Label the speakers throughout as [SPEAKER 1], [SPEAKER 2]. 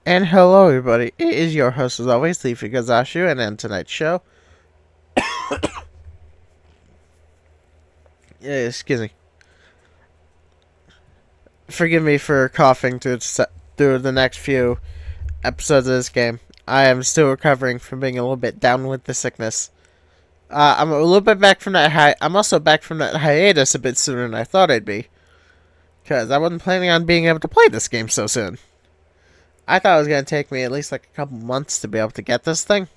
[SPEAKER 1] And hello, everybody. It is your host, as always, Leafy, and on tonight's show, excuse me, forgive me for coughing through the next few episodes of this game. I am still recovering from being a little bit down with the sickness. I'm a little bit back from that I'm also back from that hiatus a bit sooner than I thought I'd be, because I wasn't planning on being able to play this game so soon. I thought it was going to take me at least like a couple months to be able to get this thing.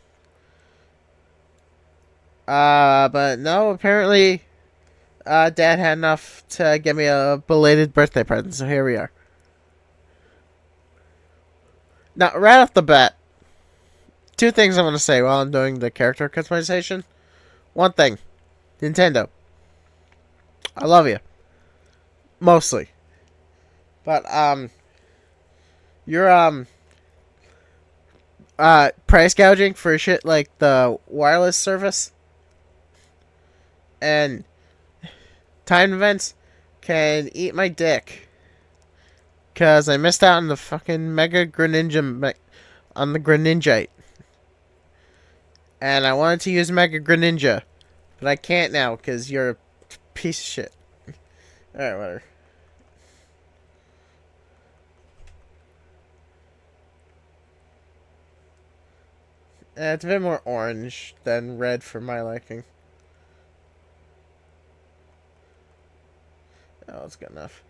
[SPEAKER 1] But no, apparently Dad had enough to get me a belated birthday present, so here we are. Now, right off the bat, two things I want to say while I'm doing the character customization. One thing, Nintendo, I love you, mostly, but you're price gouging for shit like the wireless service and time events can eat my dick. Cause I missed out on the fucking Mega Greninja on the Greninjite. And I wanted to use Mega Greninja. But I can't now because you're a piece of shit. Alright, whatever. It's a bit more orange than red for my liking. Oh, it's good enough.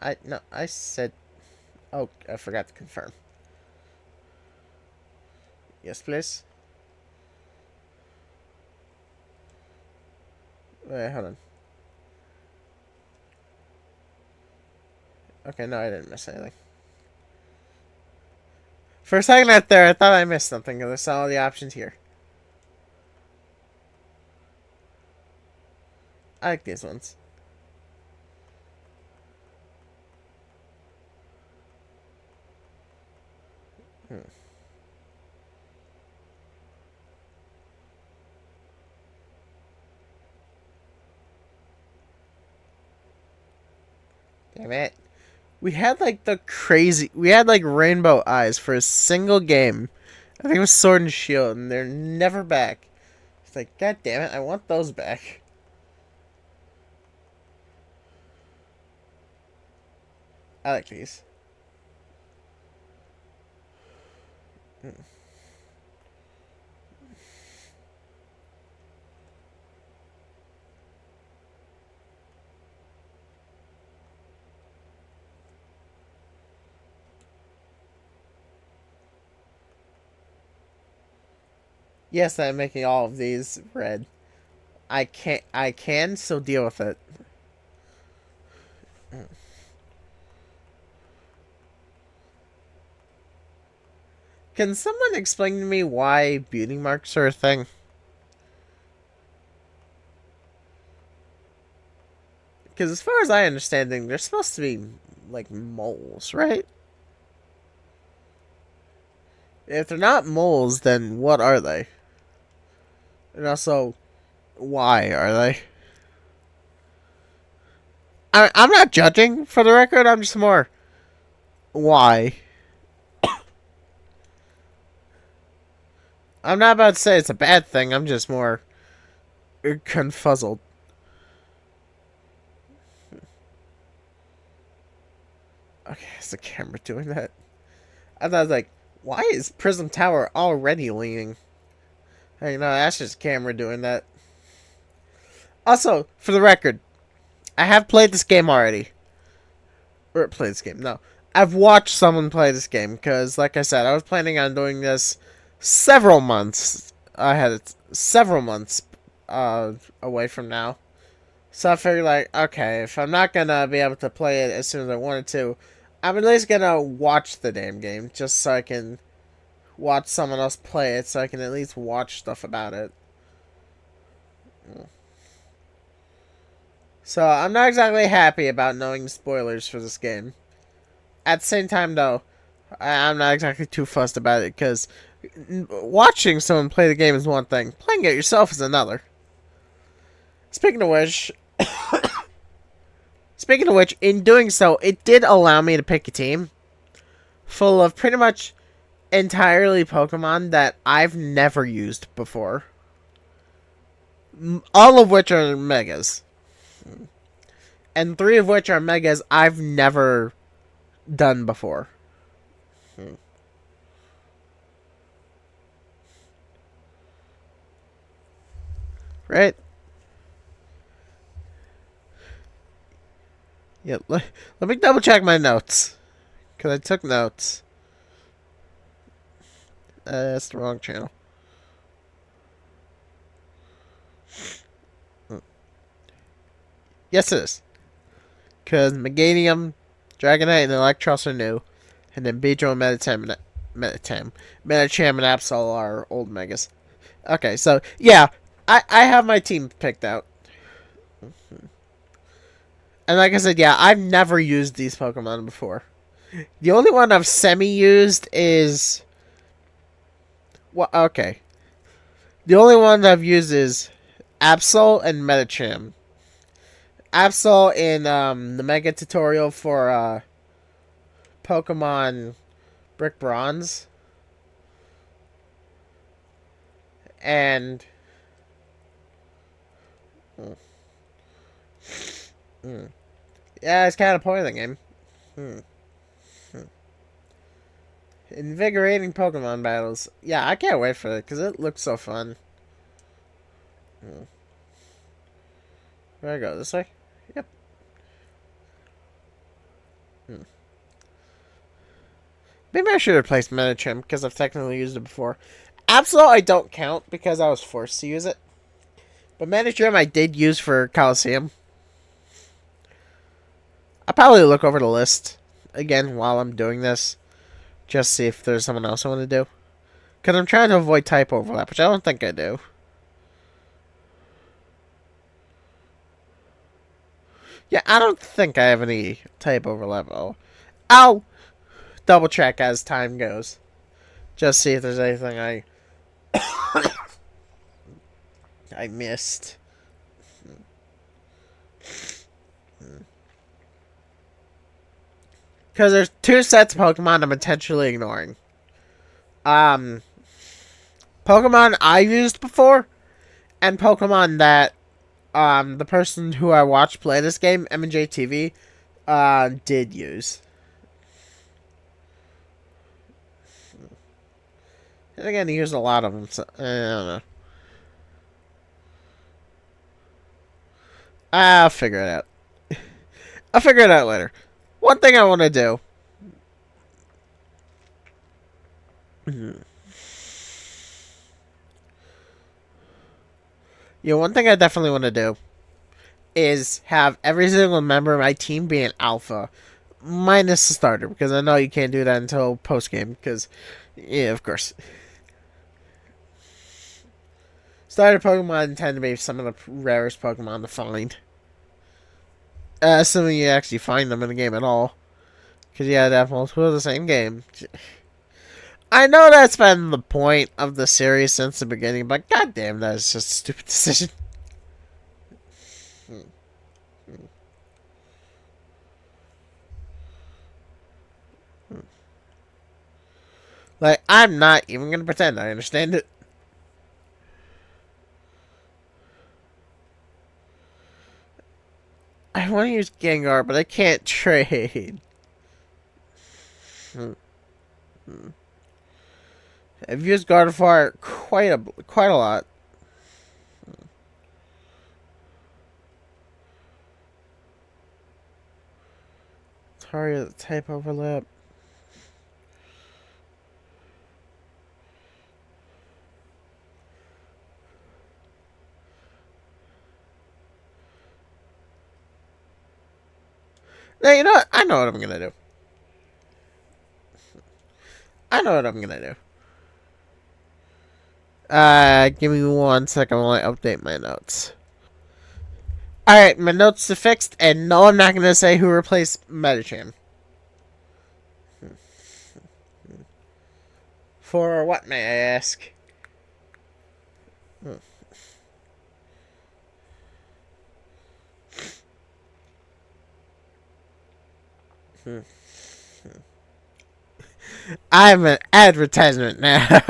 [SPEAKER 1] I said. Oh, I forgot to confirm. Yes, please. Wait, hold on. Okay, no, I didn't miss anything. For a second out there, I thought I missed something because I saw all the options here. I like these ones. Hmm. Damn it. We had like rainbow eyes for a single game. I think it was Sword and Shield, and they're never back. It's like, god damn it, I want those back. I like these. Hmm. Yes, I'm making all of these red. I can still deal with it. Hmm. Can someone explain to me why beauty marks are a thing? Because as far as I understand, they're supposed to be like moles, right? If they're not moles, then what are they? And also, why are they? I'm not judging, for the record. I'm just more why. I'm not about to say it's a bad thing. I'm just more confuzzled. Okay, is the camera doing that? I thought, like, why is Prism Tower already leaning? Hey, no, that's just camera doing that. Also, for the record, I have played this game already. Or played this game, no. I've watched someone play this game, because, like I said, I was planning on doing this several months. I had it several months away from now. So I figured, like, okay, if I'm not gonna be able to play it as soon as I wanted to, I'm at least gonna watch the damn game just so I can watch someone else play it, so I can at least watch stuff about it. So I'm not exactly happy about knowing spoilers for this game. At the same time, though, I'm not exactly too fussed about it because watching someone play the game is one thing, playing it yourself is another. Speaking of which, Speaking of which, in doing so, it did allow me to pick a team full of pretty much entirely Pokemon that I've never used before. All of which are Megas. And 3 of which are Megas I've never done before. Right? Yeah, let me double check my notes. Because I took notes. That's the wrong channel. Yes, it is. Because Meganium, Dragonite, and Electros are new. And then Beedrill and Medicham and Absol are old Megas. Okay, so, yeah. I have my team picked out. And like I said, yeah, I've never used these Pokemon before. The only one I've semi-used is... Well, okay. The only one I've used is Absol and Medicham. Absol in the Mega tutorial for Pokemon Brick Bronze. And... Yeah, it's kind of point of the game. Invigorating Pokemon battles. Yeah, I can't wait for it because it looks so fun. Where I go? This way? Yep. Maybe I should replace Medicham because I've technically used it before. Absol I don't count because I was forced to use it. But Medicham I did use for Coliseum. I'll probably look over the list again while I'm doing this. Just see if there's someone else I want to do. Because I'm trying to avoid type overlap, which I don't think I do. Yeah, I don't think I have any type overlap at all. I'll double check as time goes. Just see if there's anything I missed. Because there's 2 sets of Pokemon I'm intentionally ignoring. Pokemon I've used before, and Pokemon that the person who I watched play this game, M&J TV, did use. And again, he used a lot of them, so I don't know. I'll figure it out. I'll figure it out later. One thing I want to do. Yeah, one thing I definitely want to do is have every single member of my team be an alpha, minus the starter, because I know you can't do that until post game. Because, yeah, of course, starter Pokemon tend to be some of the rarest Pokemon to find, assuming you actually find them in the game at all. Because yeah, they have multiple of the same game. I know that's been the point of the series since the beginning, but goddamn, that is just a stupid decision. Like, I'm not even gonna pretend I understand it. I want to use Gengar, but I can't trade. I've used Gardevoir quite a lot. Sorry, the type overlap. Now, you know what? I know what I'm gonna do. I know what I'm gonna do. Give me 1 second while I update my notes. Alright, my notes are fixed, and no, I'm not gonna say who replaced Medicham. For what, may I ask? I'm an advertisement now.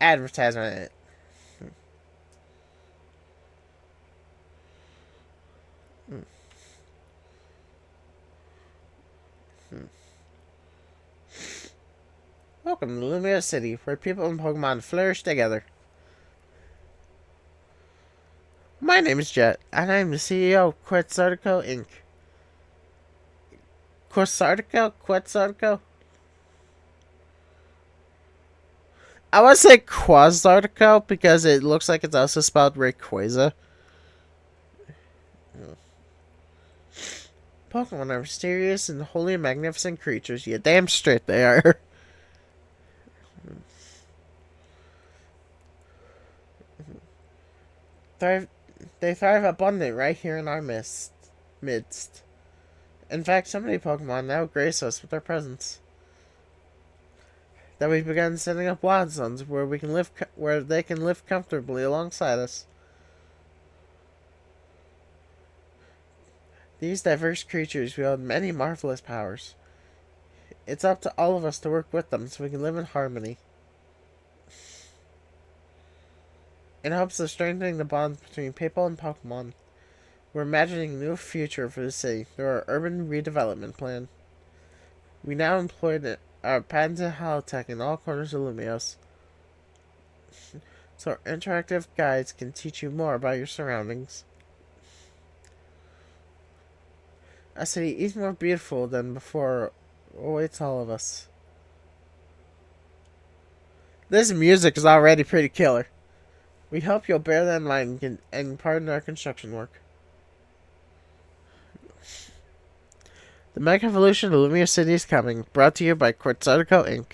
[SPEAKER 1] Advertisement. Welcome to Lumia City, where people and Pokemon flourish together. My name is Jet, and I'm the CEO of Quetzalcoatl Inc. Quetzalcoatl? I want to say Quetzalcoatl because it looks like it's also spelled Rayquaza. Pokemon are mysterious and wholly magnificent creatures. Yeah, damn straight they are. thrive, they thrive abundant right here in our midst. In fact, so many Pokemon now grace us with their presence that we've begun setting up wild zones where where they can live comfortably alongside us. These diverse creatures wield many marvelous powers. It's up to all of us to work with them so we can live in harmony. In hopes of strengthening the bonds between people and Pokemon, we're imagining a new future for the city through our urban redevelopment plan. We now employ our patented holotech in all corners of Lumios, so our interactive guides can teach you more about your surroundings. A city even more beautiful than before awaits all of us. This music is already pretty killer. We hope you'll bear that in mind and pardon our construction work. The Mega Evolution of Lumia City is coming, brought to you by Quetzalcoatl Inc.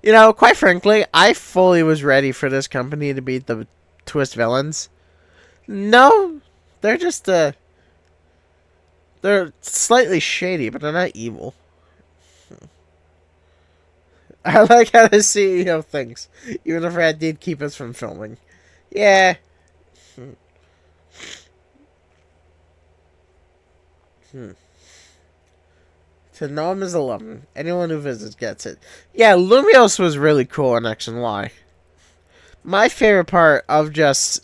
[SPEAKER 1] You know, quite frankly, I fully was ready for this company to beat the Twist villains. No, they're just, they're slightly shady, but they're not evil. I like how the CEO thinks, even if Rat did keep us from filming. Yeah. To know him is a loving. Anyone who visits gets it. Yeah, Lumios was really cool in X and Y. My favorite part of Lumios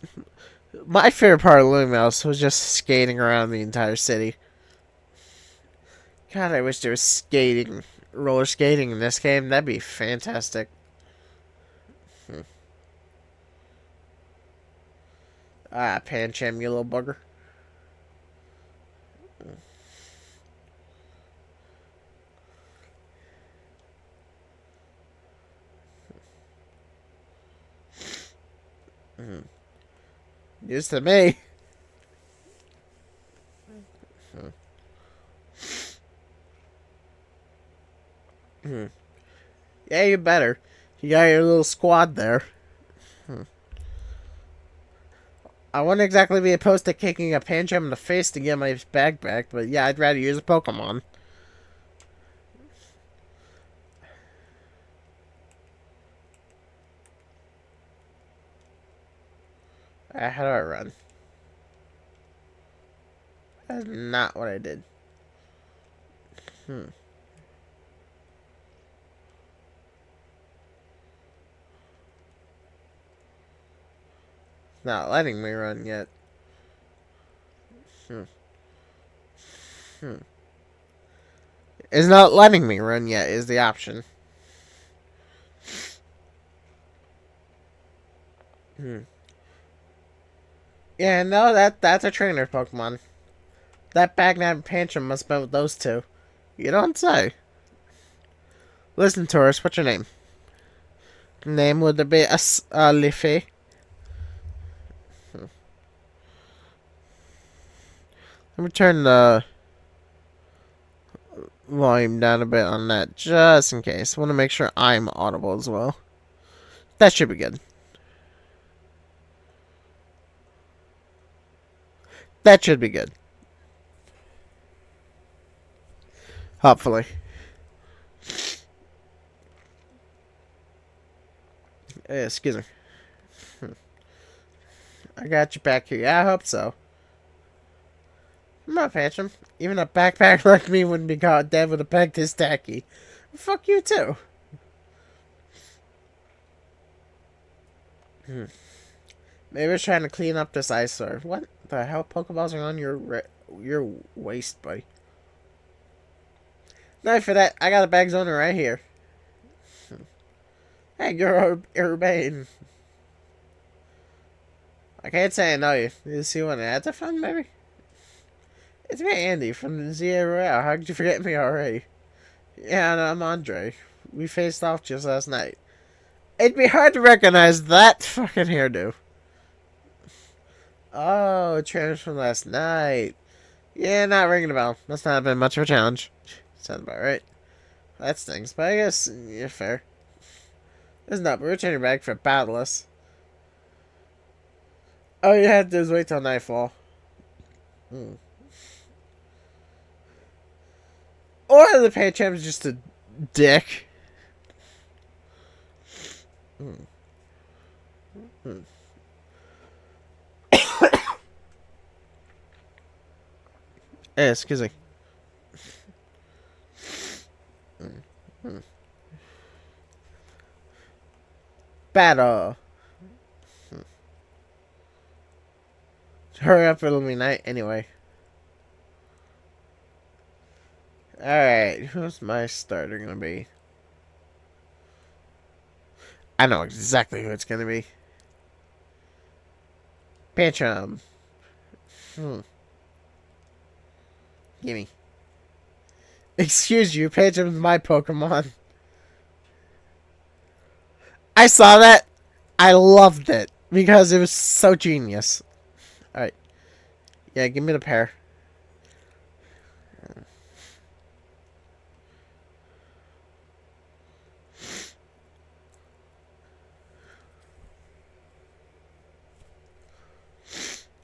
[SPEAKER 1] was just skating around the entire city. God, I wish there was roller skating in this game. That'd be fantastic. Ah, Pancham, you little bugger. News to me. Yeah, you better. You got your little squad there. I wouldn't exactly be opposed to kicking a Pancham in the face to get my bag back, but yeah, I'd rather use a Pokemon. How do I run? That's not what I did. Not letting me run yet. It's not letting me run yet is the option. Yeah, no, that's a trainer Pokemon. That Bagnat and Pancham must have been with those two. You don't say. Listen, tourist, what's your name? Name would be Leafy. Let me turn the volume down a bit on that, just in case. I want to make sure I'm audible as well. That should be good. That should be good. Hopefully. Excuse me. I got your back here. Yeah, I hope so. I'm not Phantom. Even a backpack like me wouldn't be caught dead with a peg this tacky. Fuck you too. Maybe it's trying to clean up this eyesore. What the hell? Pokeballs are on your waist, buddy. No, for that, I got a bag zoner right here. Hey, you're Urbane. I can't say I know you. You see one at the fun, maybe? It's me, Andy, from the ZA Royale. How could you forget me already? Yeah, and I'm Andre. We faced off just last night. It'd be hard to recognize that fucking hairdo. Oh, trainers from last night. Yeah, not ringing a bell. Must not have been much of a challenge. Sounds about right. That stings, but I guess you're fair. Listen up, we're returning back for Battleless. All you had to do is wait till nightfall. Or the pay champ's just a dick. Hey, excuse me. Battle. Hurry up, it'll be night anyway. Alright, who's my starter gonna be? I know exactly who it's gonna be. Pantrum. Gimme. Excuse you, Pantrum's my Pokemon. I saw that. I loved it. Because it was so genius. Alright. Yeah, give me the pair.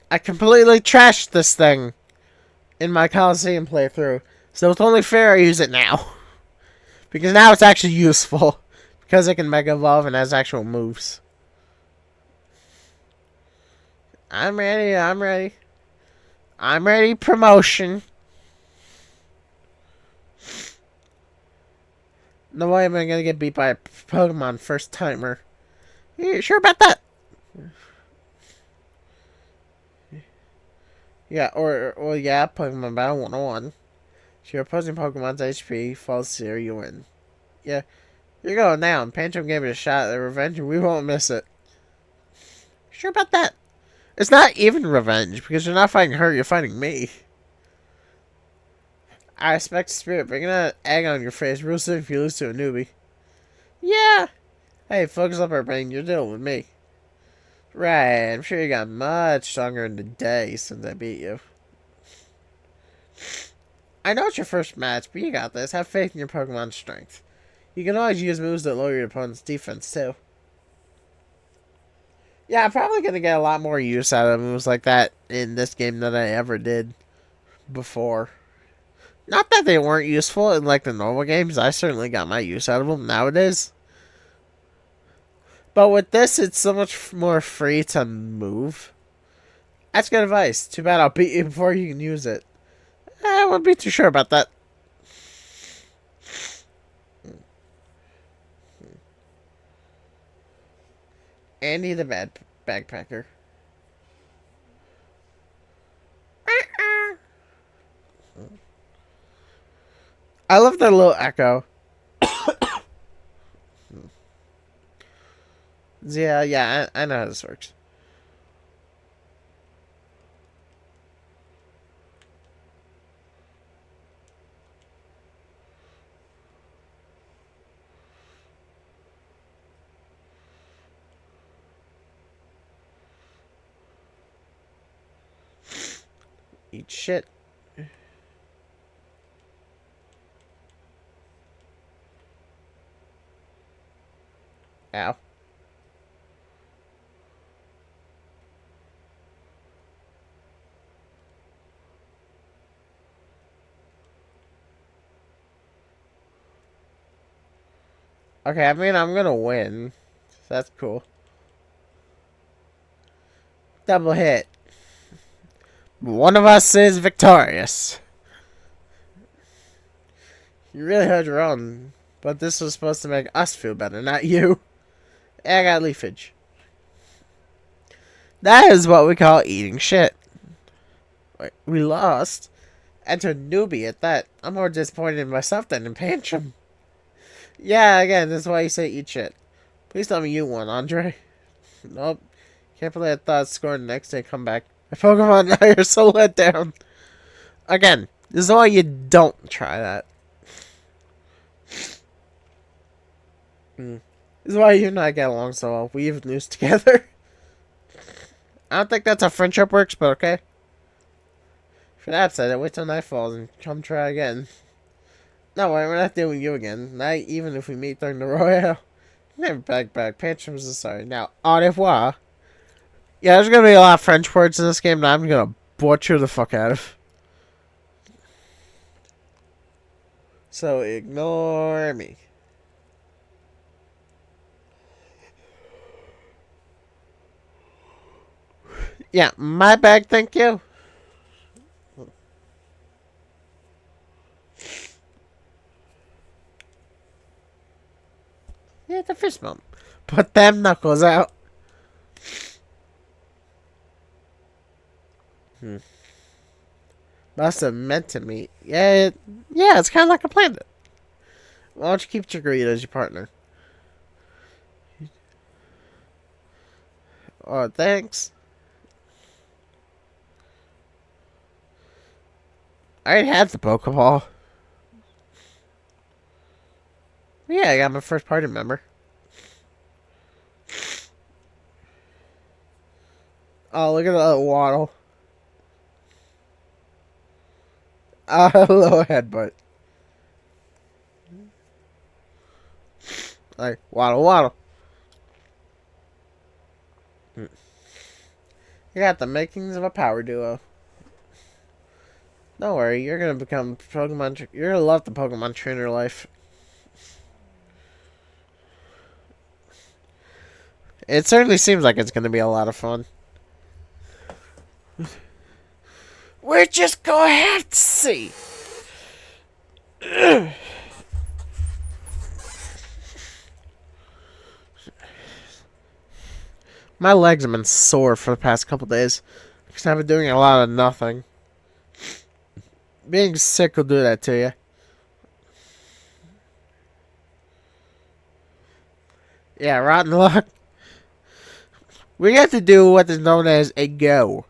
[SPEAKER 1] I completely trashed this thing in my Coliseum playthrough. So it's only fair I use it now. Because now it's actually useful. Because it can Mega Evolve and has actual moves. I'm ready, I'm ready. I'm ready, promotion. No way am I gonna get beat by a Pokemon first timer. You sure about that? Yeah, or yeah, Pokemon Battle 101. So your opposing Pokemon's HP falls 0, you win. Yeah, you're going down. Pantrum gave it a shot at revenge and we won't miss it. Sure about that? It's not even revenge, because you're not fighting her, you're fighting me. I respect the spirit, bringing an egg on your face real soon if you lose to a newbie. Yeah. Hey, focus up our brain, you're dealing with me. Right, I'm sure you got much stronger in the day since I beat you. I know it's your first match, but you got this. Have faith in your Pokemon's strength. You can always use moves that lower your opponent's defense, too. Yeah, I'm probably going to get a lot more use out of moves like that in this game than I ever did before. Not that they weren't useful in, like, the normal games. I certainly got my use out of them nowadays. But with this, it's so much more free to move. That's good advice. Too bad I'll beat you before you can use it. I wouldn't be too sure about that. Andy the bad backpacker. I love that little echo. Yeah, I know how this works. Eat shit. Ow. Okay, I mean, I'm gonna win. That's cool. Double hit. One of us is victorious. You really held your own, but this was supposed to make us feel better, not you. I got leafage. That is what we call eating shit. Wait, we lost. Enter newbie at that. I'm more disappointed in myself than in Pantrum. Yeah, again, this is why you say eat shit. Please tell me you won, Andre. Nope. Can't believe I thought scored the next day comeback. My Pokemon now are so let down. Again, this is why you don't try that. This is why you and I get along so well. We even lose together. I don't think that's how friendship works, but okay. For that said, wait till night falls and come try again. No, we're not doing you again. Not even if we meet during the Royale. Never back. Pantrums is sorry. Now, au revoir. Yeah, there's gonna be a lot of French words in this game that I'm gonna butcher the fuck out of. So ignore me. Yeah, my bag, thank you. Yeah, the fist bump. Put them knuckles out. Must have meant to me. Yeah, it's kind of like I planned it. Why don't you keep Chikorita as your partner? Oh, thanks. I already had the Pokeball. Yeah, I got my first party member. Oh, look at that waddle. Hello, headbutt. Like, waddle. You got the makings of a power duo. Don't worry, you're gonna become Pokemon. You're gonna love the Pokemon trainer life. It certainly seems like it's gonna be a lot of fun. We're just gonna have to see. My legs have been sore for the past couple days because I've been doing a lot of nothing. Being sick will do that to you. Yeah, rotten luck. We have to do what is known as a go.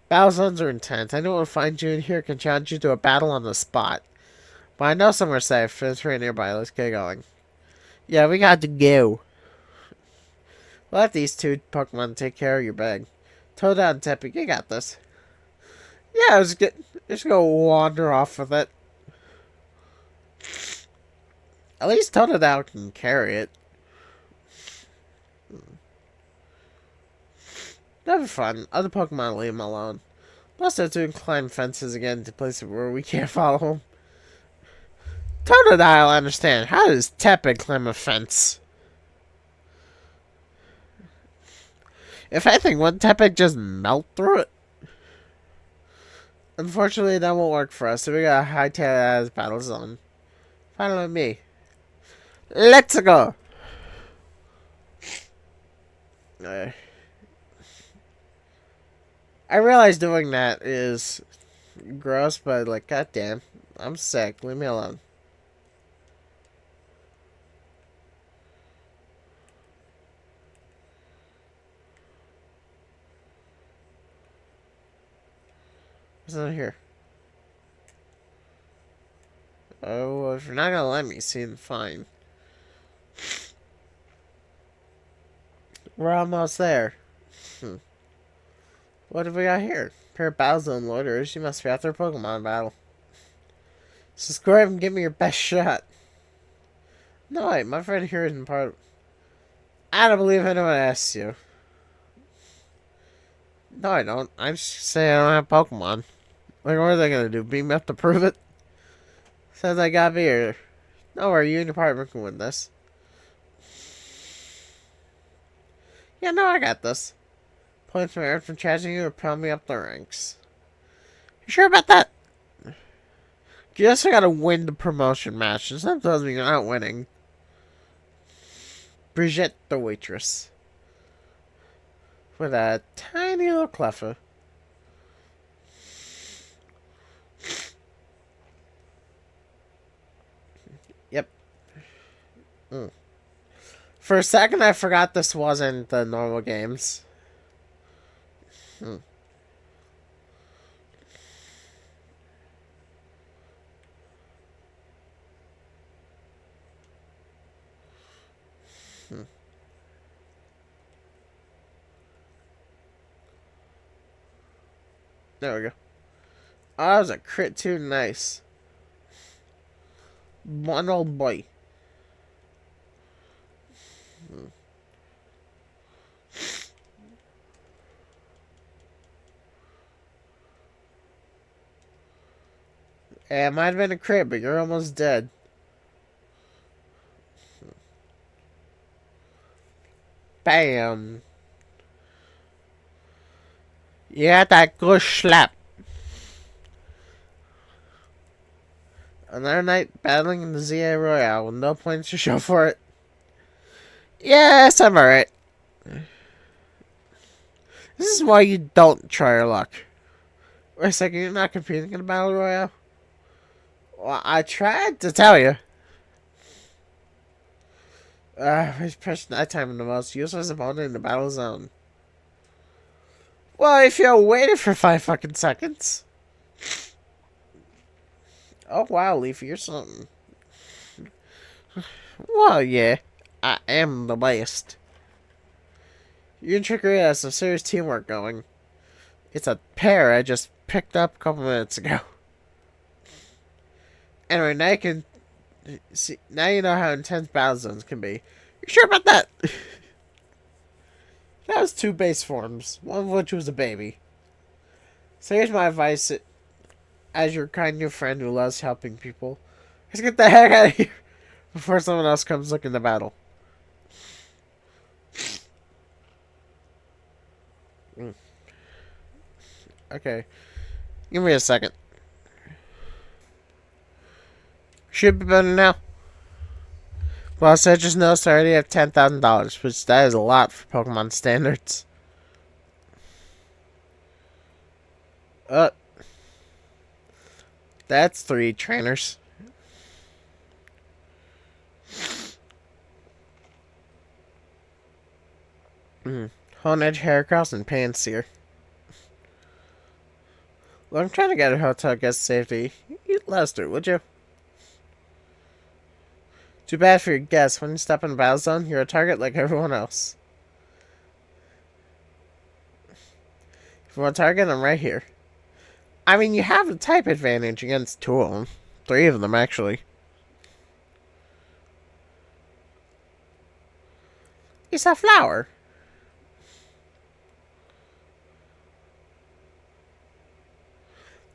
[SPEAKER 1] Battle zones are intense. Anyone will find you in here can challenge you to a battle on the spot. But I know somewhere safe. It's right nearby. Let's get going. Yeah, we got to go. We'll let these two Pokemon take care of your bag. Toadette and Teppy, you got this. Yeah, just go wander off with it. At least Toadette can carry it. That'd be fun. Other Pokemon leave him alone. Plus, they're to climb fences again to places where we can't follow him. Toadette, I'll understand. How does Teppy climb a fence? If anything, wouldn't Teppy just melt through it? Unfortunately, that won't work for us, so we gotta hightail it out of this battle zone. Follow me. Let's go! I realize doing that is gross, but like, goddamn, I'm sick. Leave me alone. What's in here? Oh, well, if you're not gonna let me see, then fine. We're almost there. What have we got here? A pair of Battle Zone loiterers. You must be after a Pokemon battle. So score up and give me your best shot. No, wait, my friend here isn't part of... I don't believe anyone asks you. No, I don't. I'm just saying I don't have Pokemon. Like, what are they gonna do? Beat me up to prove it? Says I got beer. Don't worry, you and your partner can win this. Yeah, no, I got this. Points from earned from charging you or propel me up the ranks. You sure about that? You also gotta win the promotion match. And sometimes you're not winning. Brigitte the waitress. With a tiny little cleffer. Yep. Mm. For a second, I forgot this wasn't the normal games. Hmm. Hmm. There we go. Oh, that was a crit too. Nice. One old boy. Hmm. Yeah, it might have been a crit, but you're almost dead. Bam. You got that good slap. Another night battling in the ZA Royale with no points to show for it. Yes, I'm alright. This is why you don't try your luck. Wait a second, you're not competing in a battle royale? Well, I tried to tell you. Which pushed nighttime the most useless opponent in the battle zone. Well, if you waited for 5 fucking seconds. Oh wow, Leafy, you're something. Well, yeah, I am the best. Your trickery has some serious teamwork going. It's a pair I just picked up a couple minutes ago. Anyway, now you can see. Now you know how intense battle zones can be. You sure about that? That was 2 base forms, one of which was a baby. So here's my advice as your kind new friend who loves helping people. Let's get the heck out of here before someone else comes looking to battle. Mm. Okay. Give me a second. Should be better now. Well, so I just noticed I already have $10,000, which that is a lot for Pokemon standards. Uh, that's 3 trainers. Honedge, Heracross, and Panseer. Look, I'm trying to get a hotel guest safety. Eat Lester, would you? Too bad for your guests. When you step in the battle zone, you're a target like everyone else. If you want a target, I'm right here. I mean, you have a type advantage against 2 of them. 3 of them, actually. It's a flower.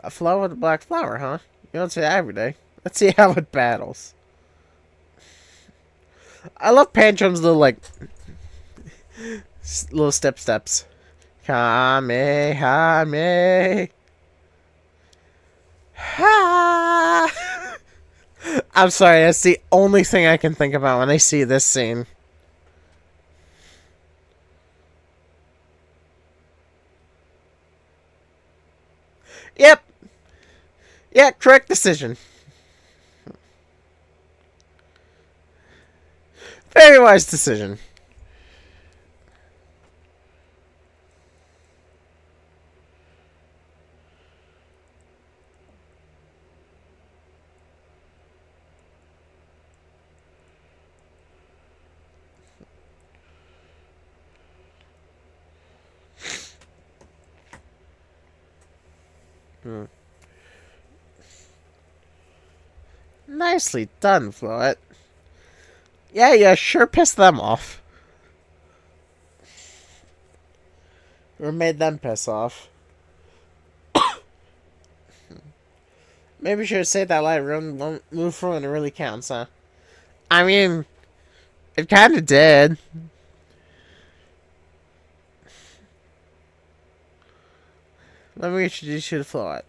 [SPEAKER 1] A flower with a black flower, huh? You don't see that every day. Let's see how it battles. I love Panchum's little, like, little steps. Kamehame. Ha! I'm sorry, that's the only thing I can think about when I see this scene. Yep. Yeah, correct decision. Very wise decision. Nicely done, Floet. Yeah, you sure pissed them off. Or made them piss off. Maybe you should say that light room move from when it really counts, huh? I mean, it kinda did. Let me introduce you to Floette.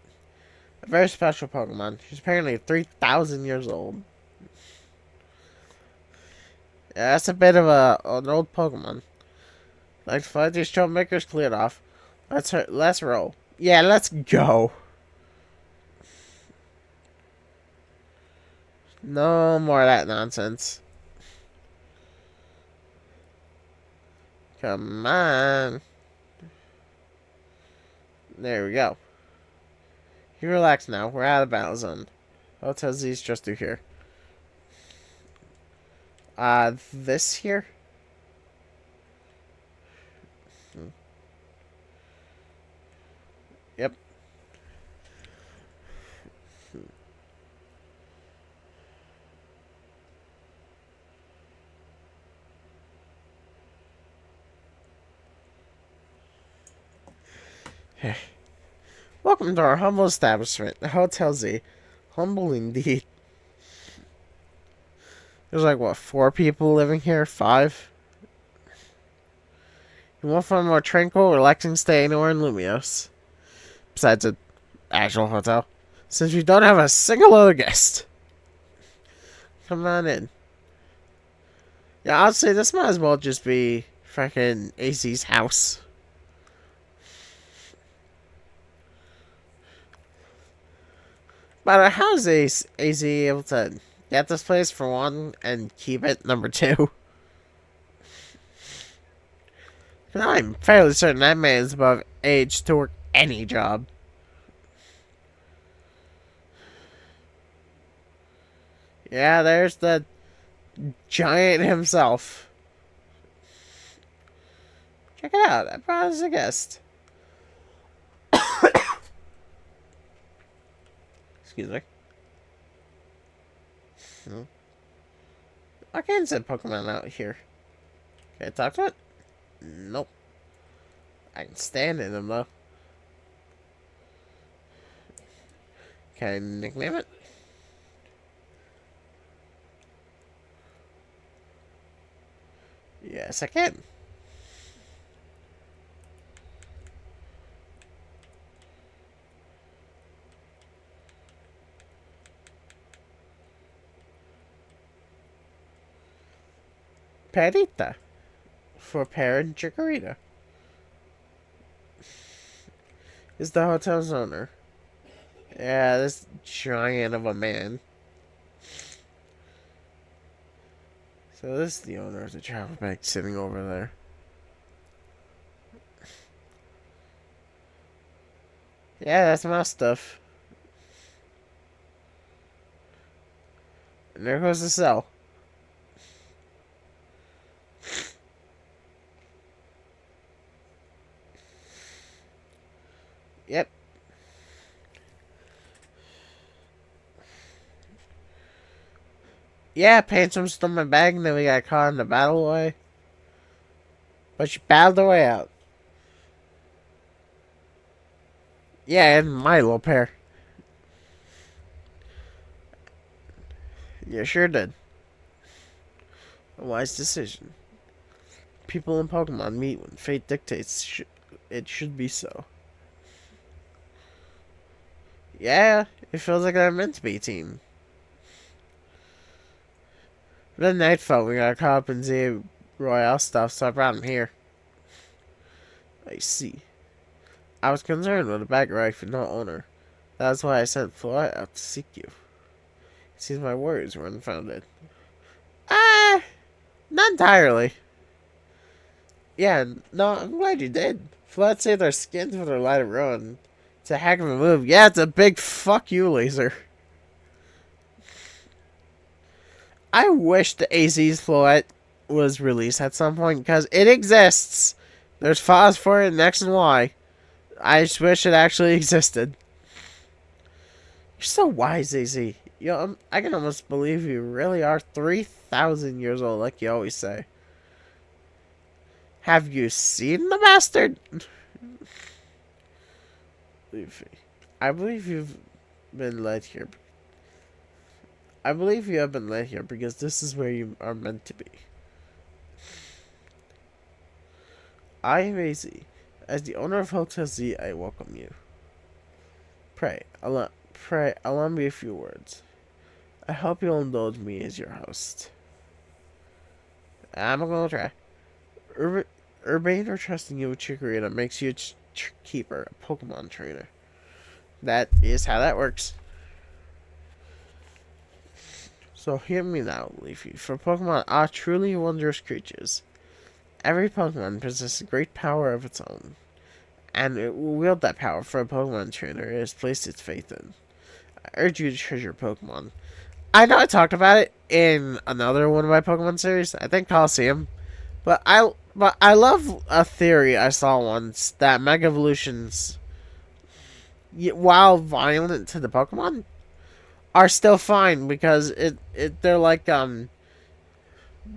[SPEAKER 1] A very special Pokemon. She's apparently 3,000 years old. Yeah, that's a bit of an old Pokemon. Like, fight these troublemakers cleared off. Let's roll. Yeah, let's go. No more of that nonsense. Come on. There we go. You relax now. We're out of battle zone. Hotel Z's just through here. This here? Yep. Welcome to our humble establishment, the Hotel Z. Humble indeed. There's like, what, 4 people living here? 5? You want find a more tranquil, relaxing stay anywhere in Lumios. Besides an actual hotel. Since we don't have a single other guest. Come on in. Yeah, I'd say this might as well just be freaking AZ's house. But how is AZ able to get this place for one and keep it number 2? I'm fairly certain that man is above age to work any job. Yeah, there's the giant himself. Check it out. I brought us a guest. Excuse me. I can't send Pokemon out here. Can I talk to it? Nope. I can stand in them though. Can I nickname it? Yes, I can. Perita. For parent Chikorita. Is the hotel's owner. Yeah, this giant of a man. So this is the owner of the travel bag sitting over there. Yeah, that's my stuff. And there goes the cell. Yep. Yeah, Phantom stole my bag and then we got caught in the battle way. But you battled the way out. Yeah, and my little pair. You sure did. A wise decision. People in Pokemon meet when fate dictates it should be so. Yeah, it feels like I'm meant to be a team. But then nightfall, we got caught up in the Royale stuff, so I brought him here. I see. I was concerned with a bag rifle, no owner. That's why I sent Floyd out to seek you. It seems my worries were unfounded. Not entirely. Yeah, no, I'm glad you did. Flood saved our skins for their light of ruin. It's a heck of a move. Yeah, it's a big fuck you laser. I wish the AZ's Floette was released at some point because it exists. There's files for it in X and Y. I just wish it actually existed. You're so wise, AZ. Yo, I can almost believe you really are 3,000 years old, like you always say. Have you seen the bastard? Leafy, I believe you've been led here. I believe you have been led here because this is where you are meant to be. I am AZ. As the owner of Hotel Z, I welcome you. Pray, allow me a few words. I hope you'll indulge me as your host. I'm gonna try. Urbane or trusting you with Chikorita makes you a keeper, a Pokemon trainer. That is how that works. So hear me now, Leafy. For Pokemon are truly wondrous creatures. Every Pokemon possesses great power of its own, and it will wield that power for a Pokemon trainer it has placed its faith in. I urge you to treasure Pokemon. I know I talked about it in another one of my Pokemon series, I think Coliseum, but I love a theory I saw once that Mega Evolutions, while violent to the Pokemon, are still fine because they're like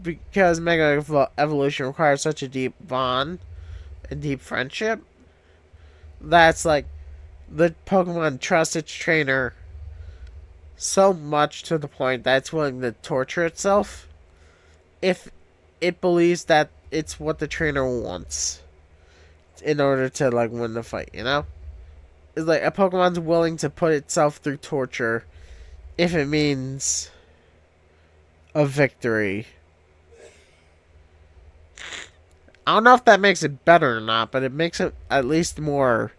[SPEAKER 1] because Mega Evolution requires such a deep bond and deep friendship. That's like the Pokemon trusts its trainer so much to the point that it's willing to torture itself if it believes that it's what the trainer wants in order to like win the fight, you know? It's like a Pokemon's willing to put itself through torture if it means a victory. I don't know if that makes it better or not, but it makes it at least more,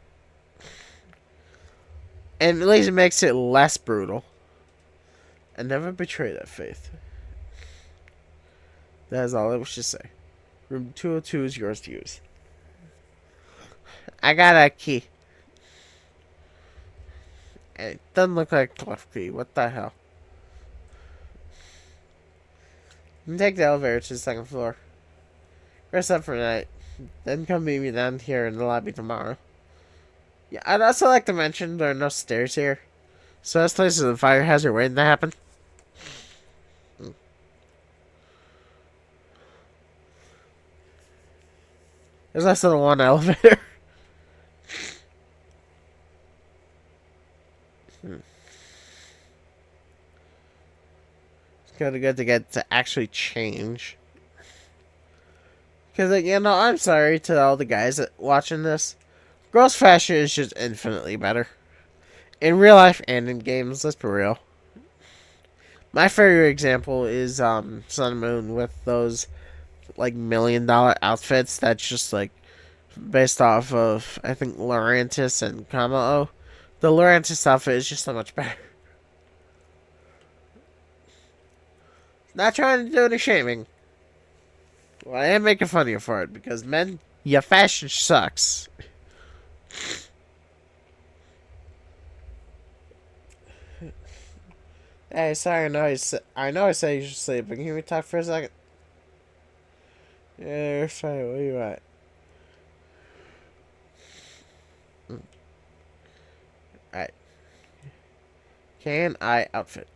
[SPEAKER 1] and at least it makes it less brutal. And never betray that faith. That is all I wish to say. Room 202 is yours to use. I got a key. And it doesn't look like a left key. What the hell? You can take the elevator to the second floor. Rest up for the night. Then come meet me down here in the lobby tomorrow. Yeah, I'd also like to mention there are no stairs here. So this place is a fire hazard waiting to happen. There's less than one elevator. It's kind of good to get to actually change. Because, you know, I'm sorry to all the guys that watching this. Girls' fashion is just infinitely better. In real life and in games, let's be real. My favorite example is Sun and Moon with those like $1 million outfits that's just like based off of I think Lurantis and Kamao. The Lurantis outfit is just so much better. Not trying to do any shaming. Well, I am making fun of you for it because men, your fashion sucks. Hey, sorry, I know I said you should sleep, but can we talk for a second? Yeah, you're fine. Where you at? Alright. Can I outfit?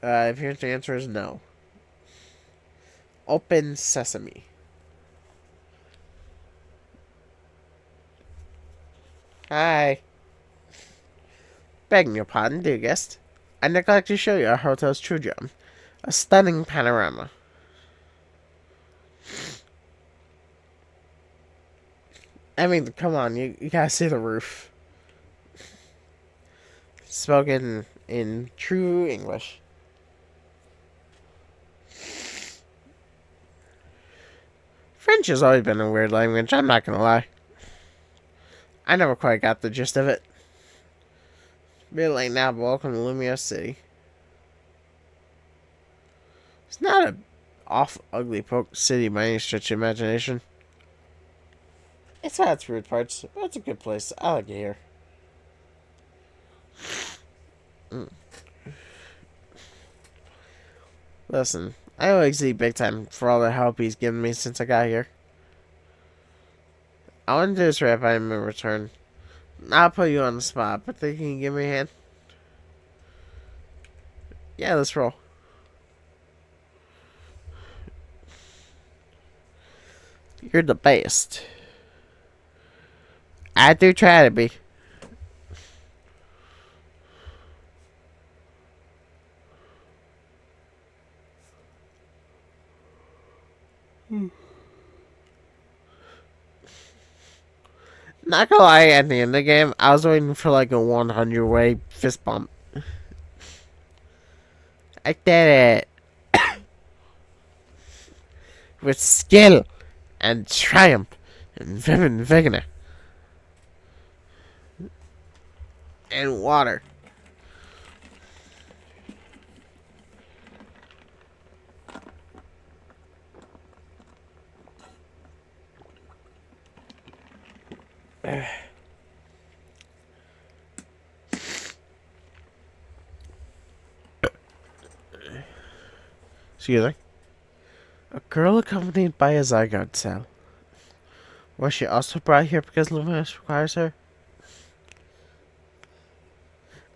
[SPEAKER 1] If your answer is no. Open sesame. Hi. Begging your pardon, dear guest. I neglect to show you our hotel's true gem. A stunning panorama. I mean, come on, you gotta see the roof. Spoken in true English. French has always been a weird language, I'm not gonna lie. I never quite got the gist of it. Really late now, but welcome to Lumia City. It's not a ugly city by any stretch of imagination. It's had its rude parts, but it's a good place. I like it here. Listen, I owe XZ big time for all the help he's given me since I got here. I want to do this rap item in return. I'll put you on the spot, but think you can give me a hand? Yeah, let's roll. You're the best. I do try to be. Not gonna lie, at the end of the game, I was waiting for like a 100 way fist bump. I did it! With skill and triumph and vim and vigor and water. Excuse me. A girl accompanied by a zygote cell. Was she also brought here because Luminous requires her?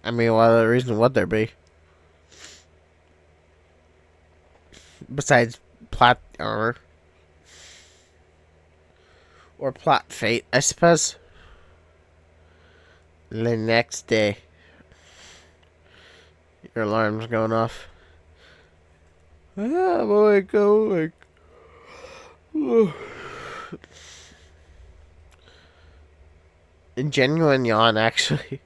[SPEAKER 1] I mean, what other reason would there be? Besides plot armor. Or plot fate, I suppose. The next day. Your alarm's going off. Ah, boy, go like. A genuine yawn, actually.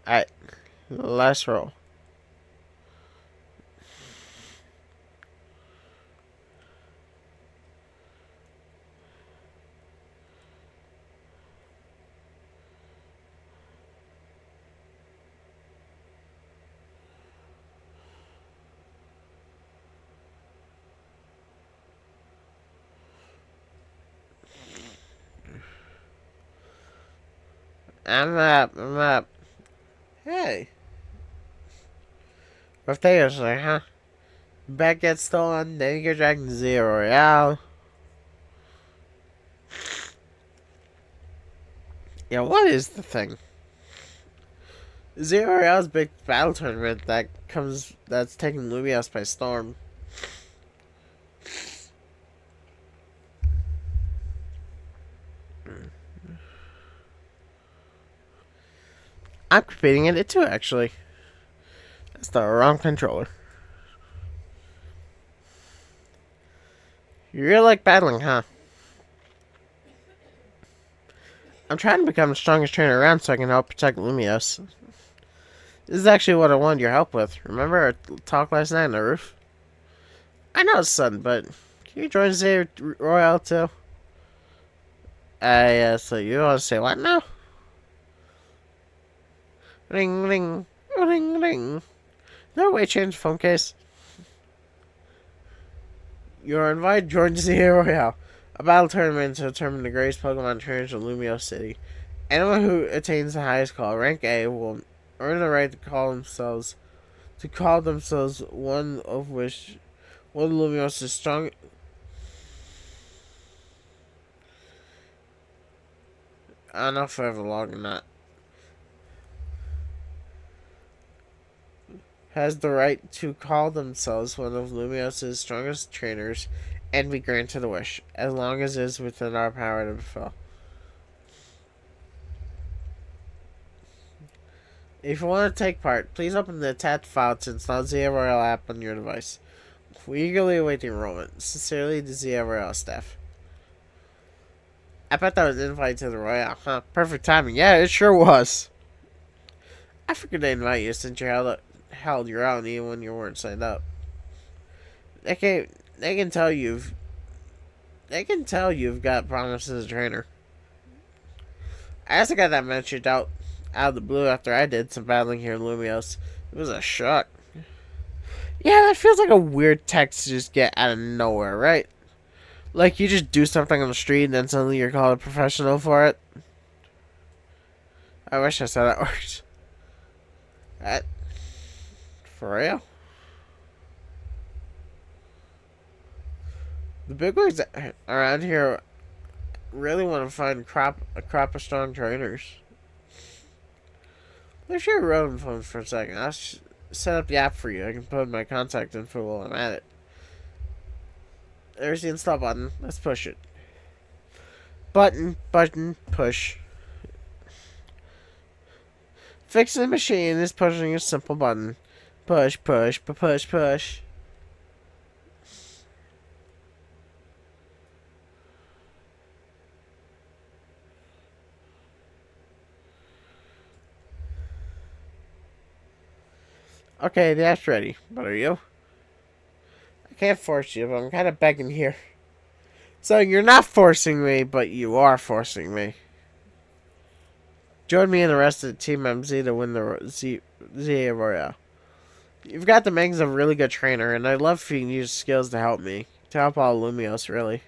[SPEAKER 1] Alright, last roll. I'm up. Hey. Birthday yesterday, huh? Bag gets stolen, then you get dragged to Zero Royale. Yeah, what is the thing? Zero Royale's big battle tournament that's taking Lumios by storm. I'm competing in it too, actually. That's the wrong controller. You really like battling, huh? I'm trying to become the strongest trainer around so I can help protect Lumios. This is actually what I wanted your help with. Remember our talk last night on the roof? I know it's sudden, but can you join Zero Royale too? So you want to say what now? Ring, ring, ring, ring. No way, change the phone case. You are invited to join Zero Royale, a battle tournament to determine the greatest Pokemon trainers of Lumio City. Anyone who attains the highest call, rank A, will earn the right to call themselves one of Lumio's strong. I don't know if I have a log or not. Has the right to call themselves one of Lumios's strongest trainers and be granted a wish, as long as it is within our power to fulfill. If you want to take part, please open the attached file to install the Zia Royale app on your device. We eagerly await the enrollment. Sincerely, the Zia Royale staff. I bet that was an invite to the Royale, huh? Perfect timing. Yeah, it sure was. I figured they'd invite you since you held your own even when you weren't signed up. They can tell you've got promise as a trainer. I also got that message out of the blue after I did some battling here in Lumios. It was a shock. Yeah, that feels like a weird text to just get out of nowhere, right? Like you just do something on the street and then suddenly you're called a professional for it. I wish I said that worked. That for real? The bigwigs around here really want to find a crop of strong trainers. Let's share your own phone for a second. I'll set up the app for you. I can put my contact info while I'm at it. There's the install button. Let's push it. Button, push. Fixing the machine is pushing a simple button. Push, push, push, push. Okay, that's ready. But are you? I can't force you, but I'm kind of begging here. So you're not forcing me, but you are forcing me. Join me and the rest of Team MZ to win the ZA Royale. You've got the makings of a really good trainer, and I'd love for you to use skills to help me. To help all Lumios, really.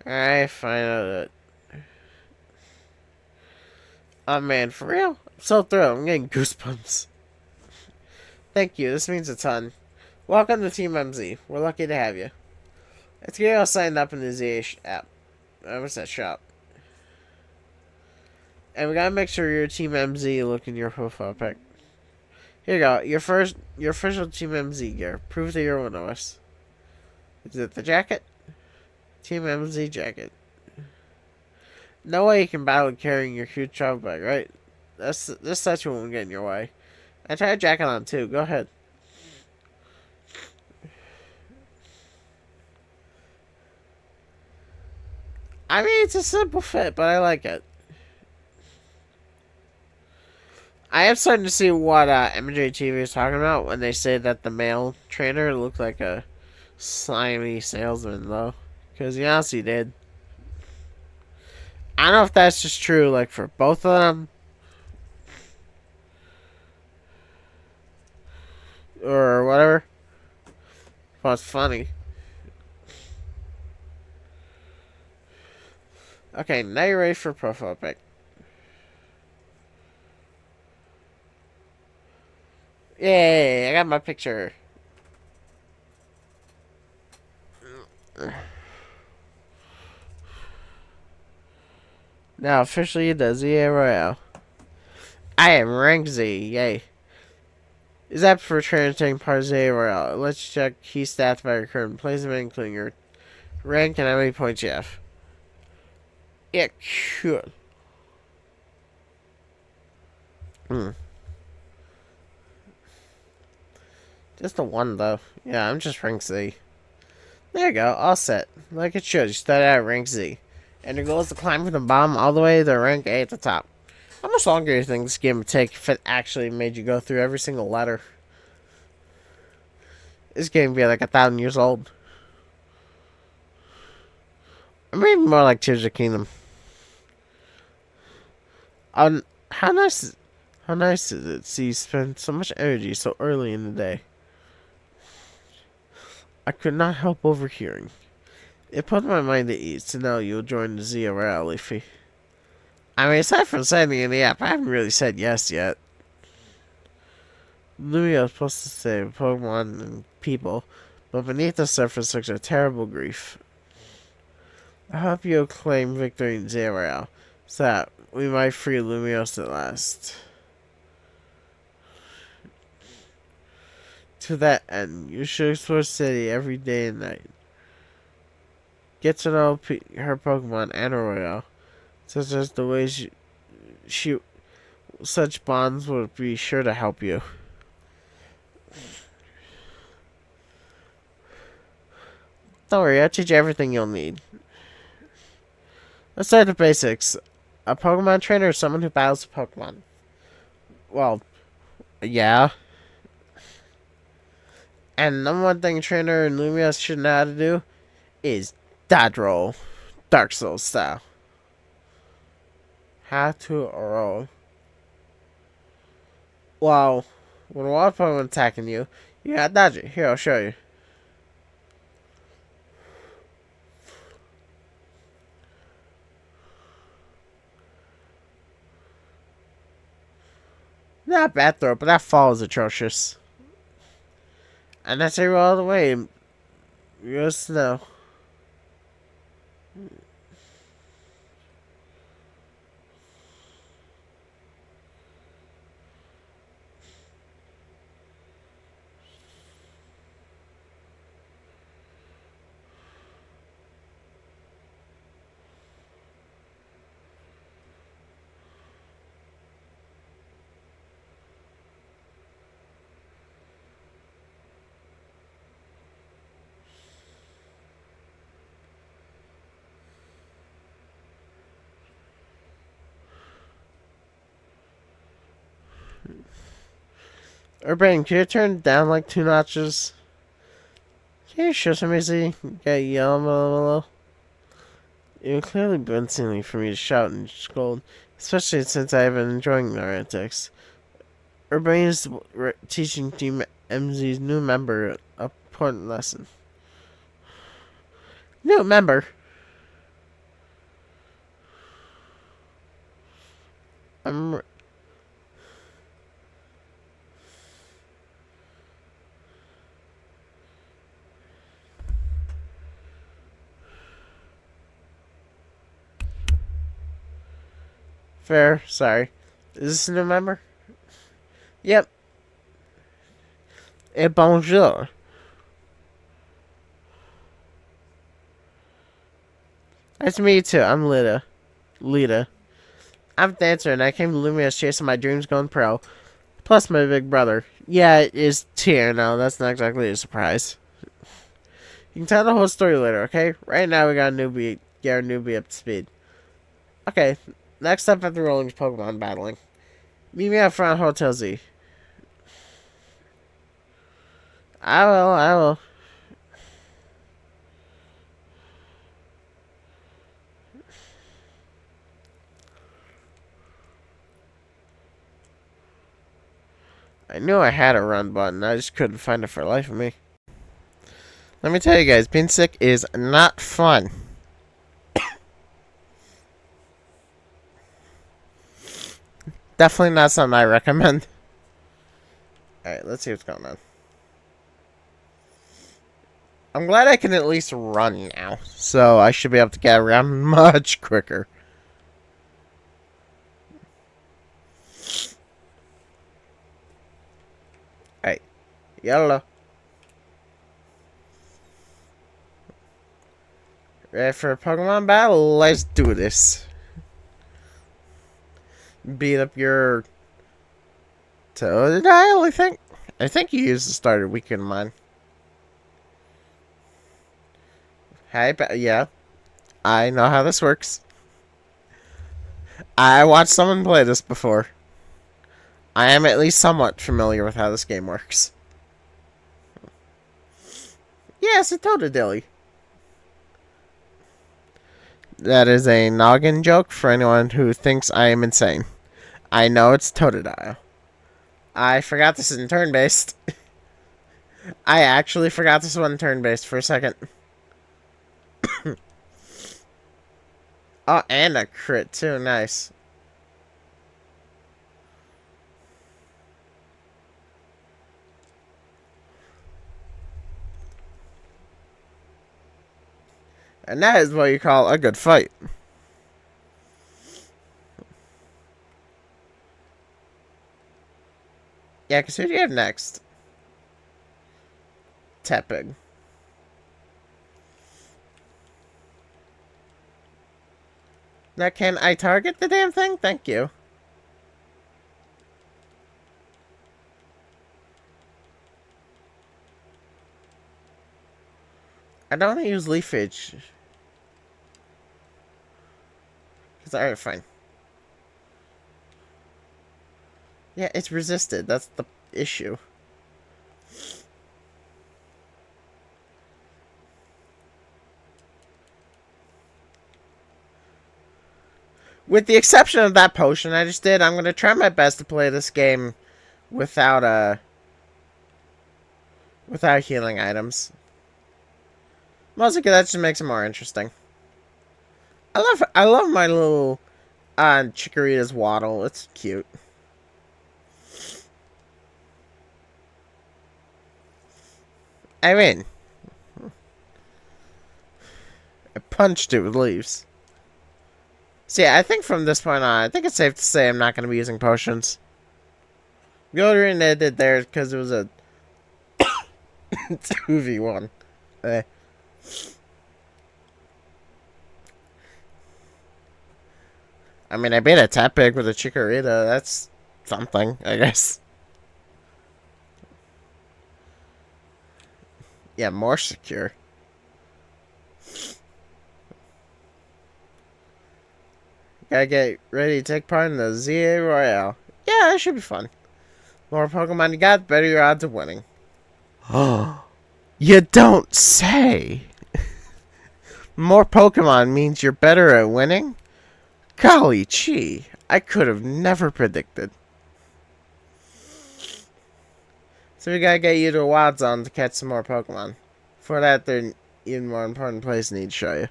[SPEAKER 1] Alright, fine. Oh man, for real? I'm so thrilled. I'm getting goosebumps. Thank you, this means a ton. Welcome to Team MZ. We're lucky to have you. Let's get you all signed up in the ZA app. What's that shop? And we gotta make sure your Team MZ look in your profile pic. Here you go. Your official Team MZ gear. Prove that you're one of us. Is it the jacket? Team MZ jacket. No way you can battle carrying your huge travel bag, right? This statue won't get in your way. I tried a jacket on too. Go ahead. I mean, it's a simple fit, but I like it. I am starting to see what MJTV is talking about when they say that the male trainer looked like a slimy salesman, though. Because he honestly did. I don't know if that's just true, like, for both of them. Or whatever. But it's funny. Okay, now you're ready for profile pic. Yay, I got my picture. Now officially the ZA Royale. I am rank Z, yay. Is that for transiting part of ZA Royale? Let's check key stats by your current placement, including your rank and how many points you have. Yeah, cool. Just the one, though. Yeah, I'm just rank Z. There you go, all set. Like it should, you started out at rank Z. And your goal is to climb from the bottom all the way to rank A at the top. How much longer do you think this game would take if it actually made you go through every single letter? This game would be like 1,000 years old. Or maybe more like Tears of the Kingdom. Um, how nice, how nice is it to see you spend so much energy so early in the day? I could not help overhearing. It put my mind at ease to know you'll join the ZRL, Leafy. I mean, aside from signing in the app, I haven't really said yes yet. Louis was supposed to save Pokemon and people, but beneath the surface lurks a terrible grief. I hope you'll claim victory in ZRL, so that we might free Lumios at last. To that end, you should explore the city every day and night. Get to know her Pokemon and Royale, such as the ways she such bonds will be sure to help you. Don't worry, I'll teach you everything you'll need. Let's start the basics. A Pokemon trainer is someone who battles a Pokemon. Well, yeah. And the number one thing a trainer in Lumia should know how to do is dodge roll. Dark Souls style. How to roll. Well, when a wild Pokemon attacking you, you gotta dodge it. Here, I'll show you. Not a bad throw, but that fall is atrocious. And that's it all the way. Real snow. Urban, can you turn it down like 2 notches? Can you show some easy? Get yellow. You've clearly been silly for me to shout and scold, especially since I have been enjoying their antics. Urban is teaching Team MZ's new member a important lesson. New member? I'm... Fair, sorry. Is this a new member? Yep. Et bonjour. Nice to meet you too. I'm Lita. I'm a dancer and I came to Lumia's chasing my dreams going pro. Plus my big brother. Yeah, it is Tier now. That's not exactly a surprise. You can tell the whole story later, okay? Right now we got a newbie. Get our newbie up to speed. Okay, next up at the Rolling's Pokemon battling. Meet me out front of Hotel Z. I will. I knew I had a run button, I just couldn't find it for the life of me. Let me tell you guys, being sick is not fun. Definitely not something I recommend. Alright, let's see what's going on. I'm glad I can at least run now, so I should be able to get around much quicker. Alright, yellow. Ready for a Pokemon battle? Let's do this. Beat up your Totodile, I think. I think you used the starter weekend mine. Hey, yeah. I know how this works. I watched someone play this before. I am at least somewhat familiar with how this game works. Yes, a Totodile. That is a noggin joke for anyone who thinks I am insane. I know it's Totodile. I forgot this isn't turn-based. I actually forgot this wasn't turn-based for a second. Oh, and a crit too. Nice. And that is what you call a good fight. Yeah, because who do you have next? Tepig. Now, can I target the damn thing? Thank you. I don't want to use Leafy. Alright, fine. Yeah, it's resisted. That's the issue. With the exception of that potion I just did, I'm going to try my best to play this game without healing items. Mostly because that just makes it more interesting. I love my little Chikorita's waddle. It's cute. I mean, I punched it with leaves. So yeah, I think from this point on, I think it's safe to say I'm not going to be using potions. The only reason I did there is because it was a 2v1. I mean, I beat a Tepig with a Chikorita. That's something, I guess. Yeah, more secure. Gotta get ready to take part in the ZA Royale. Yeah, that should be fun. More Pokemon you got, better your odds of winning. You don't say! More Pokemon means you're better at winning? Golly gee, I could have never predicted. So we gotta get you to a Wild Zone to catch some more Pokemon. For that, there are even more important place I need to show you.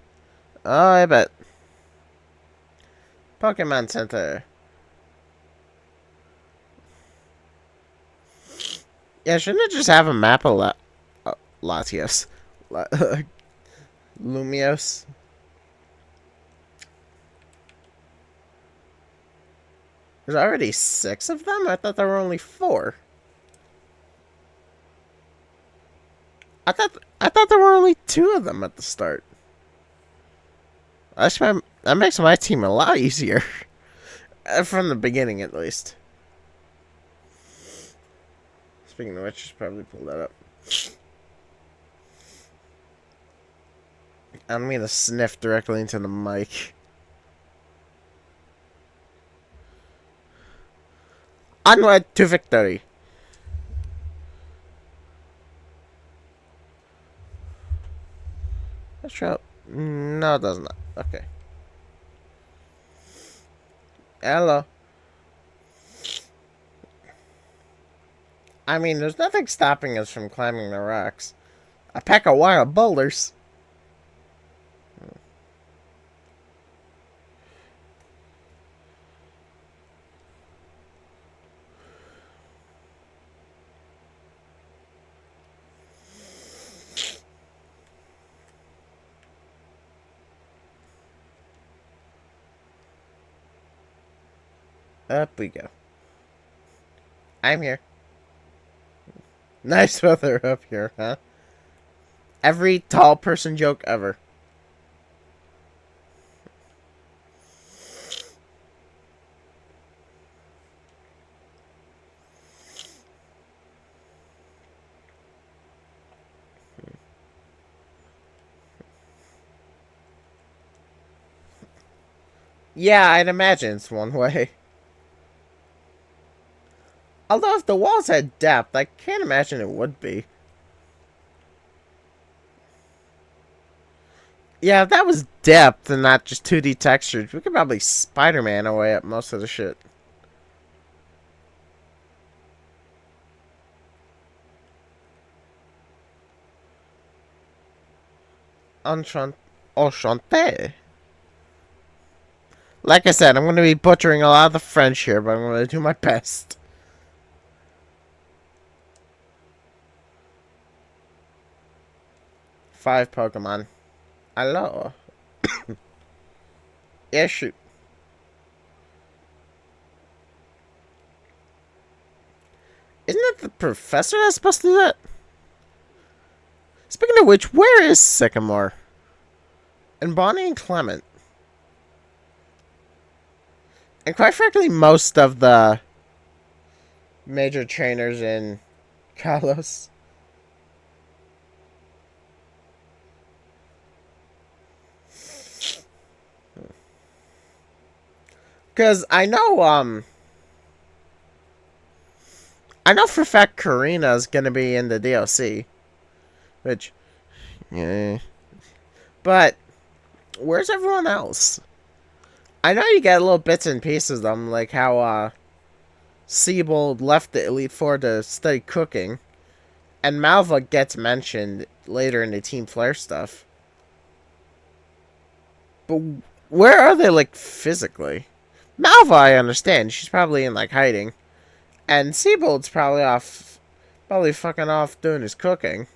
[SPEAKER 1] Oh, I bet. Pokemon Center. Yeah, shouldn't it just have a map of Latios? Lumios? There's already 6 of them? I thought there were only 4. I thought there were only 2 of them at the start. That makes my team a lot easier. From the beginning, at least. Speaking of which, just probably pull that up. I don't mean to sniff directly into the mic. Onward to victory. Let's try. No, it does not. Okay. Hello. I mean, there's nothing stopping us from climbing the rocks. A pack of wild boulders. Up we go. I'm here. Nice weather up here, huh? Every tall person joke ever. Yeah, I'd imagine it's one way. Although if the walls had depth, I can't imagine it would be. Yeah, if that was depth and not just 2D textures, we could probably Spider-Man away at most of the shit. Enchanté. Like I said, I'm going to be butchering a lot of the French here, but I'm going to do my best. Five Pokemon. Hello. Yeah, shoot. Isn't it the professor that's supposed to do that? Speaking of which, where is Sycamore? And Bonnie and Clement? And quite frankly, most of the major trainers in Kalos. Because I know for a fact Karina's gonna be in the DLC. Which, yeah. But, where's everyone else? I know you get little bits and pieces of them, like how, Siebold left the Elite Four to study cooking. And Malva gets mentioned later in the Team Flare stuff. But where are they, like, physically? Malva, I understand. She's probably in, like, hiding. And Siebold's probably fucking off doing his cooking.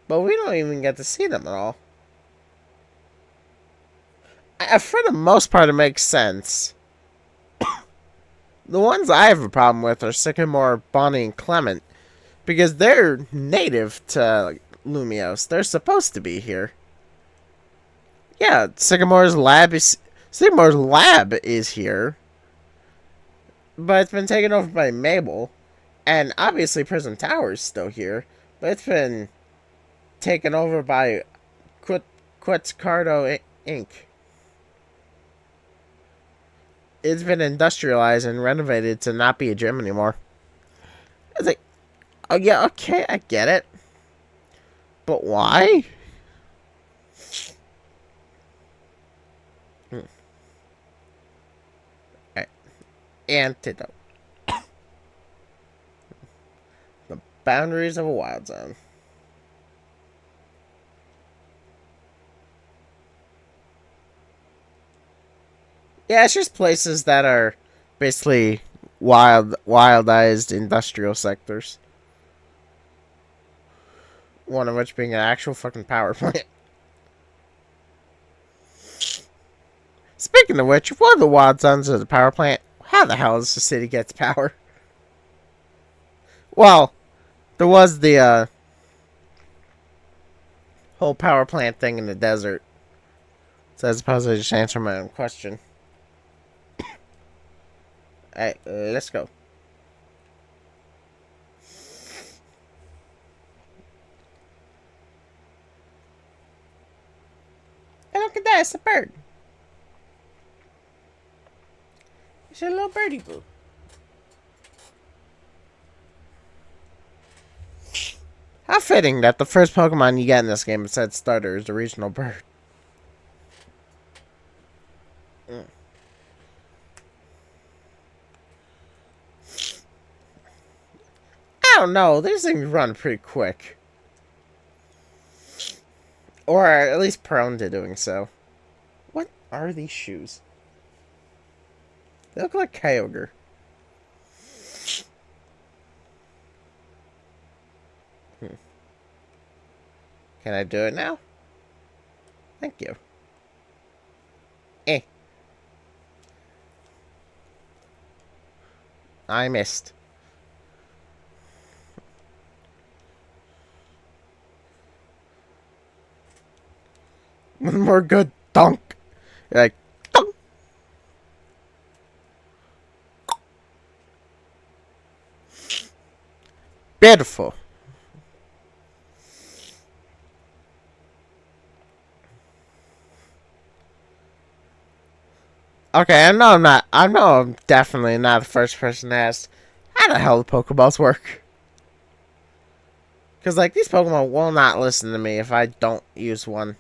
[SPEAKER 1] But we don't even get to see them at all. For the most part, it makes sense. The ones I have a problem with are Sycamore, Bonnie, and Clement. Because they're native to Lumios. They're supposed to be here. Yeah, Sycamore's lab is here. But it's been taken over by Mabel. And obviously Prism Tower is still here. But it's been taken over by Quetzcardo Inc. it's been industrialized and renovated to not be a gym anymore. It's like, oh yeah, okay, I get it, but why? Hmm. Right. Antidote: the boundaries of a wild zone. Yeah, it's just places that are basically wildized industrial sectors. One of which being an actual fucking power plant. Speaking of which, one of the wild zones of the power plant, how the hell does the city get power? Well, there was the whole power plant thing in the desert. So I suppose I just answer my own question. Alright, let's go. Hey, look at that, it's a bird. It's a little birdie boo. How fitting that the first Pokemon you get in this game besides starter is the regional bird. Mm. I don't know, these things run pretty quick. Or at least prone to doing so. What are these shoes? They look like Kyogre. Hmm. Can I do it now? Thank you. Eh. I missed. One more good dunk. You're like, dunk. Beautiful. Okay, I know I'm definitely not the first person to ask how the hell the Pokeballs work. Because, like, these Pokemon will not listen to me if I don't use one.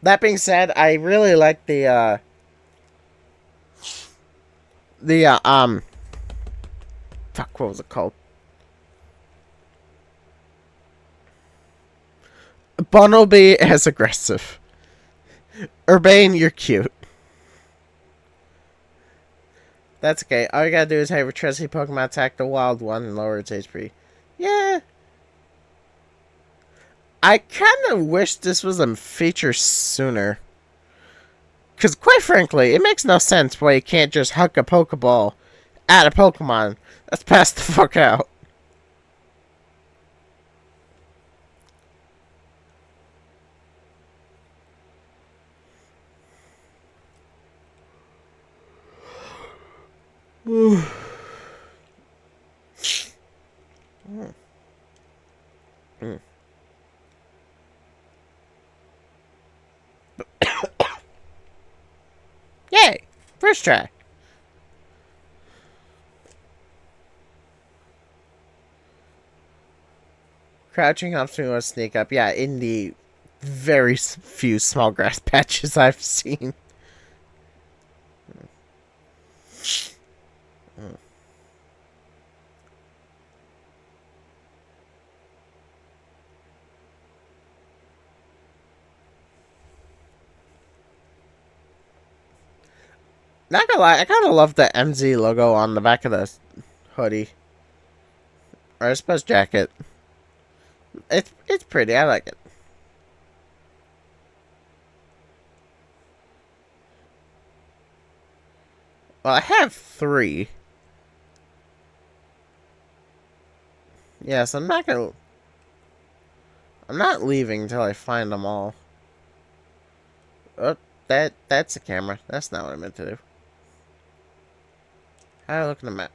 [SPEAKER 1] That being said, I really like the fuck, what was it called? Bunnelby as aggressive. Urbane, you're cute. That's okay. All you gotta do is have your trusty Pokemon attack the wild one and lower its HP. Yeah. I kind of wish this was a feature sooner. Because, quite frankly, it makes no sense why you can't just huck a Pokeball at a Pokemon that's passed the fuck out. Mm. Mm. Yay! First try. Crouching helps me want to sneak up. Yeah, in the very few small grass patches I've seen. Mm. Not gonna lie, I kind of love the MZ logo on the back of the hoodie. Or I suppose jacket. It's pretty, I like it. Well, I have 3. Yes, I'm not leaving until I find them all. Oh, that's a camera. That's not what I meant to do. How do I look at the map?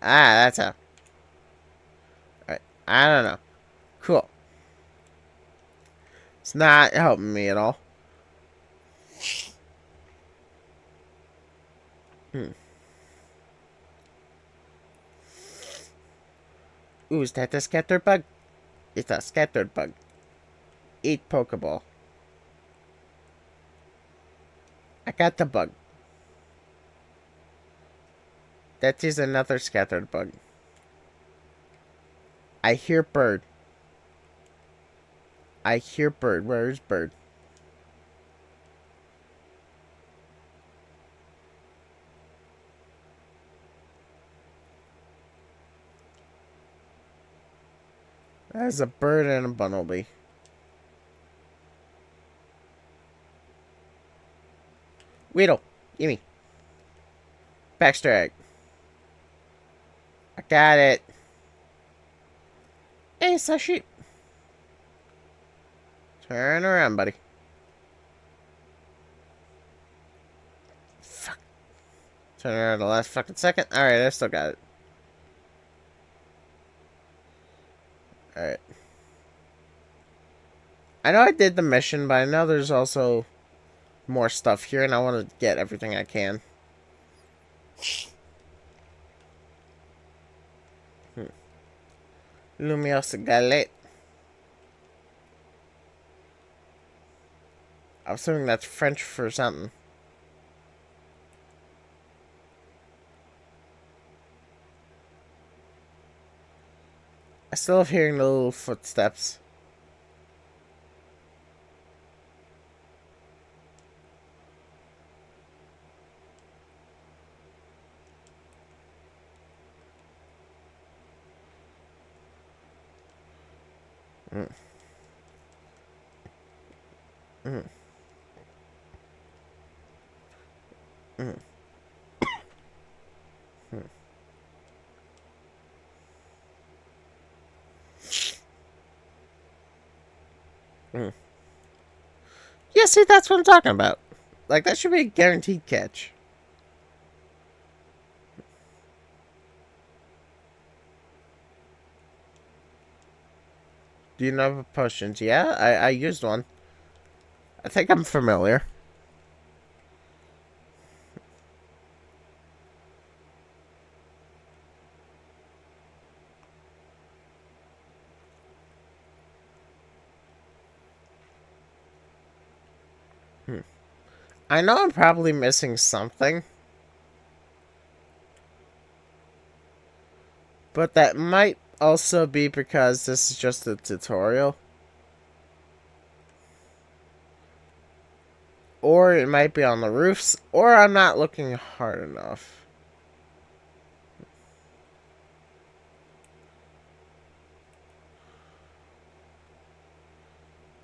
[SPEAKER 1] Ah, that's how. Alright, I don't know. Cool. It's not helping me at all. Hmm. Ooh, is that the scattered bug? It's a scattered bug. Eat Pokeball. I got the bug. That is another scattered bug. I hear bird. I hear bird. Where is bird? There's a bird and a bumblebee. Weedle. Gimme. Baxter egg. I got it. Hey, it's a sheep. Turn around, buddy. Fuck. Turn around the last fucking second. Alright, I still got it. Alright. I know I did the mission, but I know there's also more stuff here, and I want to get everything I can. Lumios Galette. I'm assuming that's French for something. I still have hearing the little footsteps. Mm. Mm. Mm. Mm. Mm. Yeah, see, that's what I'm talking about. Like, that should be a guaranteed catch. Do you know potions? Yeah, I used one. I think I'm familiar. Hmm. I know I'm probably missing something. But that might also be because this is just a tutorial. Or it might be on the roofs. Or I'm not looking hard enough.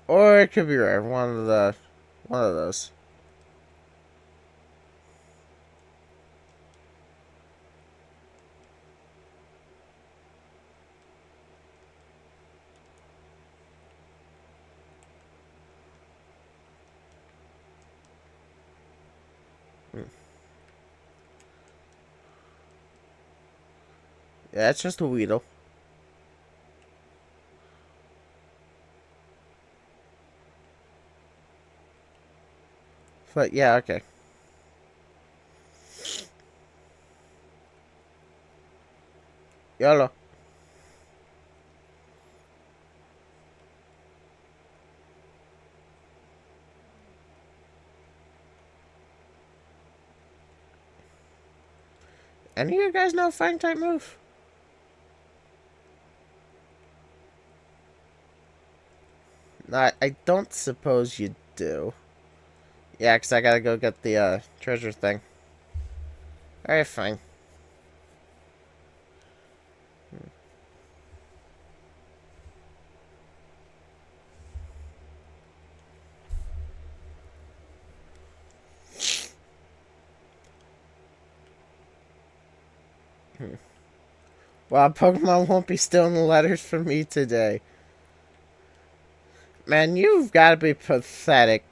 [SPEAKER 1] Or it could be rare. One of those. Hmm. Yeah, it's just a Weedle. But yeah, okay. YOLO. Any of you guys know a fighting type move? No, I don't suppose you do. Yeah, because I gotta go get the treasure thing. Alright, fine. Well, Pokemon won't be stealing the letters from me today. Man, you've got to be pathetic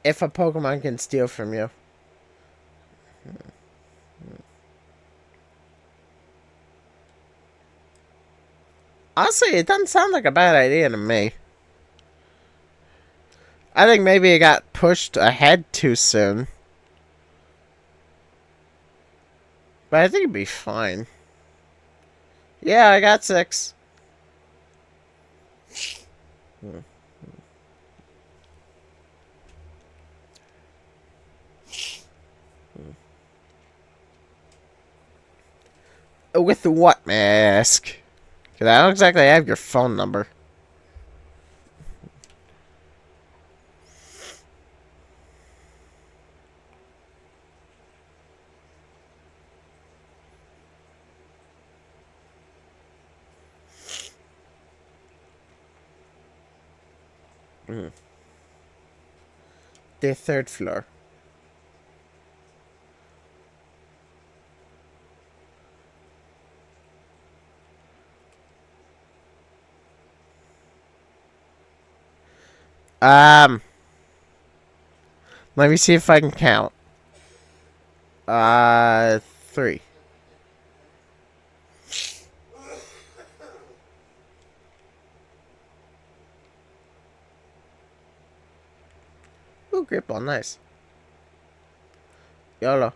[SPEAKER 1] if a Pokemon can steal from you. Honestly, it doesn't sound like a bad idea to me. I think maybe it got pushed ahead too soon. But I think it'd be fine. Yeah, I got 6. Hmm. With the what, may I ask? Because I don't exactly have your phone number. Mm. The 3rd floor. Um, Let me see if I can count. 3. Ooh, grip on, nice. YOLO.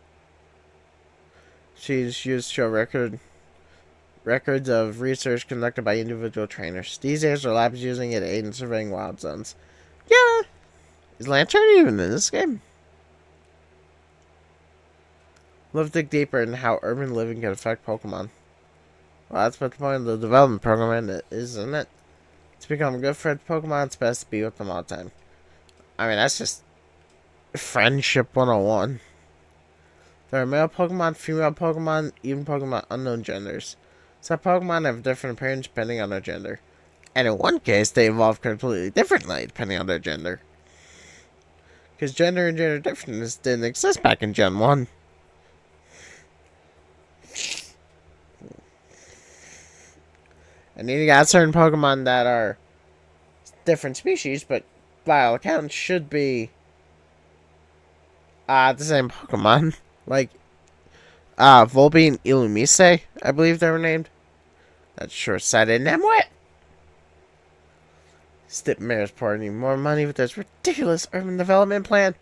[SPEAKER 1] She's used to show records of research conducted by individual trainers. These days, our lab is using it to aid in surveying wild zones. Yeah. Is Lantern even in this game? Let's dig deeper into how urban living can affect Pokemon. Well, that's what the point of the development program is, isn't it? To become a good friend to Pokemon, it's best to be with them all the time. I mean, that's just friendship 101. There are male Pokemon, female Pokemon, even Pokemon unknown genders. Some Pokemon have different appearance depending on their gender. And in one case, they evolve completely differently depending on their gender. Because gender and gender difference didn't exist back in Gen 1. And then you got certain Pokemon that are different species, but by all accounts should be the same Pokemon. Like, Volby and Illumise, I believe they were named. That's short-sighted Nemwit. Stipmare's pouring more money with this ridiculous urban development plan.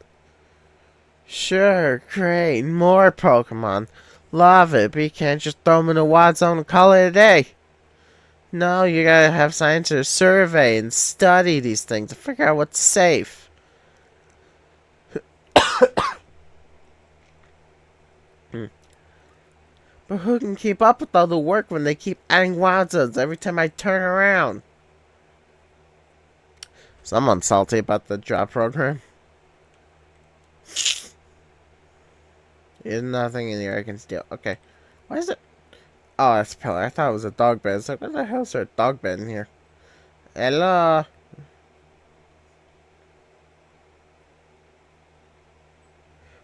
[SPEAKER 1] Sure, great, more Pokemon. Love it, but you can't just throw them in a wild zone and call it a day. No, you gotta have scientists survey and study these things to figure out what's safe. But who can keep up with all the work when they keep adding wild zones every time I turn around? Someone's salty about the job program. There's nothing in here I can steal. Okay. Why is it? Oh, that's a pillar. I thought it was a dog bed. It's like, what the hell is there a dog bed in here? Hello?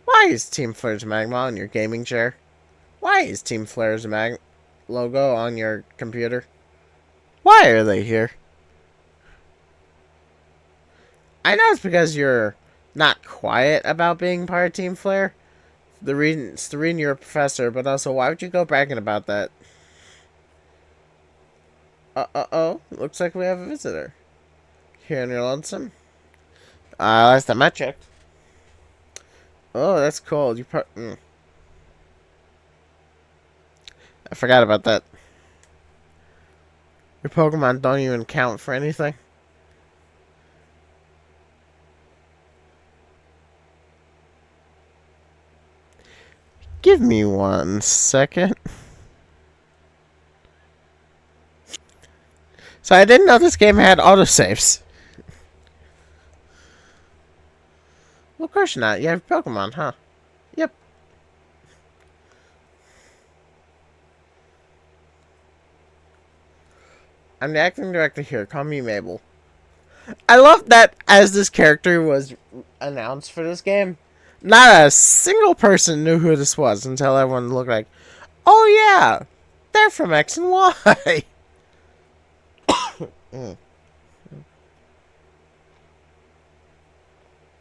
[SPEAKER 1] Why is Team Flare's Magma on your gaming chair? Why is Team Flare's logo on your computer? Why are they here? I know it's because you're not quiet about being part of Team Flare. It's the reason you're a professor, but also, why would you go bragging about that? Oh, looks like we have a visitor. Here in your lonesome? Last time I checked. Oh, that's cool. I forgot about that. Your Pokemon don't even count for anything. Give me 1 second. So I didn't know this game had autosaves. Well, of course not. You have Pokemon, huh? Yep. I'm the acting director here. Call me Mabel. I love that as this character was announced for this game, not a single person knew who this was until everyone looked like, oh yeah, they're from X and Y. mm.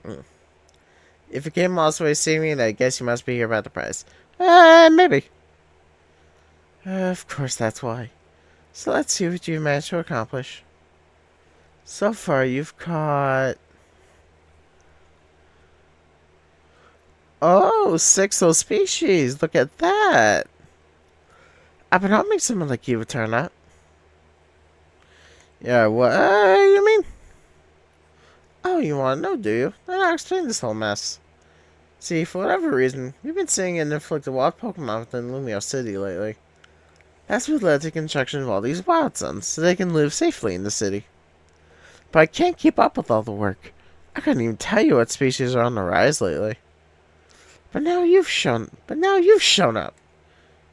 [SPEAKER 1] Mm. If you came all the way to see me, then I guess you must be here about the price. Maybe. Of course, that's why. So let's see what you've managed to accomplish. So far, you've caught... Oh, 6 species. Look at that. I've been hoping someone like you would turn up. Yeah, what you mean? Oh, you want to know, do you? Then I'll explain this whole mess. See, for whatever reason, we've been seeing an influx of wild Pokemon within Lumio City lately. That's what led to construction of all these wild zones, so they can live safely in the city. But I can't keep up with all the work. I couldn't even tell you what species are on the rise lately. But now you've shown up.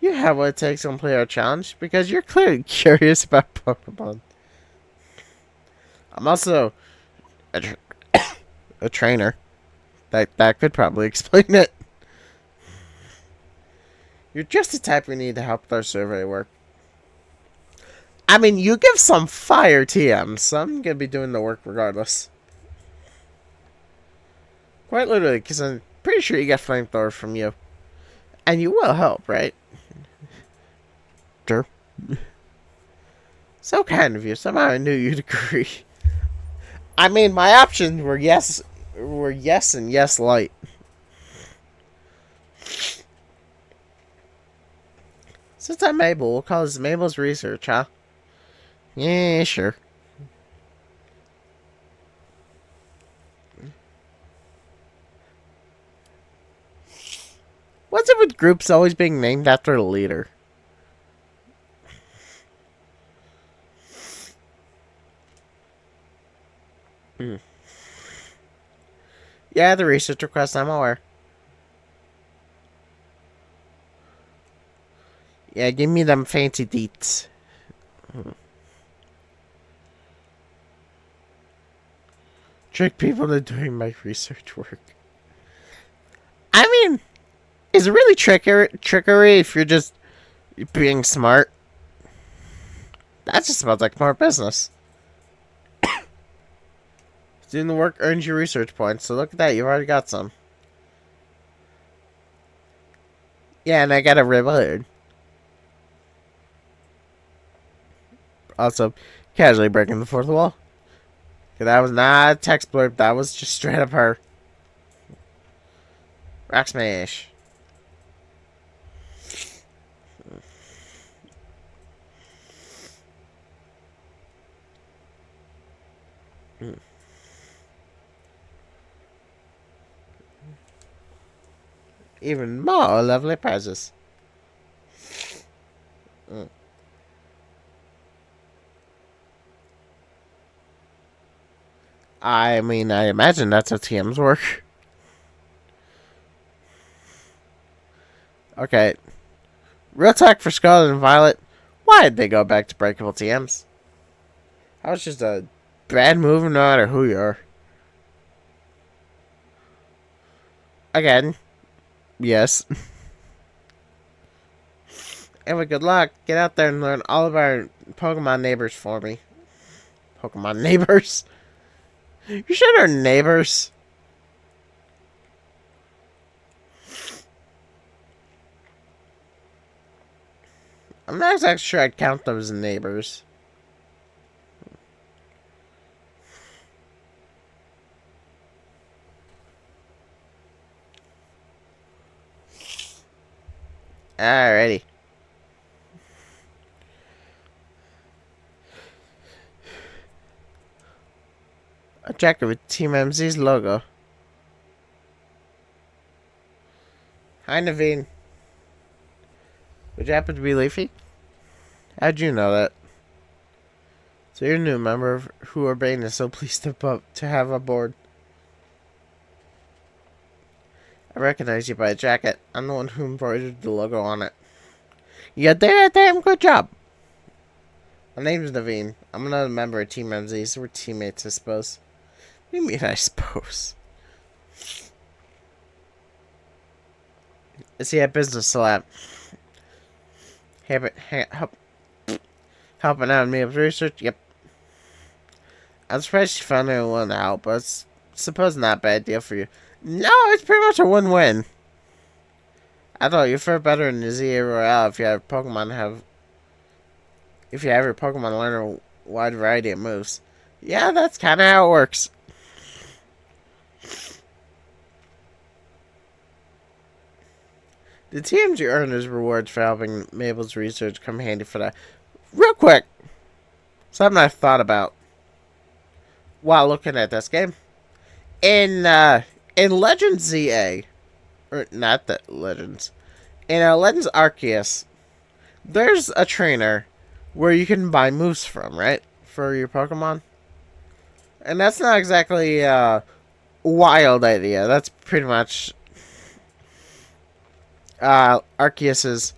[SPEAKER 1] You have what it takes to complete our challenge because you're clearly curious about Pokemon. I'm also a, a trainer. That could probably explain it. You're just the type we need to help with our survey work. I mean, you give some fire TMs, so I'm gonna be doing the work regardless. Quite literally, because I'm pretty sure you get flamethrower from you. And you will help, right? Sure. So kind of you. Somehow I knew you'd agree. I mean, my options were yes and yes light. Since I'm Mabel, we'll call this Mabel's research, huh? Yeah, sure. What's it with groups always being named after a leader? Yeah, the research request, I'm aware. Yeah, give me them fancy deets. Trick people into doing my research work. I mean, is it really trickery if you're just being smart? That just smells like smart business. Doing the work earns you research points, so look at that, you've already got some. Yeah, and I got a reward. Also, casually breaking the fourth wall. That was not a text blurb, that was just straight up her. Rock smash. Even more lovely prizes. I mean, I imagine that's how TMs work. Okay. Real talk for Scarlet and Violet. Why did they go back to breakable TMs? That was just a bad move no matter who you are. Again. Yes. Anyway, good luck. Get out there and learn all of our Pokemon neighbors for me. Pokemon neighbors? You should are neighbors. I'm not exactly sure I'd count them as neighbors. Alrighty. A jacket with Team MZ's logo. Hi, Naveen. Would you happen to be Leafy? How'd you know that? So you're a new member of who Urbane is so pleased to have aboard. I recognize you by a jacket. I'm the one who embroidered the logo on it. You did a damn good job. My name's Naveen. I'm another member of Team MZ, so we're teammates, I suppose. What do you mean, I suppose? Is he at business lab? Helping out me with research? Yep. I'm surprised you found anyone to help, but it's suppose not a bad deal for you. No, it's pretty much a win-win. I thought you'd fare better in the ZA Royale if you have your Pokemon learn a wide variety of moves. Yeah, that's kind of how it works. The TMG earned as rewards for helping Mabel's research come handy for that. Real quick, something I thought about while looking at this game. In Legends ZA, or not the Legends, in Legends Arceus, there's a trainer where you can buy moves from, right? For your Pokemon. And that's not exactly a wild idea. That's pretty much Arceus's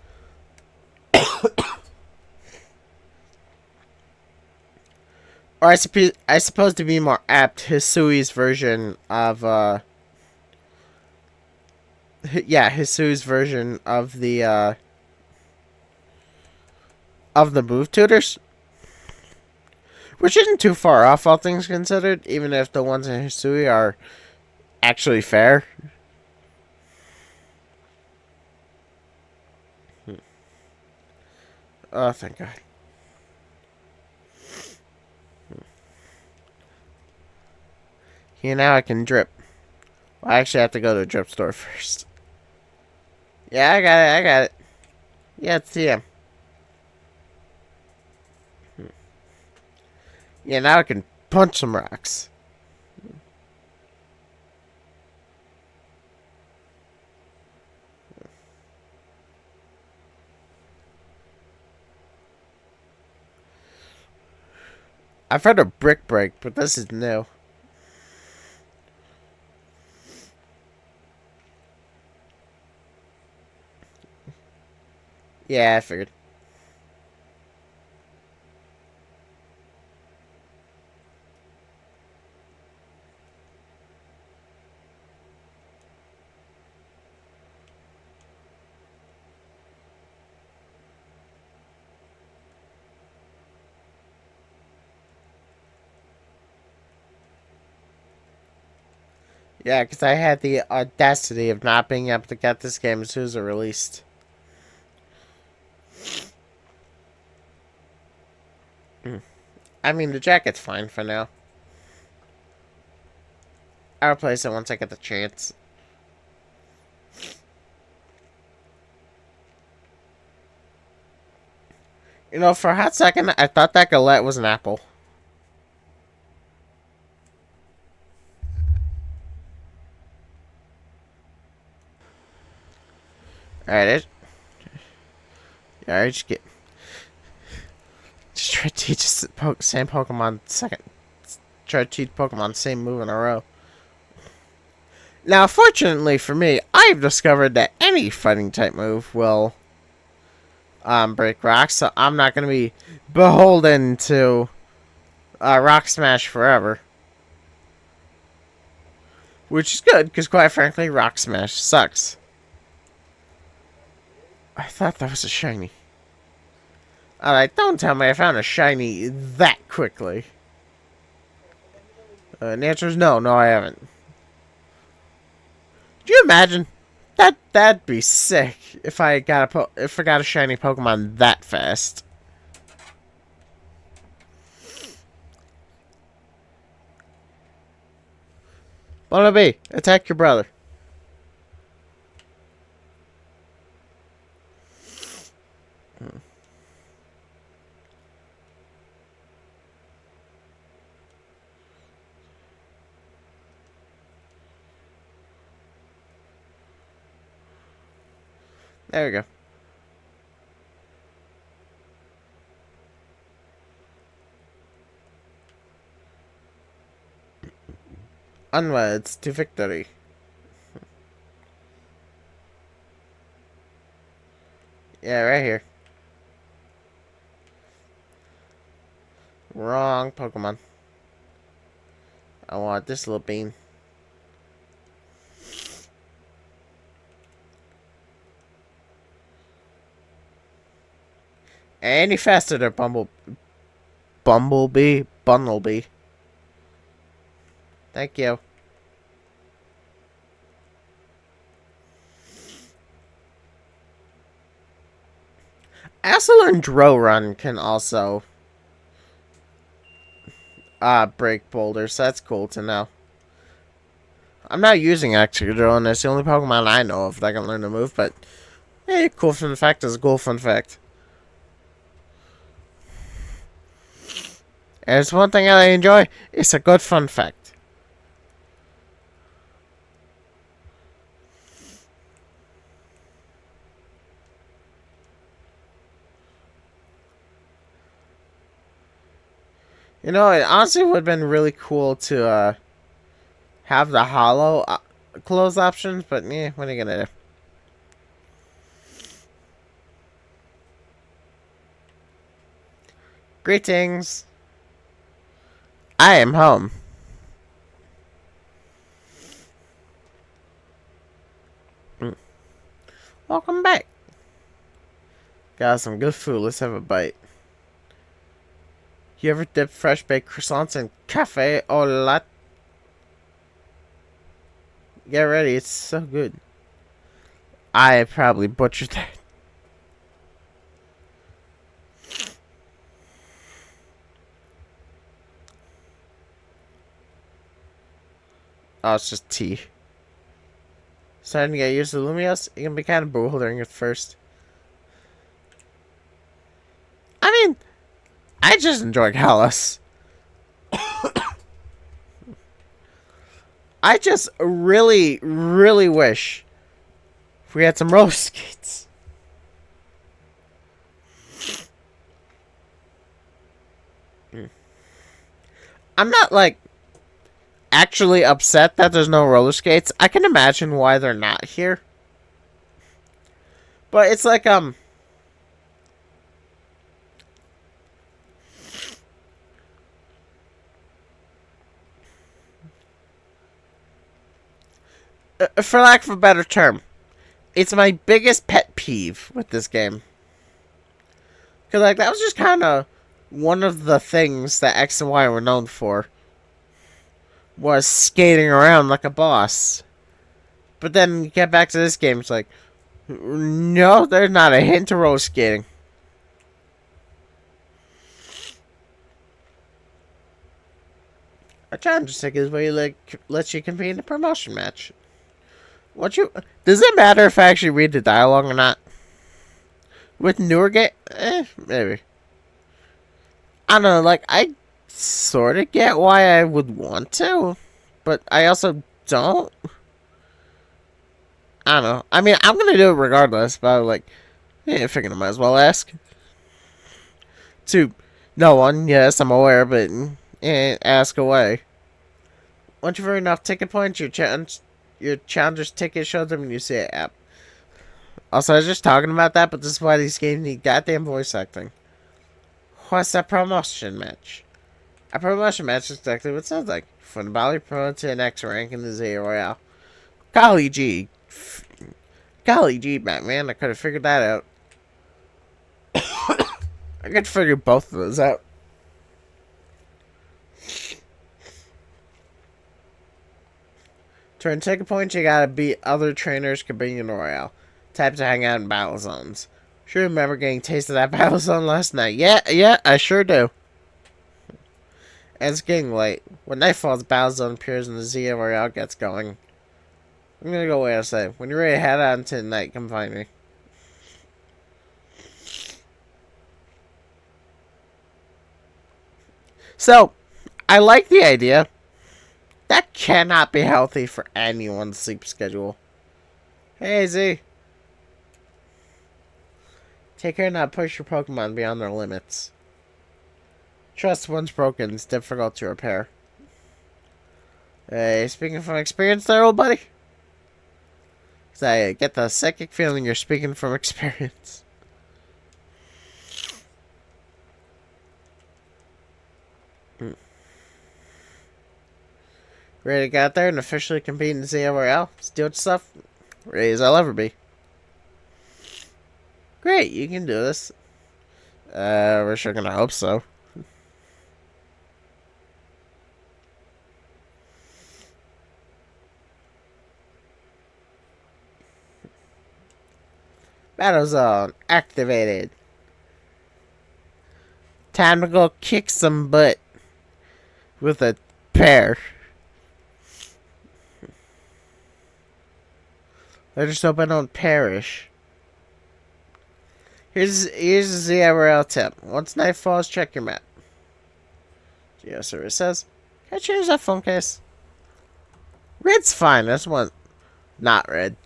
[SPEAKER 1] or I suppose to be more apt, Hisui's version of Hisui's version of the move tutors, which isn't too far off, all things considered. Even if the ones in Hisui are actually fair. Oh, thank God. Here, now I can drip. Well, I actually have to go to the drip store first. Yeah, I got it. Yeah, it's TM. Yeah, now I can punch some rocks. I've heard of brick break, but this is new. Yeah, I figured. Yeah, because I had the audacity of not being able to get this game as soon as it released. I mean, the jacket's fine for now. I'll replace it once I get the chance. You know, for a hot second, I thought that galette was an apple. Alright, alright, just try to teach same Pokemon second. Try to teach Pokemon same move in a row. Now, fortunately for me, I've discovered that any fighting type move will break rocks, so I'm not going to be beholden to Rock Smash forever. Which is good, because quite frankly, Rock Smash sucks. I thought that was a shiny. Alright, don't tell me I found a shiny that quickly. The answer is no, I haven't. Do you imagine? That'd be sick if I got a shiny Pokemon that fast. Wannabe, attack your brother. There we go. Onwards to victory. Yeah, right here. Wrong Pokemon. I want this little bean. Any faster there, Bumblebee. Thank you. I also learned Run can also break boulders, so that's cool to know. I'm not using Excadrill, and it's the only Pokemon I know of that can learn to move, but Hey, cool fun fact is a cool fun fact. And it's one thing I enjoy. It's a good fun fact. You know, it honestly would have been really cool to have the hollow close options, but yeah, what are you gonna do? Greetings. I am home. Welcome back. Got some good food. Let's have a bite. You ever dip fresh baked croissants in cafe au lait? Get ready, it's so good. I probably butchered that. Oh, it's just tea. Starting to get used to Lumios, it can be kind of bewildering at first. I mean, I just enjoy Kalos. I just really, really wish we had some roller skates. I'm not like actually upset that there's no roller skates. I can imagine why they're not here. But it's like for lack of a better term, it's my biggest pet peeve with this game. Cause like that was just kind of one of the things that X and Y were known for, was skating around like a boss. But then you get back to this game, it's like, no, there's not a hint of roller skating. A challenger stick is where you lets you compete in a promotion match. Does it matter if I actually read the dialogue or not? With newer game, maybe. I don't know. Like I sort of get why I would want to, but I also don't. I don't know. I mean, I'm gonna do it regardless, but like, yeah, I figured I might as well ask. To no one, yes, I'm aware, but ask away. Once you've earned enough ticket points, your challenger's ticket shows them and you see it app. Also, I was just talking about that, but this is why these games need goddamn voice acting. What's that promotion match? A promotion match is exactly what it sounds like. From the Bali promoted to an X rank in the Z Royale. Golly gee. Golly gee, Batman, I could have figured that out. I could figure both of those out. To earn ticket points, you gotta beat other trainers competing in the Royale. Type to hang out in battle zones. Sure remember getting a taste of that battle zone last night. Yeah, I sure do. And it's getting late. When night falls, battle zone appears and the Zia Royale gets going. I'm gonna go wait a second. When you're ready to head out into the night, come find me. So, I like the idea. That cannot be healthy for anyone's sleep schedule. Hey, Z. Take care not to push your Pokemon beyond their limits. Trust once broken is difficult to repair. Hey, speaking from experience there, old buddy? Cause I get the psychic feeling you're speaking from experience. Ready to get out there and officially compete in the Royale? Steal stuff? Ready as I'll ever be. Great, you can do this. We're sure gonna hope so. Battle zone activated. Time to go kick some butt with a pair. I just hope I don't perish. Here's the IRL tip. Once night falls, check your map. Geoservice says, can I change that phone case? Red's fine. That's one. Not red.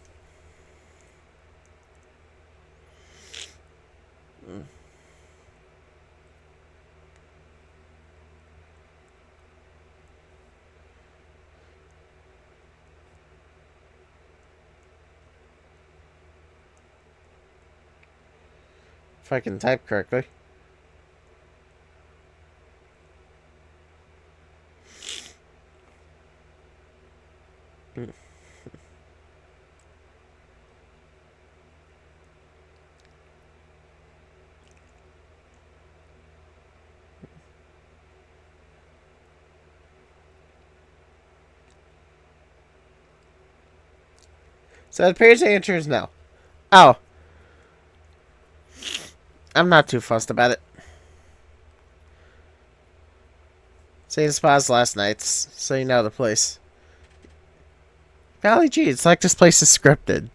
[SPEAKER 1] If I can type correctly. So it appears the answer is no. Oh. I'm not too fussed about it. Same spot as last night's, so you know the place. Golly gee, it's like this place is scripted.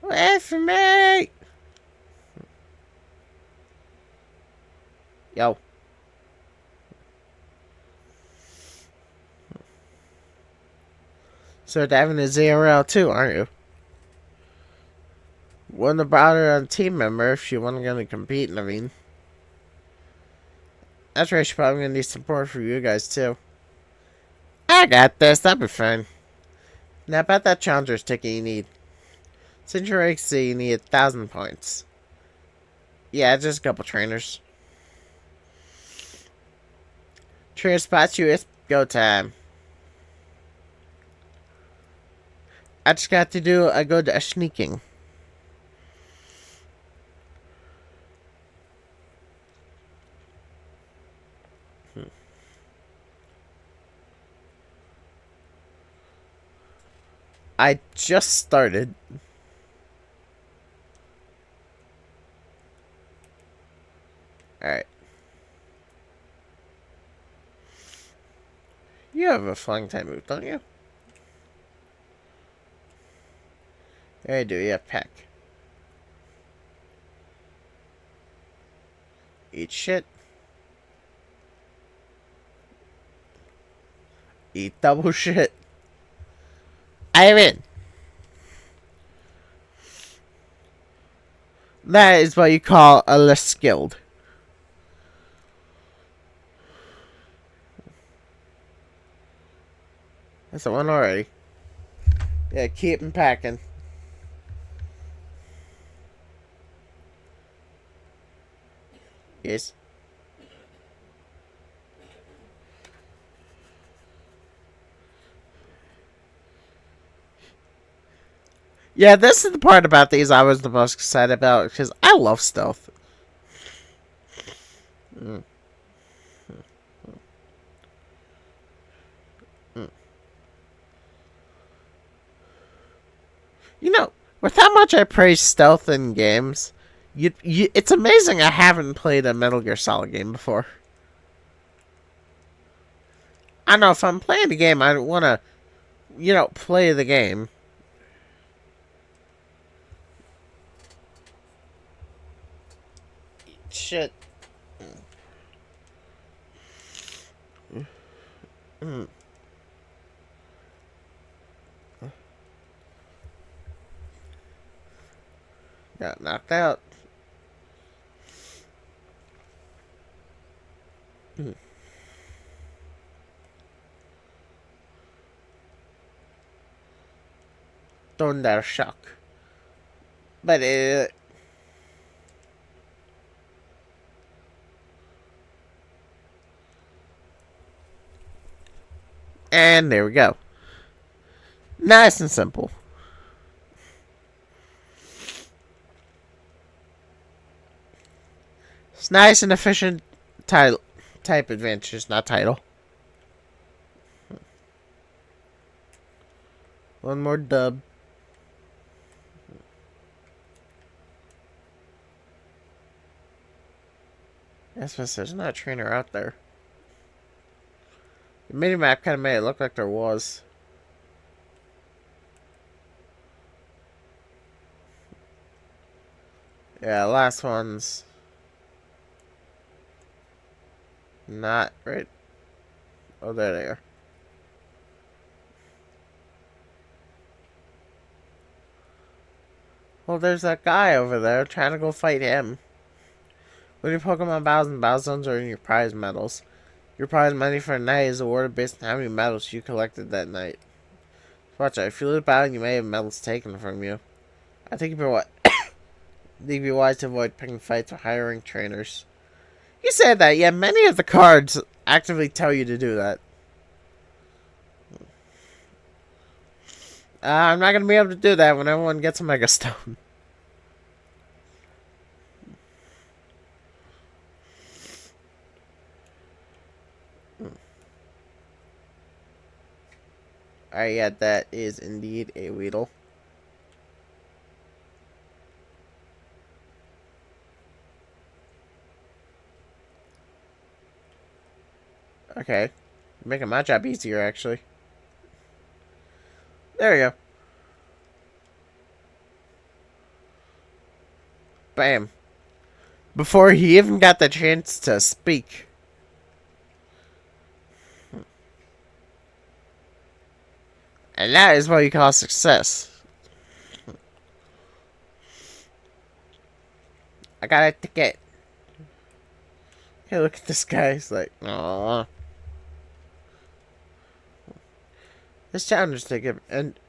[SPEAKER 1] Wait for me! Yo. So diving is ARL too, aren't you? Wouldn't have brought her on a team member if she wasn't going to compete, I mean. That's right, she's probably going to need support from you guys too. I got this, that'll be fine. Now about that challenger's ticket you need. Since you're XC, you need 1,000 points. Yeah, just a couple trainers. Trainer spots you, it's go time. I just got to do a good sneaking. I just started. Alright. You have a flying type move, don't you? Yeah, I do. You have peck. Eat shit. Eat double shit. I'm in. That is what you call a less skilled. That's the one already. Yeah, keep them packing. Yes. Yeah, this is the part about these I was the most excited about because I love stealth. Mm. Mm. You know, with how much I praise stealth in games, it's amazing I haven't played a Metal Gear Solid game before. I know if I'm playing the game, I want to, play the game. Shit. Mm. Got knocked out. Mm. Thunder shock. But and there we go. Nice and simple. It's nice and efficient type adventures, not title. One more dub. That's what there's not a trainer out there. The mini-map kind of made it look like there was. Yeah, last one's not right. Oh, there they are. Well, there's that guy over there trying to go fight him. When your Pokemon battles and battle zones are in your prize medals. Your prize money for a night is awarded based on how many medals you collected that night. Watch out, if you lose battle, you may have medals taken from you. I think you'd be wise to avoid picking fights or hiring trainers. You said that, yeah, many of the cards actively tell you to do that. I'm not going to be able to do that when everyone gets a Mega Stone. Alright, yeah, that is indeed a Weedle. Okay. Making my job easier, actually. There we go. Bam. Before he even got the chance to speak. And that is what you call success. I got a ticket. Hey, look at this guy. He's like, aww. This challenge ticket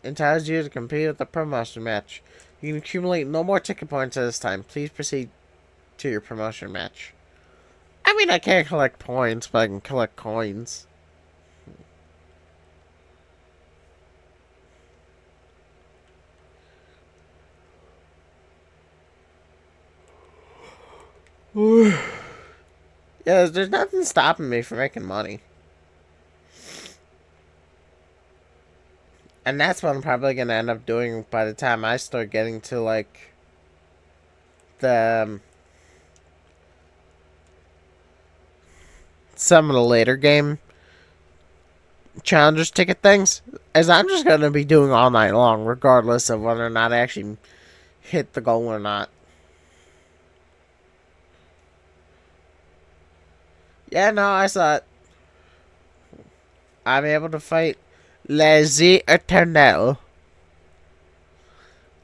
[SPEAKER 1] entitles you to compete with the promotion match. You can accumulate no more ticket points at this time. Please proceed to your promotion match. I mean, I can't collect points, but I can collect coins. Yeah, there's nothing stopping me from making money. And that's what I'm probably going to end up doing by the time I start getting to, like, the some of the later game challengers ticket things. As I'm just going to be doing all night long, regardless of whether or not I actually hit the goal or not. Yeah, no, I saw it. I'm able to fight Les Eternel.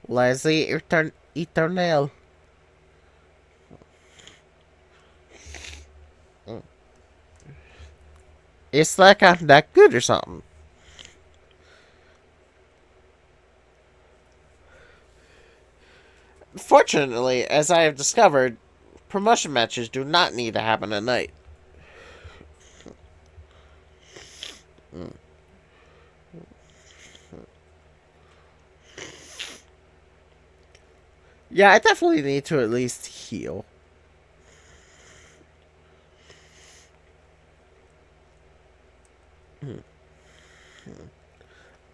[SPEAKER 1] Eternel. It's like I'm that good or something. Fortunately, as I have discovered, promotion matches do not need to happen at night. Yeah, I definitely need to at least heal.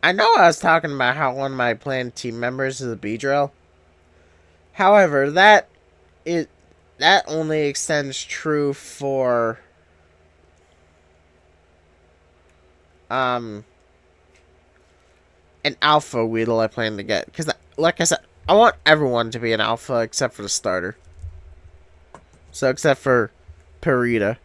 [SPEAKER 1] I know I was talking about how one of my planned team members is a Beedrill. However, that only extends true for an alpha Weedle I plan to get. Because, like I said, I want everyone to be an alpha except for the starter. So, except for Perita.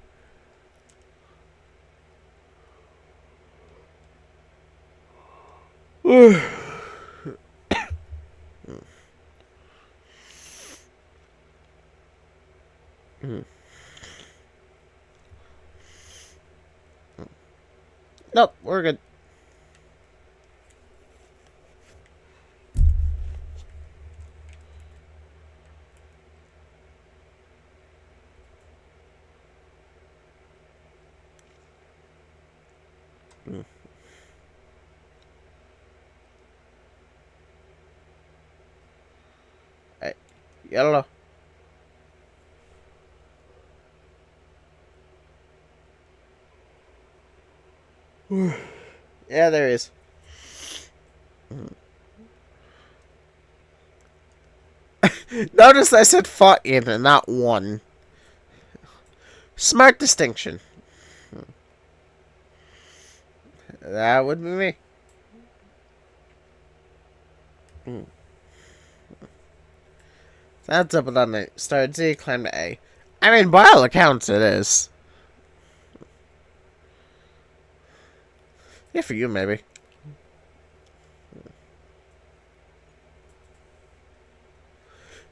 [SPEAKER 1] Nope, we're good. Hey, yellow. Yeah, there is. Notice I said fought in and not one. Smart distinction. That would be me. Hmm. That's up on the start Z, climb to A. I mean, by all accounts, it is. Yeah, for you, maybe.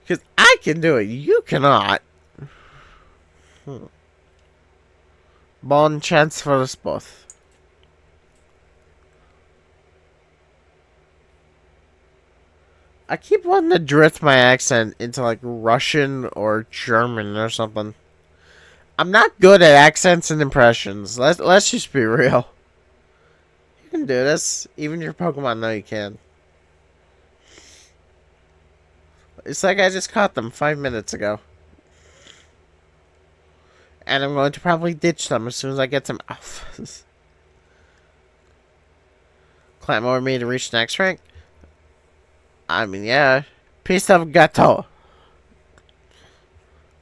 [SPEAKER 1] Because I can do it, you cannot. Bon chance for us both. I keep wanting to drift my accent into like Russian or German or something. I'm not good at accents and impressions. Let's just be real. You can do this. Even your Pokemon know you can. It's like I just caught them 5 minutes ago. And I'm going to probably ditch them as soon as I get some alphas. Climb over me to reach the next rank? I mean, yeah. Piece of gâteau.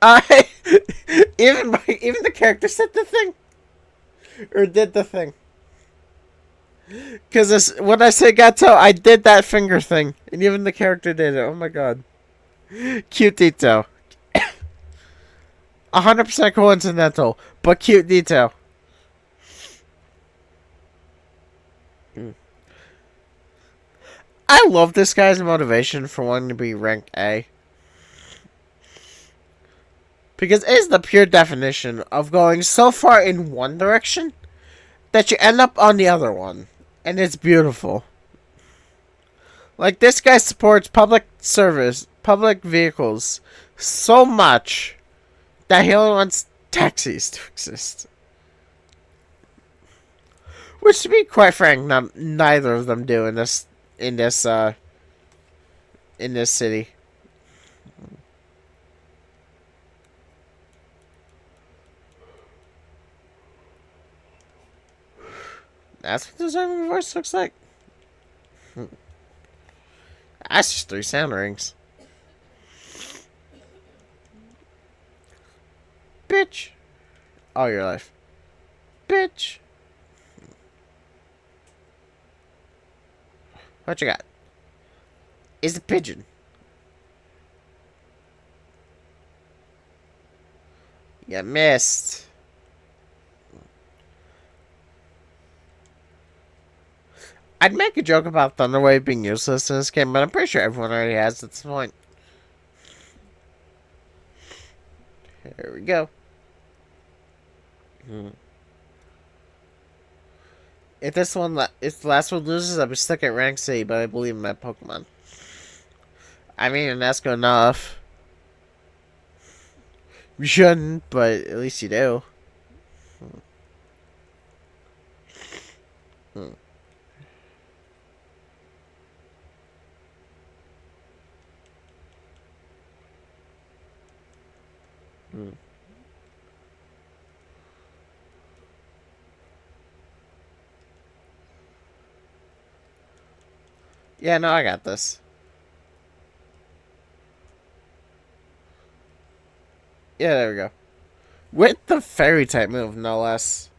[SPEAKER 1] I even the character said the thing. Or did the thing. Because when I say gâteau, I did that finger thing. And even the character did it. Oh my god. Cute detail. 100% coincidental, but cute detail. I love this guy's motivation for wanting to be ranked A. Because it is the pure definition of going so far in one direction that you end up on the other one. And it's beautiful. Like, this guy supports public service, public vehicles so much that he only wants taxis to exist. Which, to be quite frank, neither of them do in this city. That's what the Zerman voice looks like. That's just 3 sound rings. Bitch. All your life. Bitch. What you got? Is a pigeon. You missed. I'd make a joke about Thunderwave being useless in this game, but I'm pretty sure everyone already has at this point. Here we go. If the last one loses, I'll be stuck at rank C, but I believe in my Pokemon. I mean, that's good enough. You shouldn't, but at least you do. Yeah, no, I got this. Yeah, there we go. With the fairy type move, no less.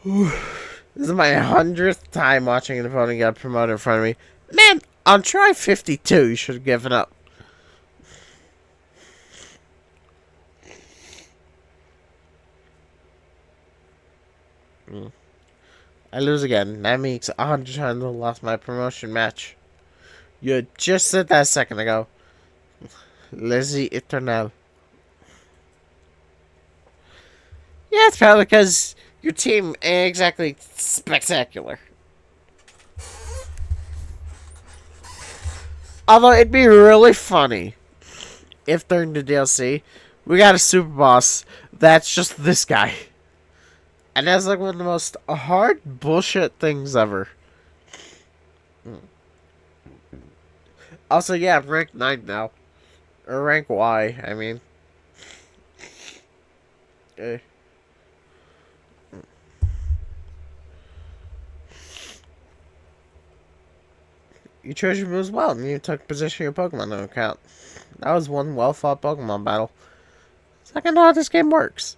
[SPEAKER 1] This is my 100th time watching an opponent get promoted in front of me. Man, on try 52, you should have given up. I lose again. That means 100 times I lost my promotion match. You just said that a second ago. Lazy Eternal. Yeah, it's probably because your team ain't exactly spectacular. Although it'd be really funny if during the DLC we got a super boss that's just this guy. And that's like one of the most hard bullshit things ever. Also, yeah, I'm rank 9 now. Or rank Y, I mean. You chose your moves well, and you took position of your Pokemon into account. That was one well-fought Pokemon battle. So I can know how this game works.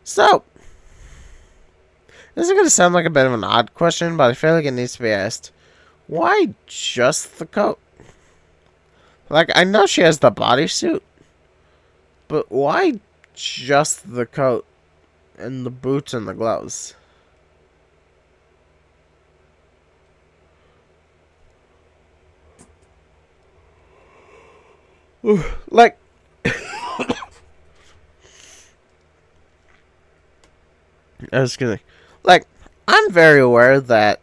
[SPEAKER 1] So, this is going to sound like a bit of an odd question, but I feel like it needs to be asked. Why just the coat? Like, I know she has the bodysuit, but why just the coat and the boots and the gloves? Like, I was gonna, like, I'm very aware that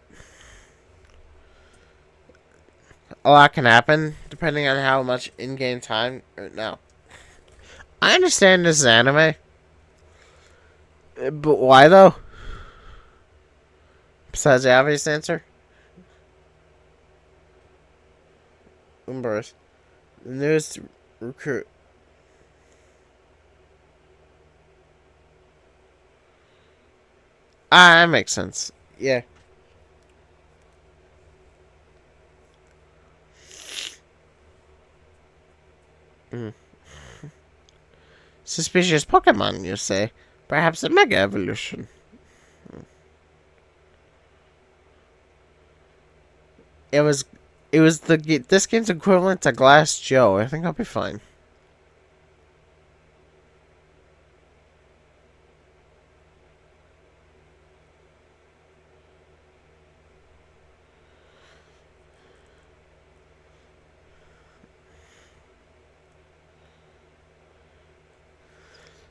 [SPEAKER 1] a lot can happen depending on how much in-game time. No, I understand this is anime, but why though? Besides the obvious answer, Umbers, the newest recruit. Ah, that makes sense. Yeah. Mm. Suspicious Pokemon, you say? Perhaps a Mega Evolution. It was, it was this game's equivalent to Glass Joe. I think I'll be fine.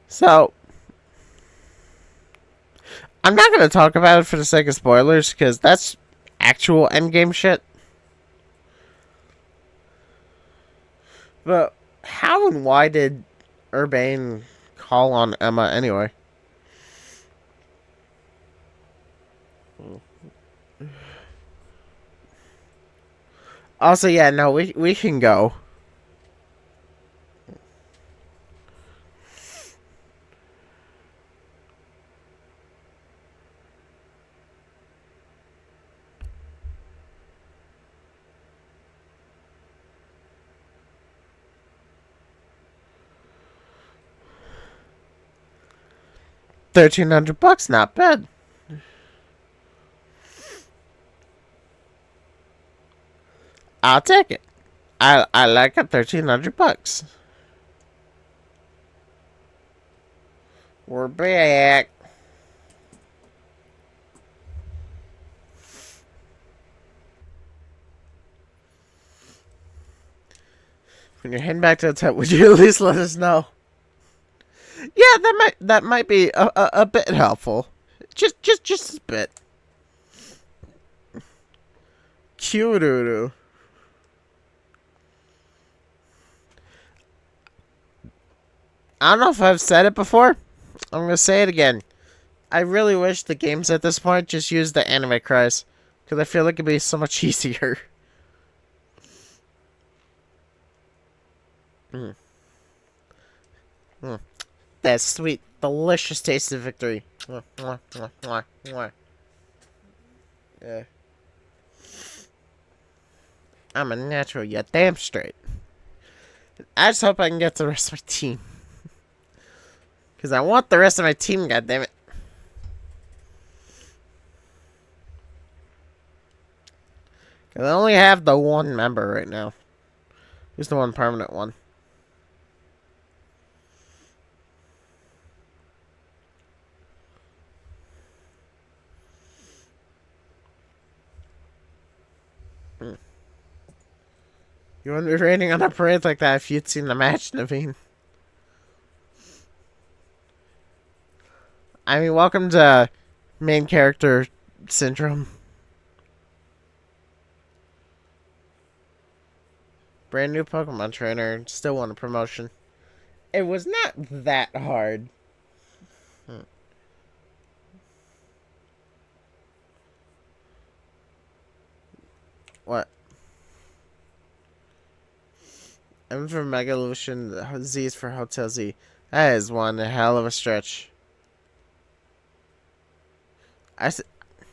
[SPEAKER 1] So, I'm not gonna talk about it for the sake of spoilers because that's actual endgame shit. But how and why did Urbane call on Emma anyway? Also, yeah, no, we can go. $1,300, not bad. I'll take it. I like it. $1,300. We're back. When you're heading back to the tent, would you at least let us know? Yeah, that might be a bit helpful. Just a bit. Cute. I don't know if I've said it before. I'm gonna say it again. I really wish the games at this point just use the anime cries, because I feel like it'd be so much easier. Mm. Mm. That sweet, delicious taste of victory. Yeah. I'm a natural, yeah, damn straight. I just hope I can get the rest of my team. Because I want the rest of my team, goddammit. Because I only have the one member right now. Who's the one permanent one? You wouldn't be raining on a parade like that if you'd seen the match, Naveen. I mean, welcome to main character syndrome. Brand new Pokemon trainer, still want a promotion. It was not that hard. What? M for Mega Evolution, Z is for Hotel Z. That is one hell of a stretch. It'd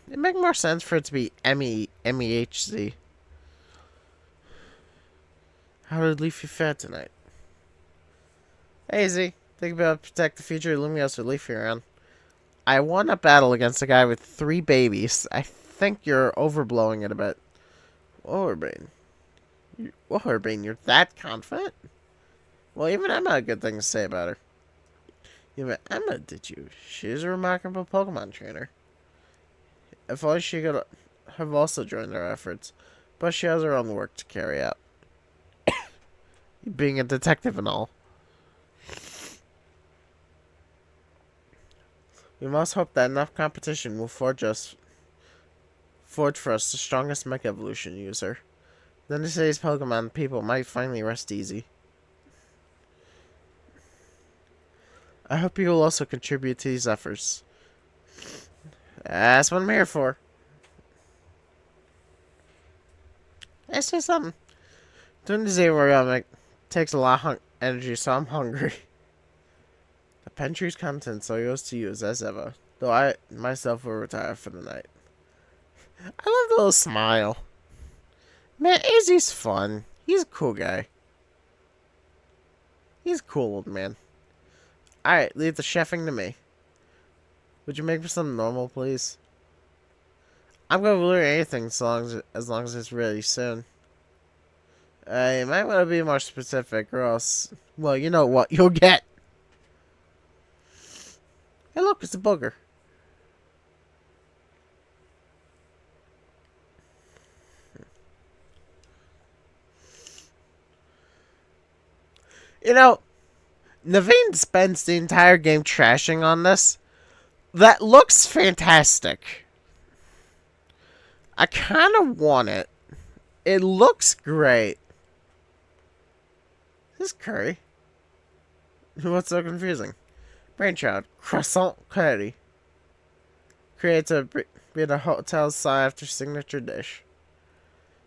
[SPEAKER 1] make more sense for it to be MEHZ. How did Leafy fare tonight? Hey, Z. Think about protect the future of Lumios with Leafy around. I won a battle against a guy with 3 babies. I think you're overblowing it a bit. Whoa, Brain, you're that confident? Well, even Emma had good things to say about her. Even Emma did you. She's a remarkable Pokemon trainer. If only she could have also joined our efforts. But she has her own work to carry out. Being a detective and all. We must hope that enough competition will forge for us the strongest Mega Evolution user. Then today's Pokemon people might finally rest easy. I hope you will also contribute to these efforts. That's what I'm here for. Let's say something. Doing the zero takes a lot of energy, so I'm hungry. The pantry's contents are yours to use as ever, though I myself will retire for the night. I love the little smile. Man, Izzy's fun. He's a cool guy. He's a cool old man. Alright, leave the chefing to me. Would you make me something normal, please? I'm gonna learn anything as long as it's ready soon. You might want to be more specific, or else, well, you know what you'll get. Hey, look, it's a booger. You know, Naveen spends the entire game trashing on this. That looks fantastic. I kind of want it. It looks great. This curry. What's so confusing? Brainchild, croissant curry. Creates a be the hotel's sought after signature dish.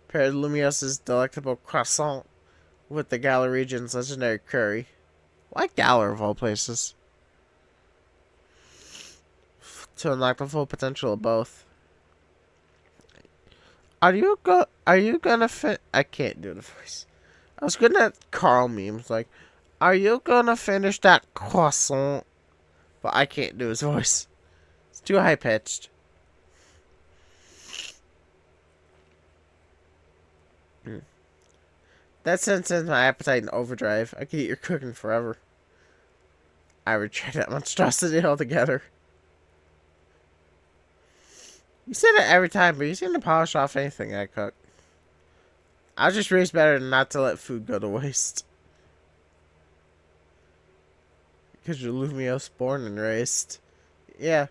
[SPEAKER 1] Paired Lumios's delectable croissant with the Galar region's legendary curry. Why Galar of all places? To unlock the full potential of both. Are you gonna fit? I can't do the voice. I was good at Carl memes. Like, are you gonna finish that croissant? But I can't do his voice. It's too high pitched. That sends my appetite in overdrive. I could eat your cooking forever. I would try that monstrosity altogether. You say that every time, but you seem to polish off anything I cook. I'll just raise better than not to let food go to waste. Because you're Lumios born and raised. Yeah.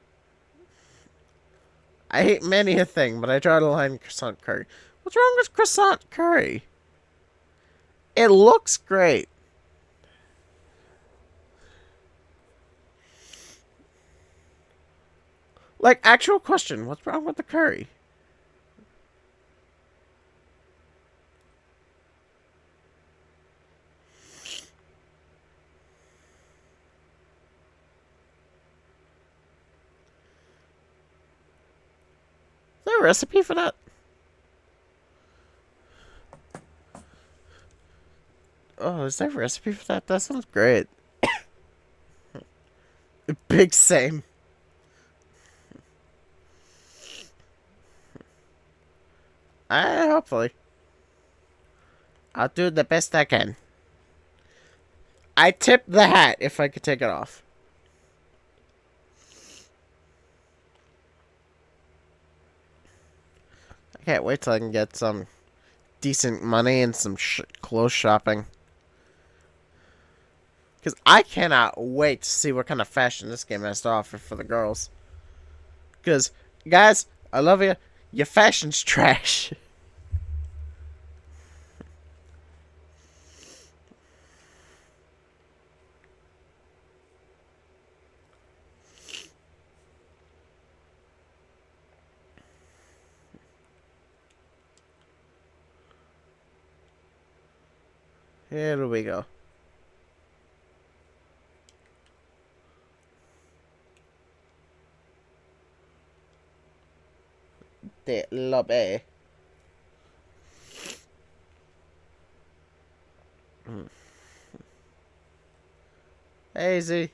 [SPEAKER 1] I hate many a thing, but I draw the line in croissant curry. What's wrong with croissant curry? It looks great. Like, actual question, what's wrong with the curry? Is there a recipe for that? Oh, is there a recipe for that? That sounds great. Big same. Hopefully. I'll do the best I can. I tip the hat if I could take it off. I can't wait till I can get some decent money and some clothes shopping. Because I cannot wait to see what kind of fashion this game has to offer for the girls. Because, guys, I love you. Your fashion's trash. Here we go. The lobby. Easy.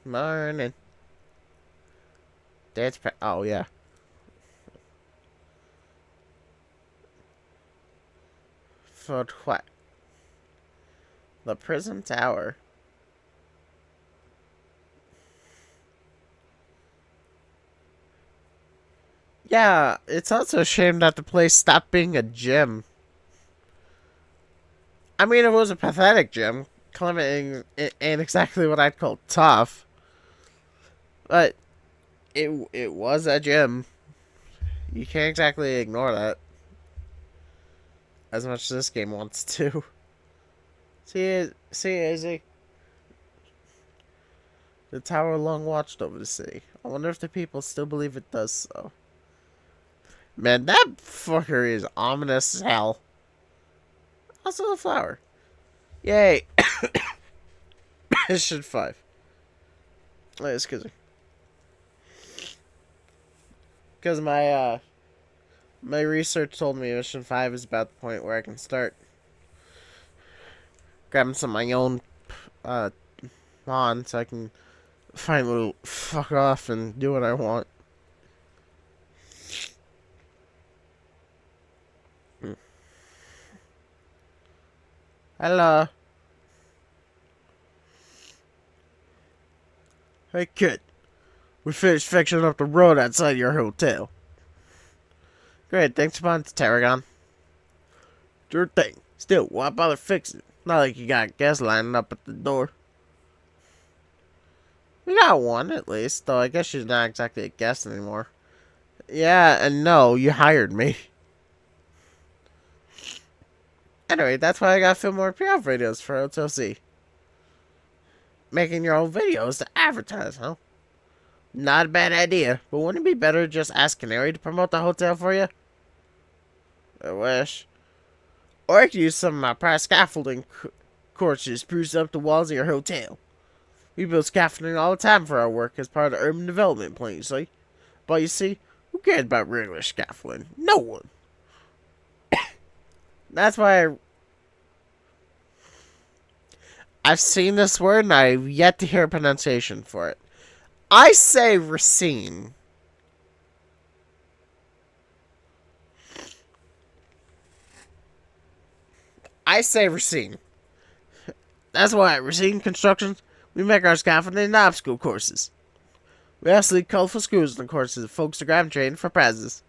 [SPEAKER 1] Morning. Oh, yeah. For what? The prison tower. Yeah, it's also a shame that the place stopped being a gym. I mean, it was a pathetic gym. Climbing ain't exactly what I'd call tough. But it was a gym. You can't exactly ignore that. As much as this game wants to. See, Izzy. The tower long watched over the city. I wonder if the people still believe it does so. Man, that fucker is ominous as hell. Also the flower. Yay. Mission 5. Wait, excuse me. Because my research told me Mission 5 is about the point where I can start grabbing some of my own lawn so I can finally fuck off and do what I want. Hello. Hey, kid. We finished fixing up the road outside your hotel. Great, thanks a bunch, Tarragon. Sure thing. Still, why bother fixing it? Not like you got guests lining up at the door. We got one, at least, though I guess she's not exactly a guest anymore. Yeah, and no, you hired me. Anyway, that's why I gotta film more PR videos for OTC. Making your own videos to advertise, huh? Not a bad idea, but wouldn't it be better to just ask Canary to promote the hotel for you? I wish. Or I could use some of my prize scaffolding courses to spruce up the walls of your hotel. We build scaffolding all the time for our work as part of the urban development plan, you see? But you see, who cares about regular scaffolding? No one. That's why I've seen this word and I've yet to hear a pronunciation for it. I say racine. I say racine. That's why at Racine Constructions, we make our scaffolding and obstacle courses. We also lead colorful schools and courses for folks to grab and train for prizes.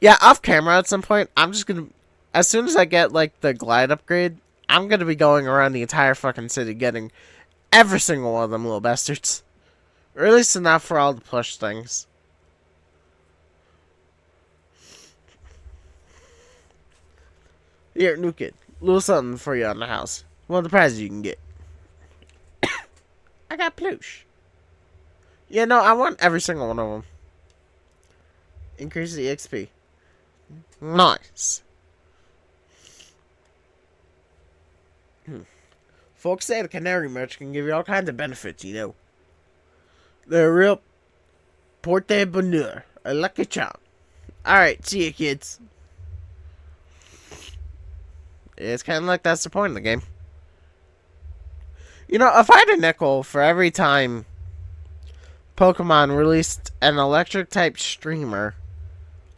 [SPEAKER 1] Yeah, off camera at some point, I'm just gonna... As soon as I get, like, the glide upgrade, I'm gonna be going around the entire fucking city getting every single one of them little bastards. Or at least enough for all the plush things. Here, new kid. Little something for you on the house. One of the prizes you can get. I got plush. Yeah, no, I want every single one of them. Increase the XP. Nice. Folks say the Canary merch can give you all kinds of benefits, you know. They're a real porte bonheur. A lucky charm. Alright, see you, kids. It's kind of like that's the point of the game. You know, if I had a nickel for every time Pokemon released an electric-type streamer,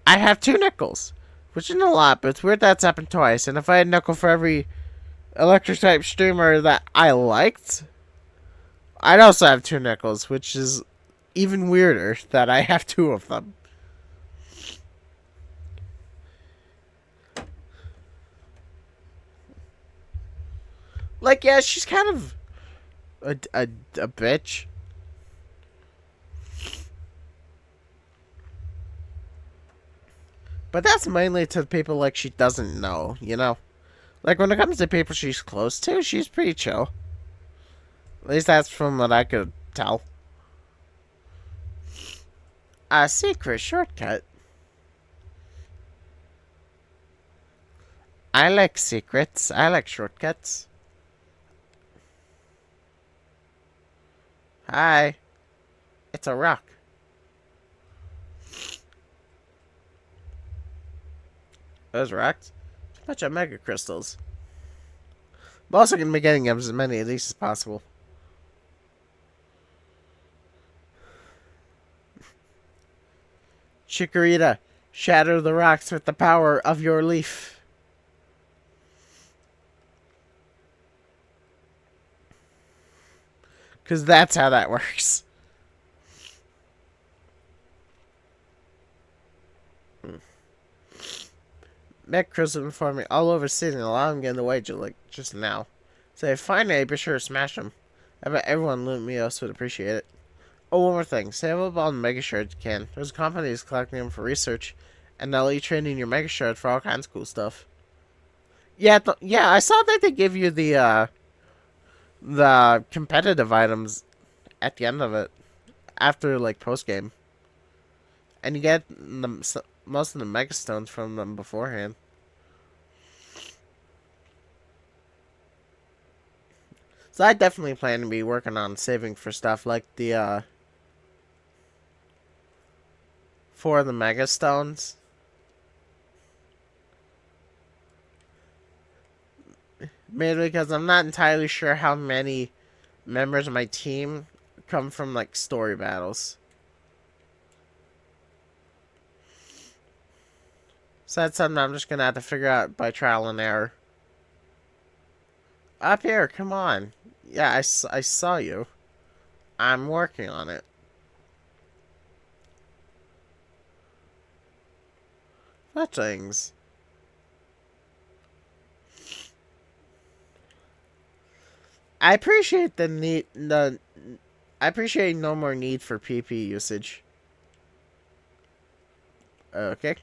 [SPEAKER 1] I'd have 2 nickels. Which isn't a lot, but it's weird that's happened twice. And if I had a nickel for every electric-type streamer that I liked, I'd also have 2 nickels, which is even weirder that I have 2 of them. Like, yeah, she's kind of a bitch. But that's mainly to the people, like, she doesn't know, you know? Like, when it comes to people she's close to, she's pretty chill. At least that's from what I could tell. A secret shortcut. I like secrets. I like shortcuts. Hi. It's a rock. Those rocks? A bunch of mega crystals. I'm also going to be getting as many of these as possible. Chikorita, shatter the rocks with the power of your leaf. Because that's how that works. Macros informed me all over city and allow him to get in the way just now. So if finally, be sure to smash him. I bet everyone in Lumios would appreciate it. Oh, one more thing. Save up all the Mega Shards you can. There's a company that's collecting them for research, and they'll let you trade in your Mega Shard for all kinds of cool stuff. Yeah, yeah, I saw that they give you the competitive items at the end of it, after like post game, and you get most of the Mega Stones from them beforehand. So I definitely plan to be working on saving for stuff like the for the Mega Stones. Mainly because I'm not entirely sure how many members of my team come from like story battles. So that's something I'm just gonna have to figure out by trial and error. Up here, come on. Yeah, I saw you. I'm working on it. Fletchings. I appreciate the need. I appreciate no more need for PP usage. Okay.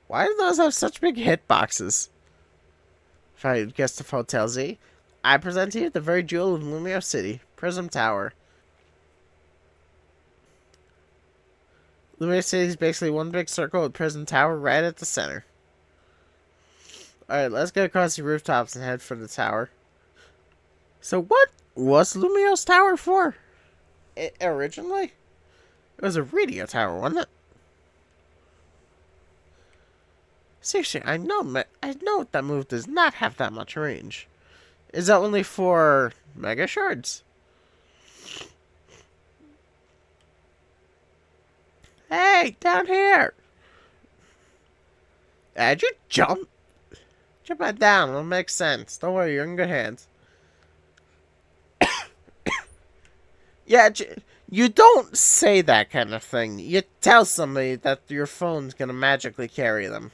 [SPEAKER 1] Why do those have such big hitboxes? If I guess the Hotel Z, I present to you the very jewel of Lumio City, Prism Tower. Lumio City is basically one big circle with Prism Tower right at the center. Alright, let's get across the rooftops and head for the tower. So what was Lumio's tower for? Originally? It was a radio tower, wasn't it? Seriously, I know that move does not have that much range. Is that only for Mega Shards? Hey, down here! Did you jump? Jump that down, it'll make sense. Don't worry, you're in good hands. Yeah, you don't say that kind of thing. You tell somebody that your phone's gonna magically carry them.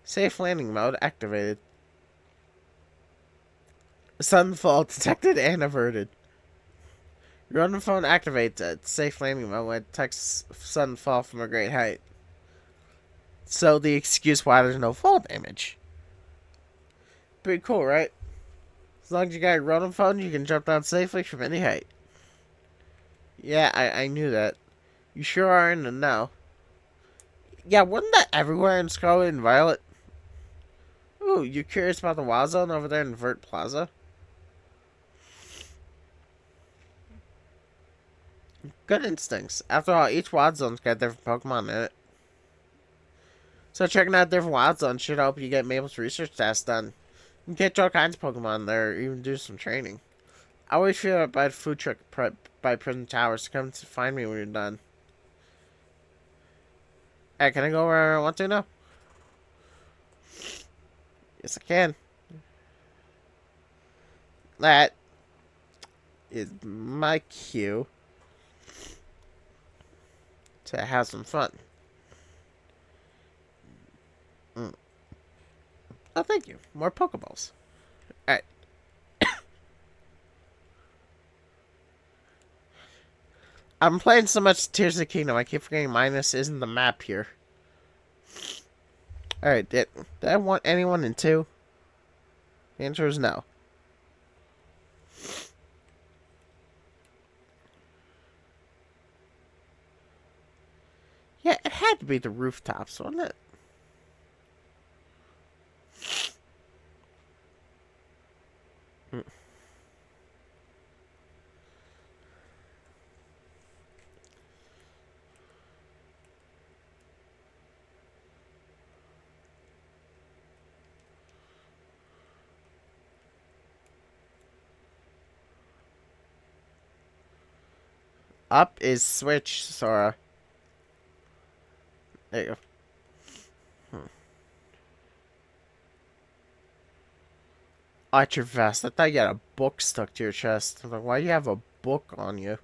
[SPEAKER 1] Safe landing mode activated. Sunfall detected and averted. Your own phone activates at safe landing mode when it detects sunfall from a great height. So the excuse why there's no fall damage. Pretty cool, right? As long as you got a Rotom phone, you can jump down safely from any height. Yeah, I knew that. You sure are in the know. Yeah, wasn't that everywhere in Scarlet and Violet? Ooh, you curious about the Wild Zone over there in Vert Plaza? Good instincts. After all, each Wild Zone's got different Pokemon in it. So checking out different Wild Zones should help you get Mabel's research tasks done. You can catch all kinds of Pokemon there, even do some training. I always feel like by the food truck by Prison Towers to come to find me when you're done. Hey, can I go where I want to now? Yes, I can. That is my cue to have some fun. Oh, thank you. More Pokeballs. Alright. I'm playing so much Tears of the Kingdom, I keep forgetting minus isn't the map here. Alright, did I want anyone in 2? The answer is no. Yeah, it had to be the rooftops, wasn't it? Up is switch, Sora. There you go. Oh, at your vest. I thought you had a book stuck to your chest. I'm like, why do you have a book on you?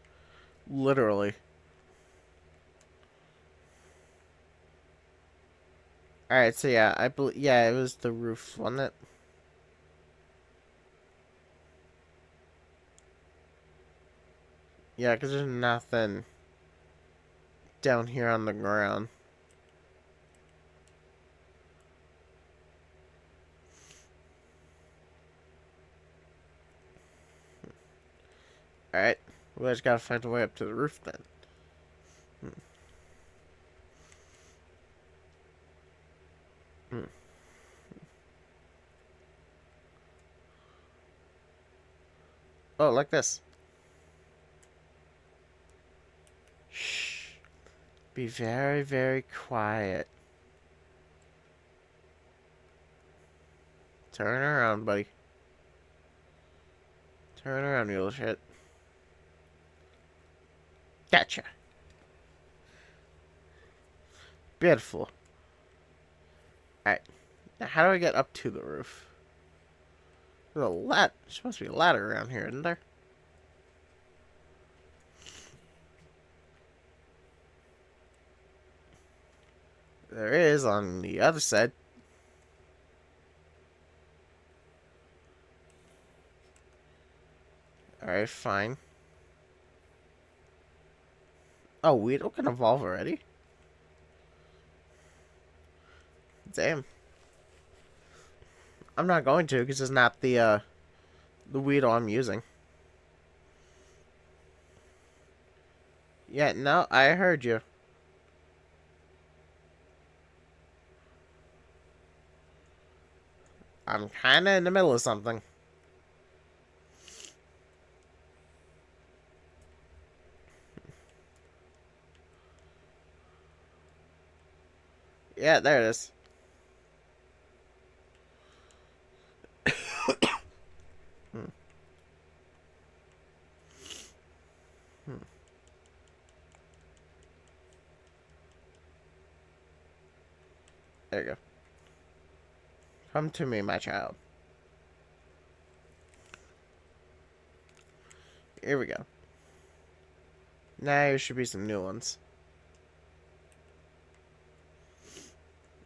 [SPEAKER 1] Literally. Alright, so yeah, I believe, yeah, it was the roof, wasn't it? Yeah, because there's nothing down here on the ground. Alright, we just gotta find a way up to the roof then. Hmm. Oh, like this. Shh. Be very, very quiet. Turn around, buddy. Turn around, you little shit. Gotcha. Beautiful. Alright. Now, how do I get up to the roof? There's a ladder. There's supposed to be a ladder around here, isn't there? There is on the other side. Alright, fine. Oh, Weedle can evolve already? Damn. I'm not going to, because it's not the Weedle I'm using. Yeah, no, I heard you. I'm kinda in the middle of something. Yeah, there it is. Hmm. Hmm. There you go. Come to me, my child. Here we go. Now there should be some new ones.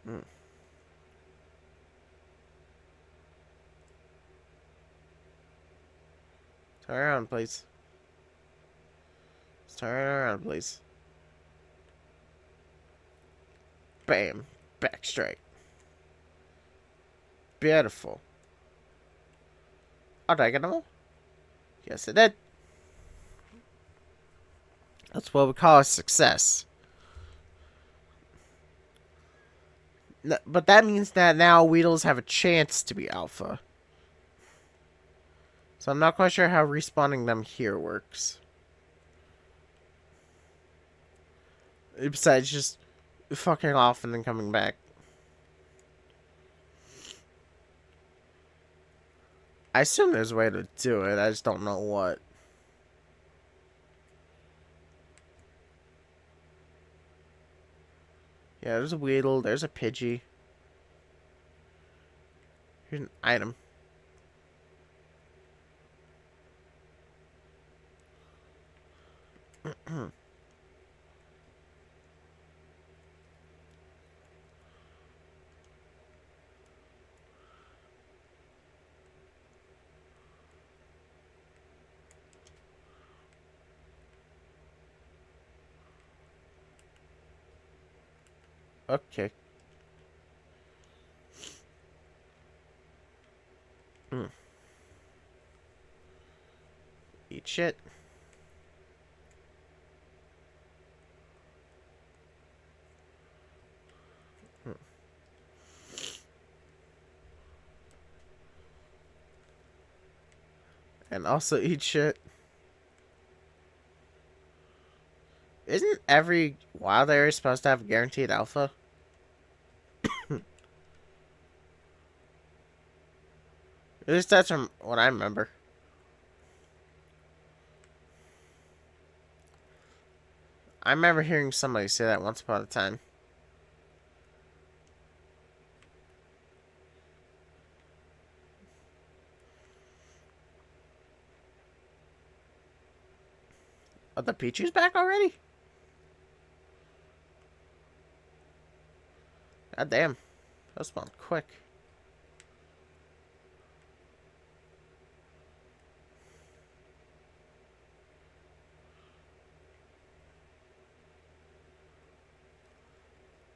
[SPEAKER 1] Hmm. Turn around, please. Just turn around, please. Bam. Back straight. Beautiful. Oh, did I get them all? Yes, I did. That's what we call a success. But that means that now Weedles have a chance to be alpha. So I'm not quite sure how respawning them here works. Besides just fucking off and then coming back. I assume there's a way to do it. I just don't know what. Yeah, there's a Weedle. There's a Pidgey. Here's an item. Okay. Mm. Eat shit. Mm. And also eat shit. Isn't every wild area supposed to have guaranteed alpha? At least that's from what I remember. I remember hearing somebody say that once upon a time. Are the Pichu's back already? God damn. That spawned quick.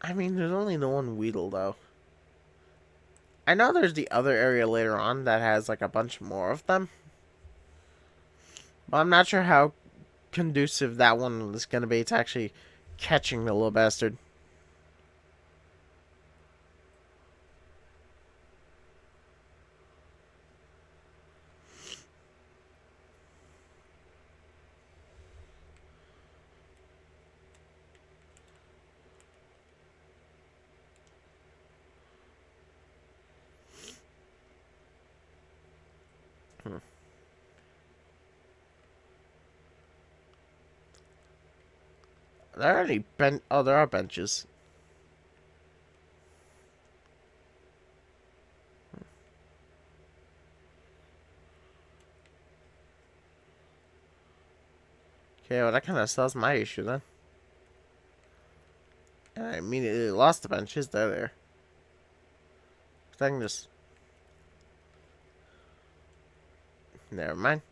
[SPEAKER 1] I mean, there's only the one Weedle, though. I know there's the other area later on that has, like, a bunch more of them. But I'm not sure how conducive that one is going to be to actually catching the little bastard. Hmm. There are any oh, there are benches. Okay, well, that kind of solves my issue then. And I immediately lost the benches. They're there. I can just. Never mind.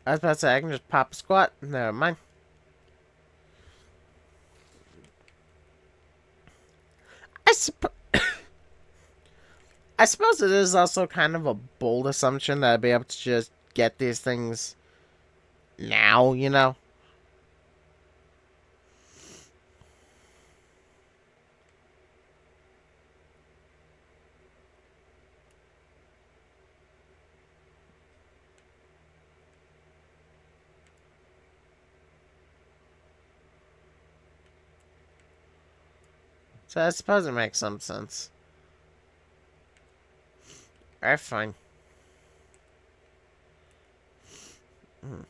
[SPEAKER 1] I was about to say, I can just pop a squat. Never mind. I, supp- I suppose it is also kind of a bold assumption that I'd be able to just get these things now, you know? So I suppose it makes some sense. Alright, fine. Hmm.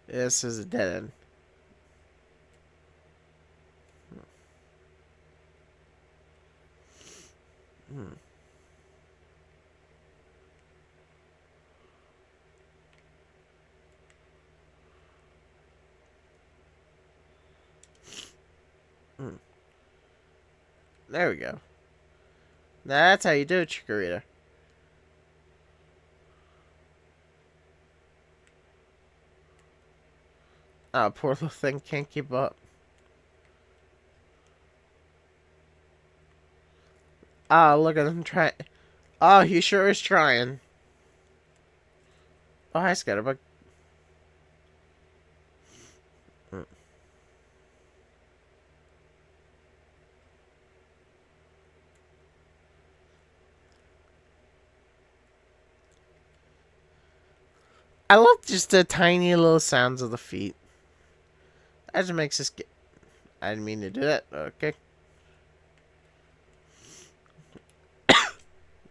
[SPEAKER 1] This is a dead end. Hmm. Hmm. There we go. That's how you do it, Chikorita. Oh, poor little thing can't keep up. Oh, look at him try. Oh, he sure is trying. Oh, hi, Scatterbug. Hmm. I love just the tiny little sounds of the feet. That just makes us get. I didn't mean to do that. Okay.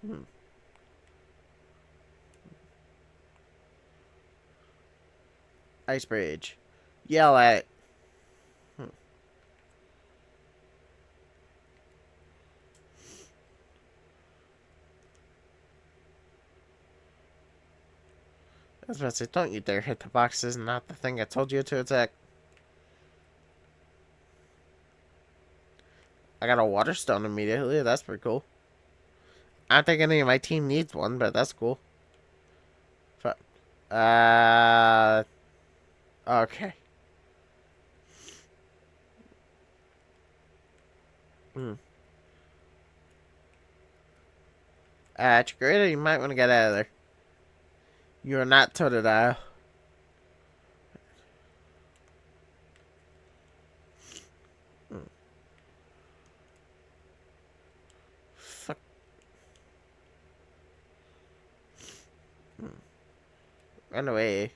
[SPEAKER 1] Hmm. Ice Rage. Yell at it. Hmm. I was about to say, don't you dare hit the boxes, not the thing I told you to attack. I got a water stone immediately. That's pretty cool. I don't think any of my team needs one, but that's cool. But, okay. Hmm. Chikorita, you might want to get out of there. You are not Totodile. Hmm. Fuck. Hmm. Run away.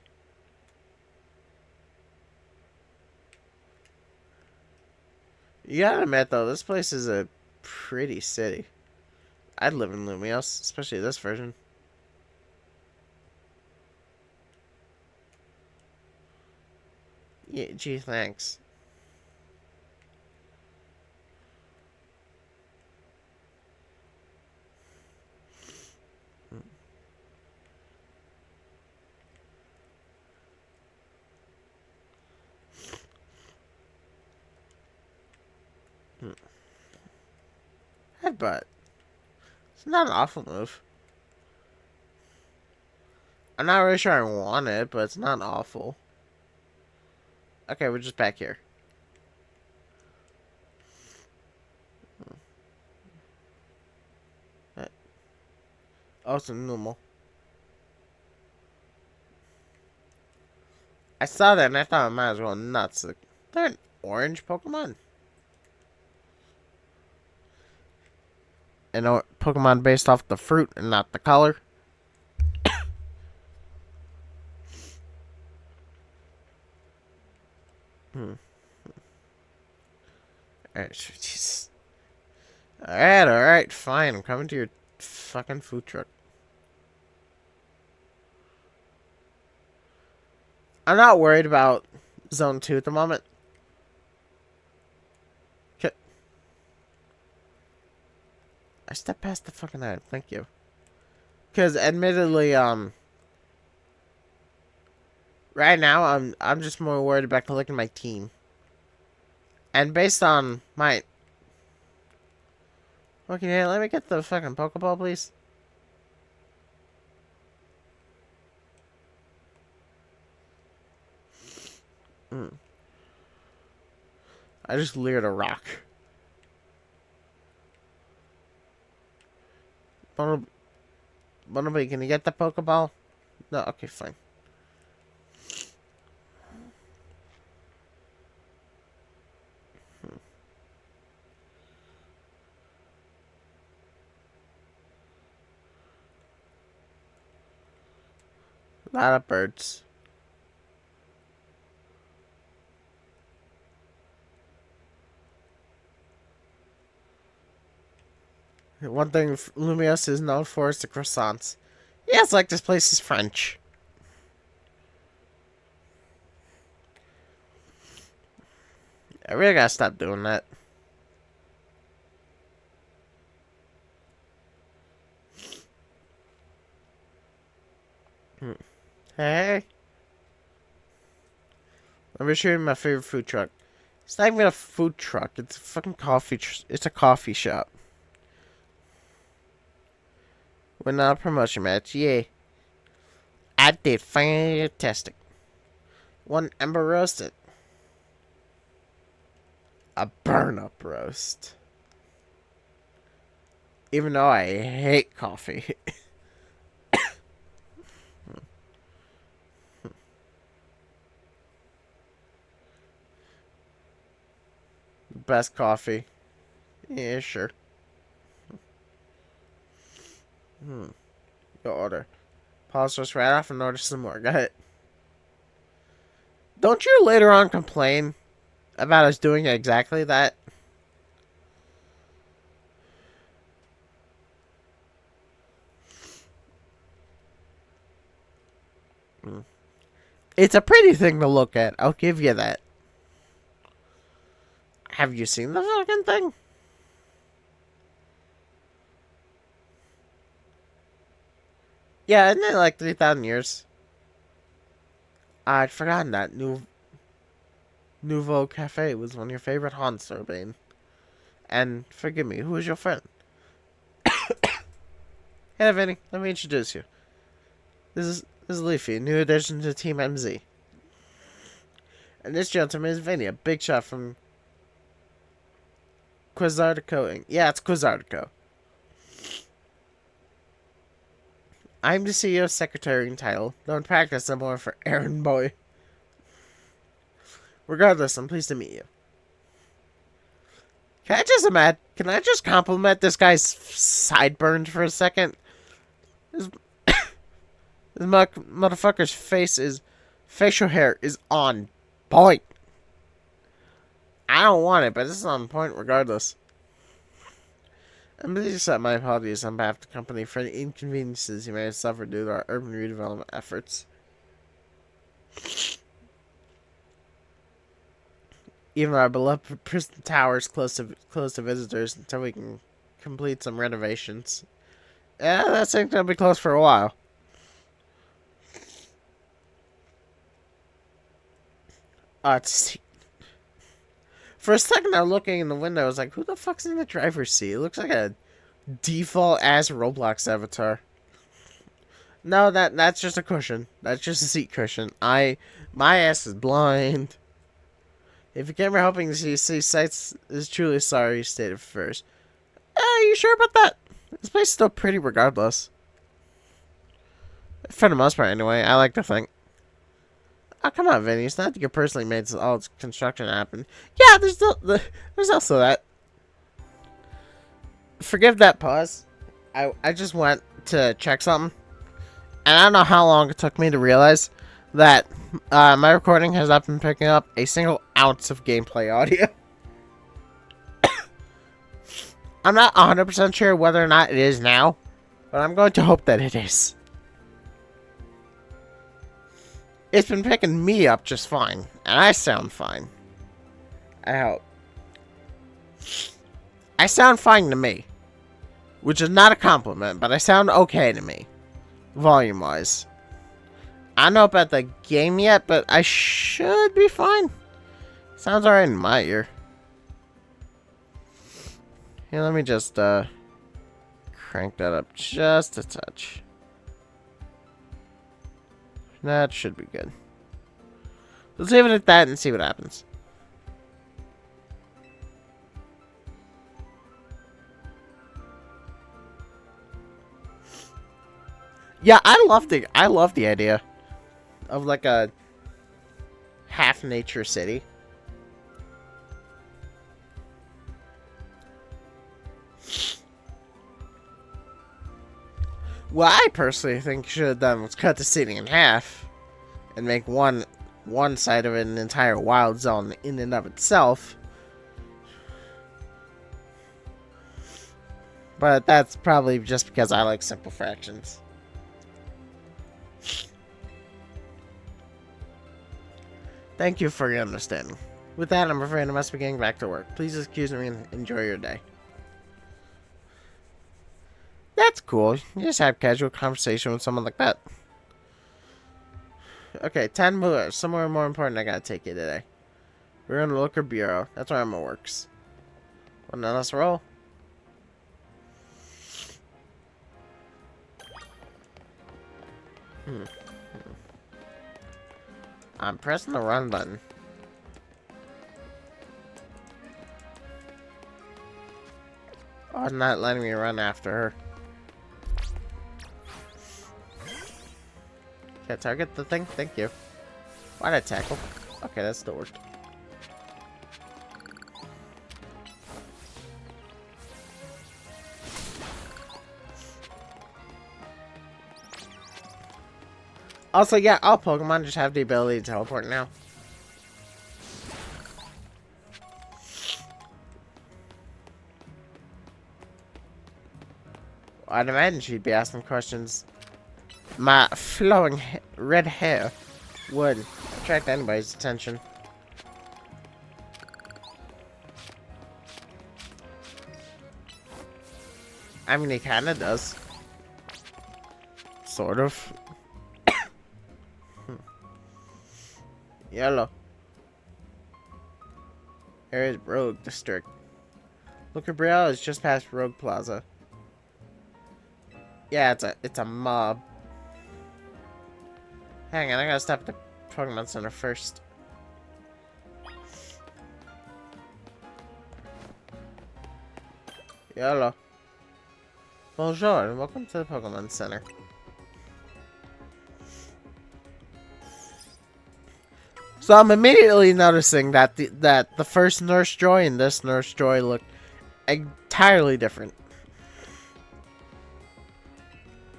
[SPEAKER 1] You gotta admit, though, this place is a pretty city. I'd live in Lumios, especially this version. Yeah, gee, thanks. Headbutt. It's not an awful move. I'm not really sure I want it, but it's not awful. Okay, we're just back here. Oh, it's a normal. I saw that and I thought I might as well nuts. They're an orange Pokemon. An Pokemon based off the fruit and not the color. Alright, jeez. Alright, fine. I'm coming to your fucking food truck. I'm not worried about Zone 2 at the moment. Okay. I stepped past the fucking item. Thank you. Because admittedly, right now I'm just more worried about collecting my team. And based on my... Okay, let me get the fucking Pokeball, please. I just leered a rock. Bumblebee, can you get the Pokeball? No, okay, fine. A lot of birds. One thing Lumios is known for is the croissants. Yeah, it's like this place is French. I really gotta stop doing that. Hey. Let me show you my favorite food truck. It's not even a food truck. It's a fucking coffee. It's a coffee shop. We're not a promotion match. Yay. I did fantastic. One ember roasted. A burn up roast. Even though I hate coffee. Best coffee. Yeah, sure. Go order. Pause just right off and order some more. Go ahead. Don't you later on complain about us doing exactly that? It's a pretty thing to look at. I'll give you that. Have you seen the fucking thing? Yeah, isn't it like 3,000 years? I'd forgotten that. Nouveau Cafe was one of your favorite haunts, Urbane. And forgive me, who is your friend? Hey, Vinny, let me introduce you. This is Leafy, new addition to Team MZ. And this gentleman is Vinny, a big shot from Quizartico. Yeah, it's Quizartico. I'm the CEO secretary in title, though in practice I'm more for errand boy. Regardless, I'm pleased to meet you. Can I just compliment this guy's sideburns for a second? This motherfucker's facial hair is on point. I don't want it, but this is on point regardless. I'm busy to accept my apologies on behalf of the company for any inconveniences you may have suffered due to our urban redevelopment efforts. Even our beloved prison tower is closed to visitors until we can complete some renovations. Yeah, that thing's gonna be closed for a while. For a second, I was looking in the window. I was like, "Who the fuck's in the driver's seat?" It looks like a default ass Roblox avatar. No, that's just a cushion. That's just a seat cushion. My ass is blind. If you came here hoping to see sights, is truly sorry. Stated first. Are you sure about that? This place is still pretty, regardless. For the most part, anyway. I like to think. Oh, come on, Vinny. It's not that you personally made all its construction happen. Yeah, there's also that. Forgive that pause. I just went to check something, and I don't know how long it took me to realize that my recording has not been picking up a single ounce of gameplay audio. I'm not 100% sure whether or not it is now, but I'm going to hope that it is. It's been picking me up just fine, and I sound fine. I hope. I sound fine to me, which is not a compliment, but I sound okay to me, volume-wise. I don't know about the game yet, but I should be fine. Sounds alright in my ear. Here, let me just crank that up just a touch. That should be good. Let's leave it at that and see what happens. Yeah, I love the idea of like a half nature city. What I personally think should have done was cut the city in half and make one side of it an entire wild zone in and of itself. But that's probably just because I like simple fractions. Thank you for your understanding. With that, I'm afraid I must be getting back to work. Please excuse me and enjoy your day. That's cool. You just have casual conversation with someone like that. Okay, 10 more. Somewhere more important I gotta take you today. We're in the Liquor Bureau. That's where Emma works. Well, now let's roll. I'm pressing the run button. Oh, it's not letting me run after her. Okay, target the thing. Thank you. Why'd I tackle? Okay, that still worked. Also, yeah, all Pokemon just have the ability to teleport now. I'd imagine she'd be asking questions. My flowing red hair would attract anybody's attention. I mean, he kinda does. Sort of. Yellow. Here is Rogue District. Liquor Bureau is just past Rogue Plaza. Yeah, it's a mob. Hang on, I gotta stop at the Pokemon Center first. Hello. Bonjour, and welcome to the Pokemon Center. So I'm immediately noticing that the first Nurse Joy and this Nurse Joy look entirely different.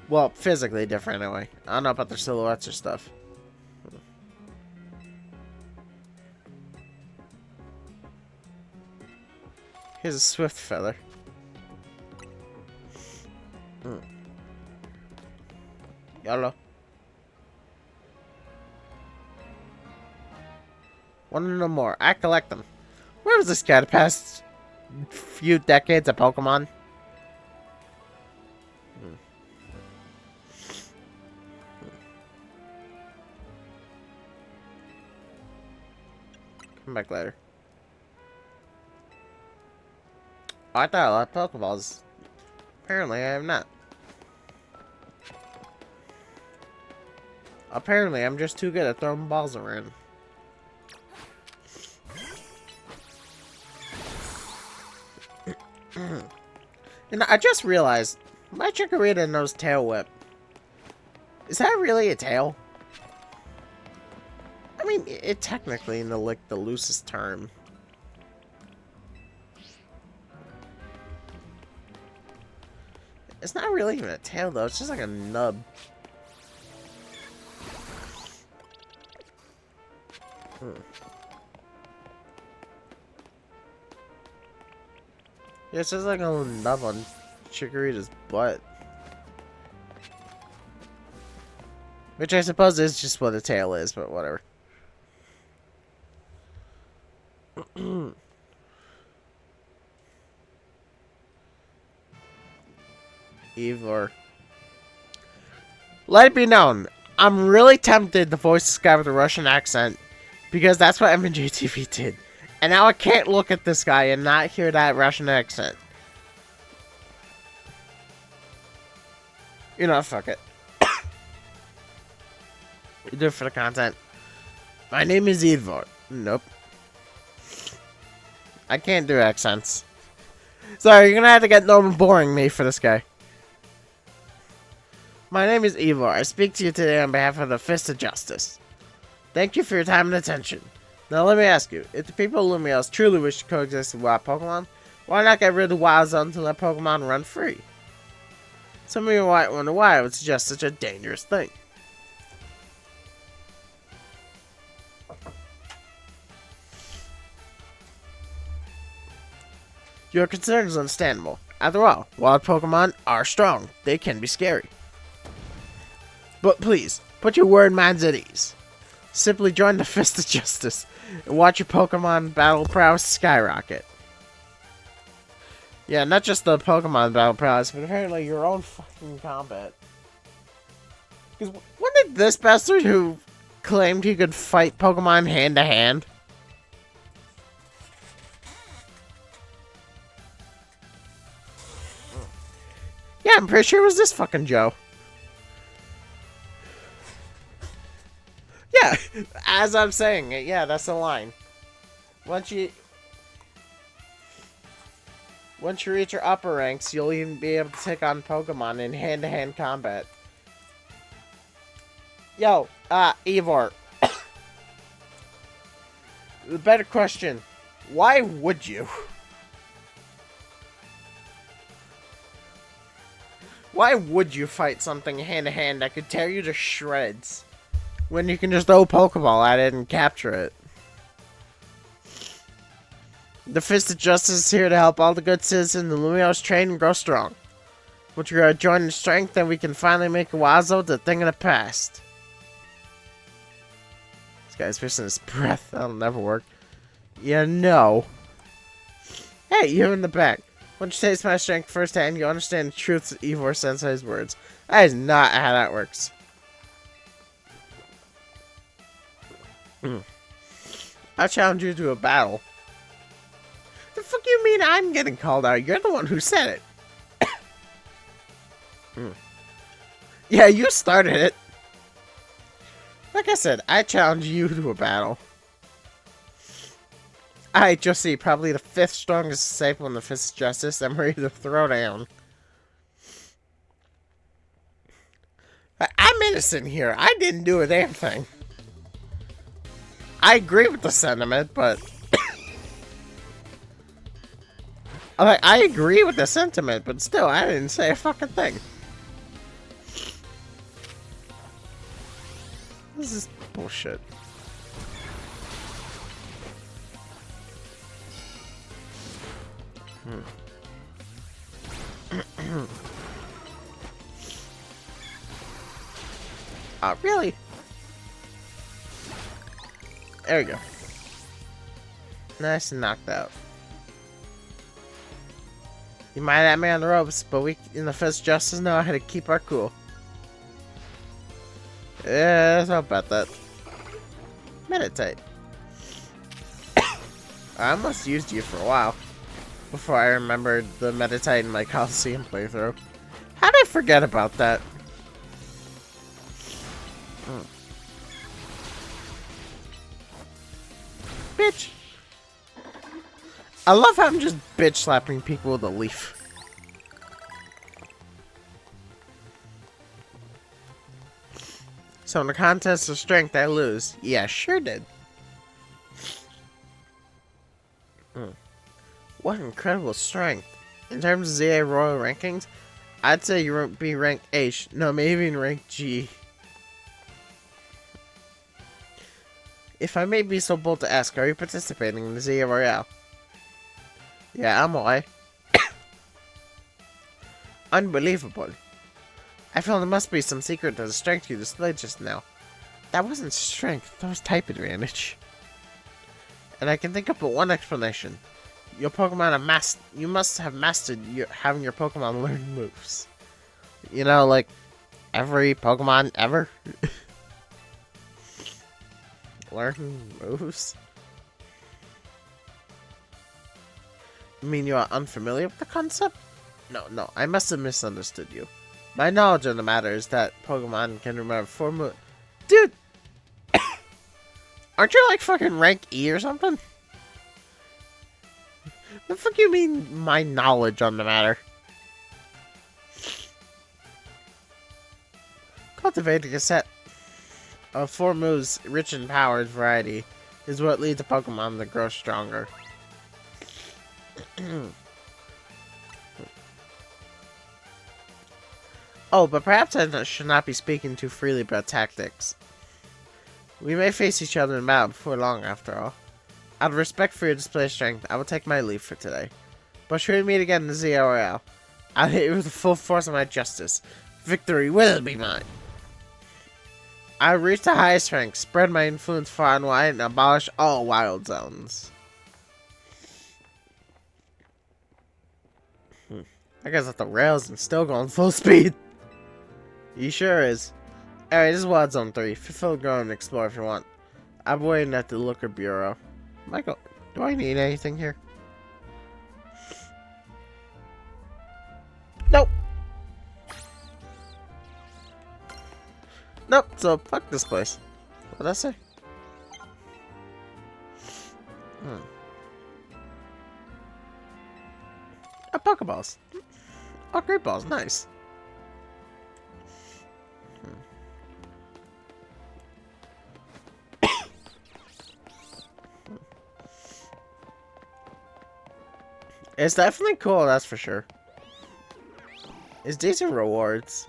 [SPEAKER 1] Well, physically different anyway. I don't know about their silhouettes or stuff. Here's a swift feather. YOLO. Want to know more? I collect them. Where was this guy the past few decades of Pokemon? Come back later. Oh, I thought I left Pokeballs. Apparently, I have not. Apparently, I'm just too good at throwing balls around. And I just realized, my Chikorita knows Tail Whip. Is that really a tail? I mean, it technically in the loosest term. It's not really even a tail though, it's just like a nub. Yeah, it's just like a little nub on Chikorita's butt. Which I suppose is just what a tail is, but whatever. Ivor. Let it be known, I'm really tempted to voice this guy with a Russian accent, because that's what MNJTV did. And now I can't look at this guy and not hear that Russian accent. You know, fuck it. You do it for the content. My name is Ivor. Nope. I can't do accents. Sorry, you're gonna have to get Norman Boring me for this guy. My name is Ivor. I speak to you today on behalf of the Fist of Justice. Thank you for your time and attention. Now let me ask you, if the people of Lumiose truly wish to coexist with wild Pokemon, why not get rid of the wild zone to let Pokemon run free? Some of you might wonder why I would suggest such a dangerous thing. Your concern is understandable. After all, wild Pokemon are strong. They can be scary. But please, put your word minds at ease. Simply join the Fist of Justice and watch your Pokemon battle prowess skyrocket. Yeah, not just the Pokemon battle prowess, but apparently your own fucking combat. Because wasn't it this bastard who claimed he could fight Pokemon hand to hand? Yeah, I'm pretty sure it was this fucking Joe. Yeah, as I'm saying it, yeah, that's the line. Once you reach your upper ranks, you'll even be able to take on Pokemon in hand-to-hand combat. Yo, Ivor. The better question, why would you? Why would you fight something hand-to-hand that could tear you to shreds when you can just throw a Pokeball at it and capture it? The Fist of Justice is here to help all the good citizens in Lumiose train and grow strong. Once we are joined in strength, then we can finally make Wazo the thing of the past. This guy's missing his breath. That'll never work. Yeah, no. Hey, you in the back. Once you taste my strength firsthand, you'll understand the truth of Ivor Sensei's words. That is not how that works. I challenge you to a battle. The fuck you mean I'm getting called out? You're the one who said it. Yeah, you started it. Like I said, I challenge you to a battle. Alright, just see, probably the 5th strongest disciple in the Fist of Justice. I'm ready to throw down. I'm innocent here. I didn't do a damn thing. I agree with the sentiment, but... I agree with the sentiment, but still, I didn't say a fucking thing. This is bullshit. Oh, really? There we go. Nice and knocked out. You might have me on the ropes, but we in the Fist Justice know how to keep our cool. Yeah, let's hope about that. Meditate. I almost used you for a while before I remembered the meditate in my Coliseum playthrough. How did I forget about that? Bitch. I love how I'm just bitch slapping people with a leaf. So in the contest of strength, I lose. Yeah, sure did. What incredible strength. In terms of ZA Royal rankings, I'd say you would be ranked H. No, maybe even ranked G. If I may be so bold to ask, are you participating in the ZA Royale? Yeah, am I? Unbelievable. I feel there must be some secret to the strength you displayed just now. That wasn't strength, that was type advantage. And I can think of but one explanation. Your Pokemon have you must have mastered having your Pokemon learn moves. You know, like every Pokemon ever. Learn moves? You mean you are unfamiliar with the concept? No, I must have misunderstood you. My knowledge on the matter is that Pokemon can remember 4 moves. Dude! Aren't you like fucking rank E or something? What the fuck you mean, my knowledge on the matter? Cultivating a set of 4 moves rich in power and variety is what leads a Pokemon to grow stronger. Oh, but perhaps I should not be speaking too freely about tactics. We may face each other in battle before long, after all. Out of respect for your display of strength, I will take my leave for today. But should we meet again in the ZA Royale, I'll hit you with the full force of my justice. Victory will be mine. I'll reach the highest rank, spread my influence far and wide, and abolish all wild zones. I guess at the rails and still going full speed. He sure is. Alright, this is Wild Zone 3. Fulfill, go and explore if you want. I'm waiting at the Looker Bureau. Michael, do I need anything here? Nope. Nope, so fuck this place. What'd I say? Pokeballs. Oh, great balls, nice. It's definitely cool, that's for sure. It's decent rewards.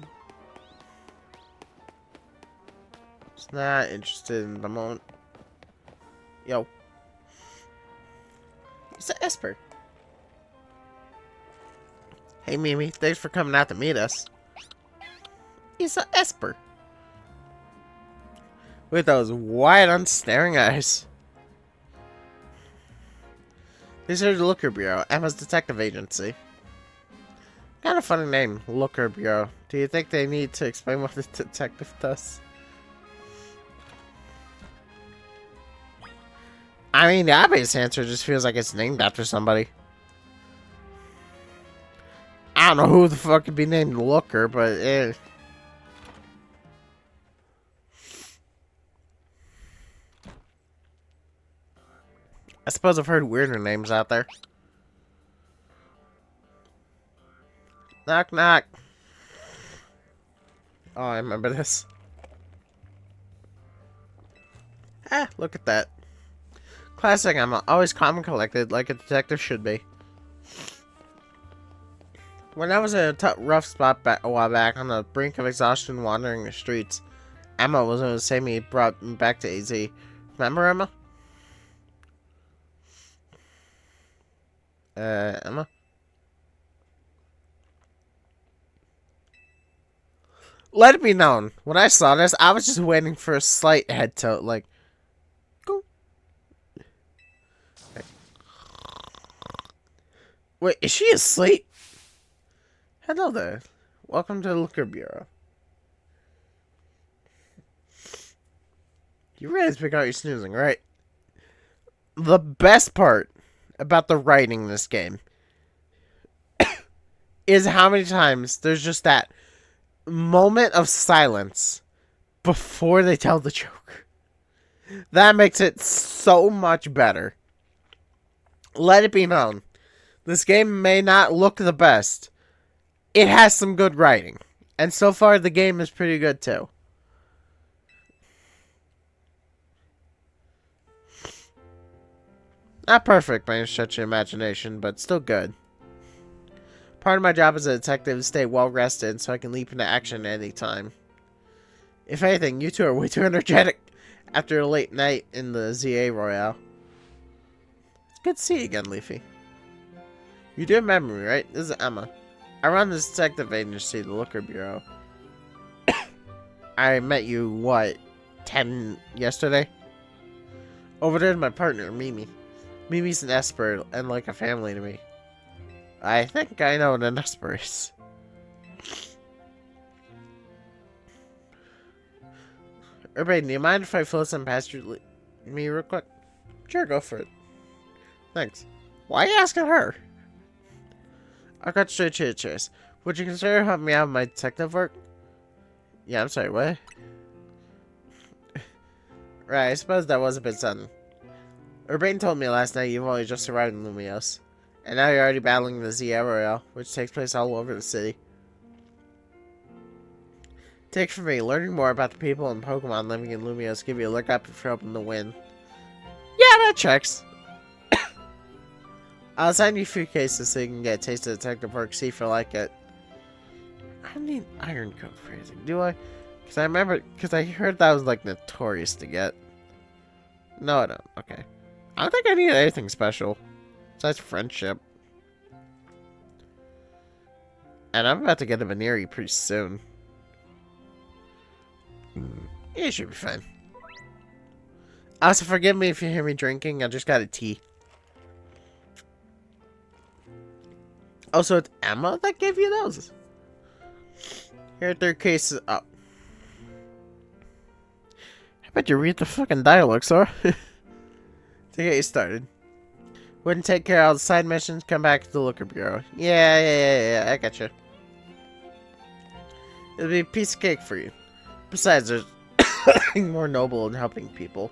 [SPEAKER 1] Just not interested in the moment. Yo. It's an Esper. Hey Mimi, thanks for coming out to meet us. It's an Esper. With those wide, unstaring eyes. This is the Looker Bureau, Emma's detective agency. Kind of funny name, Looker Bureau. Do you think they need to explain what the detective does? I mean, the obvious answer just feels like it's named after somebody. I don't know who the fuck could be named Looker, but eh. I suppose I've heard weirder names out there. Knock, knock. Oh, I remember this. Ah, look at that. Classic Emma, always calm and collected, like a detective should be. When I was in a rough spot a while back, on the brink of exhaustion wandering the streets, Emma was going to save me, brought me back to AZ. Remember, Emma? Emma? Let it be known, when I saw this, I was just waiting for a slight head tilt, like, go. Wait, is she asleep? Hello there. Welcome to the Liquor Bureau. You realize pick out your snoozing, right? The best part about the writing in this game is how many times there's just that moment of silence before they tell the joke. That makes it so much better. Let it be known, this game may not look the best. It has some good writing. And so far, the game is pretty good, too. Not perfect by any stretch of imagination, but still good. Part of my job as a detective is to stay well rested so I can leap into action at any time. If anything, you two are way too energetic after a late night in the ZA Royale. It's good to see you again, Leafy. You do remember me, right? This is Emma. I run this detective agency, the Liquor Bureau. I met you, what, 10 yesterday? Over there's my partner, Mimi. Mimi's an expert and like a family to me. I think I know what an expert is. Urban, do you mind if I float some past me real quick? Sure, go for it. Thanks. Why are you asking her? I got straight to the chase. Would you consider helping me out with my detective work? Yeah, I'm sorry, what? Right, I suppose that was a bit sudden. Urban told me last night you've only just arrived in Lumios. And now you're already battling the ZA Royale, which takes place all over the city. Take from me, learning more about the people and Pokemon living in Lumios give you a look up if you're hoping to win. Yeah, that checks. I'll assign you a few cases so you can get a taste of detective work, see if you like it. I need iron coat phrasing, do I? Because I heard that was like notorious to get. No, I don't. Okay. I don't think I need anything special. Besides friendship. And I'm about to get a Veneeri pretty soon. It should be fine. Also, forgive me if you hear me drinking. I just got a tea. Also, it's Emma that gave you those. Here are 3 cases. Oh. I bet you read the fucking dialogue, sir. To get you started. Wouldn't take care of all the side missions, come back to the Liquor Bureau. Yeah, I got you. It'll be a piece of cake for you. Besides, there's nothing more noble in helping people.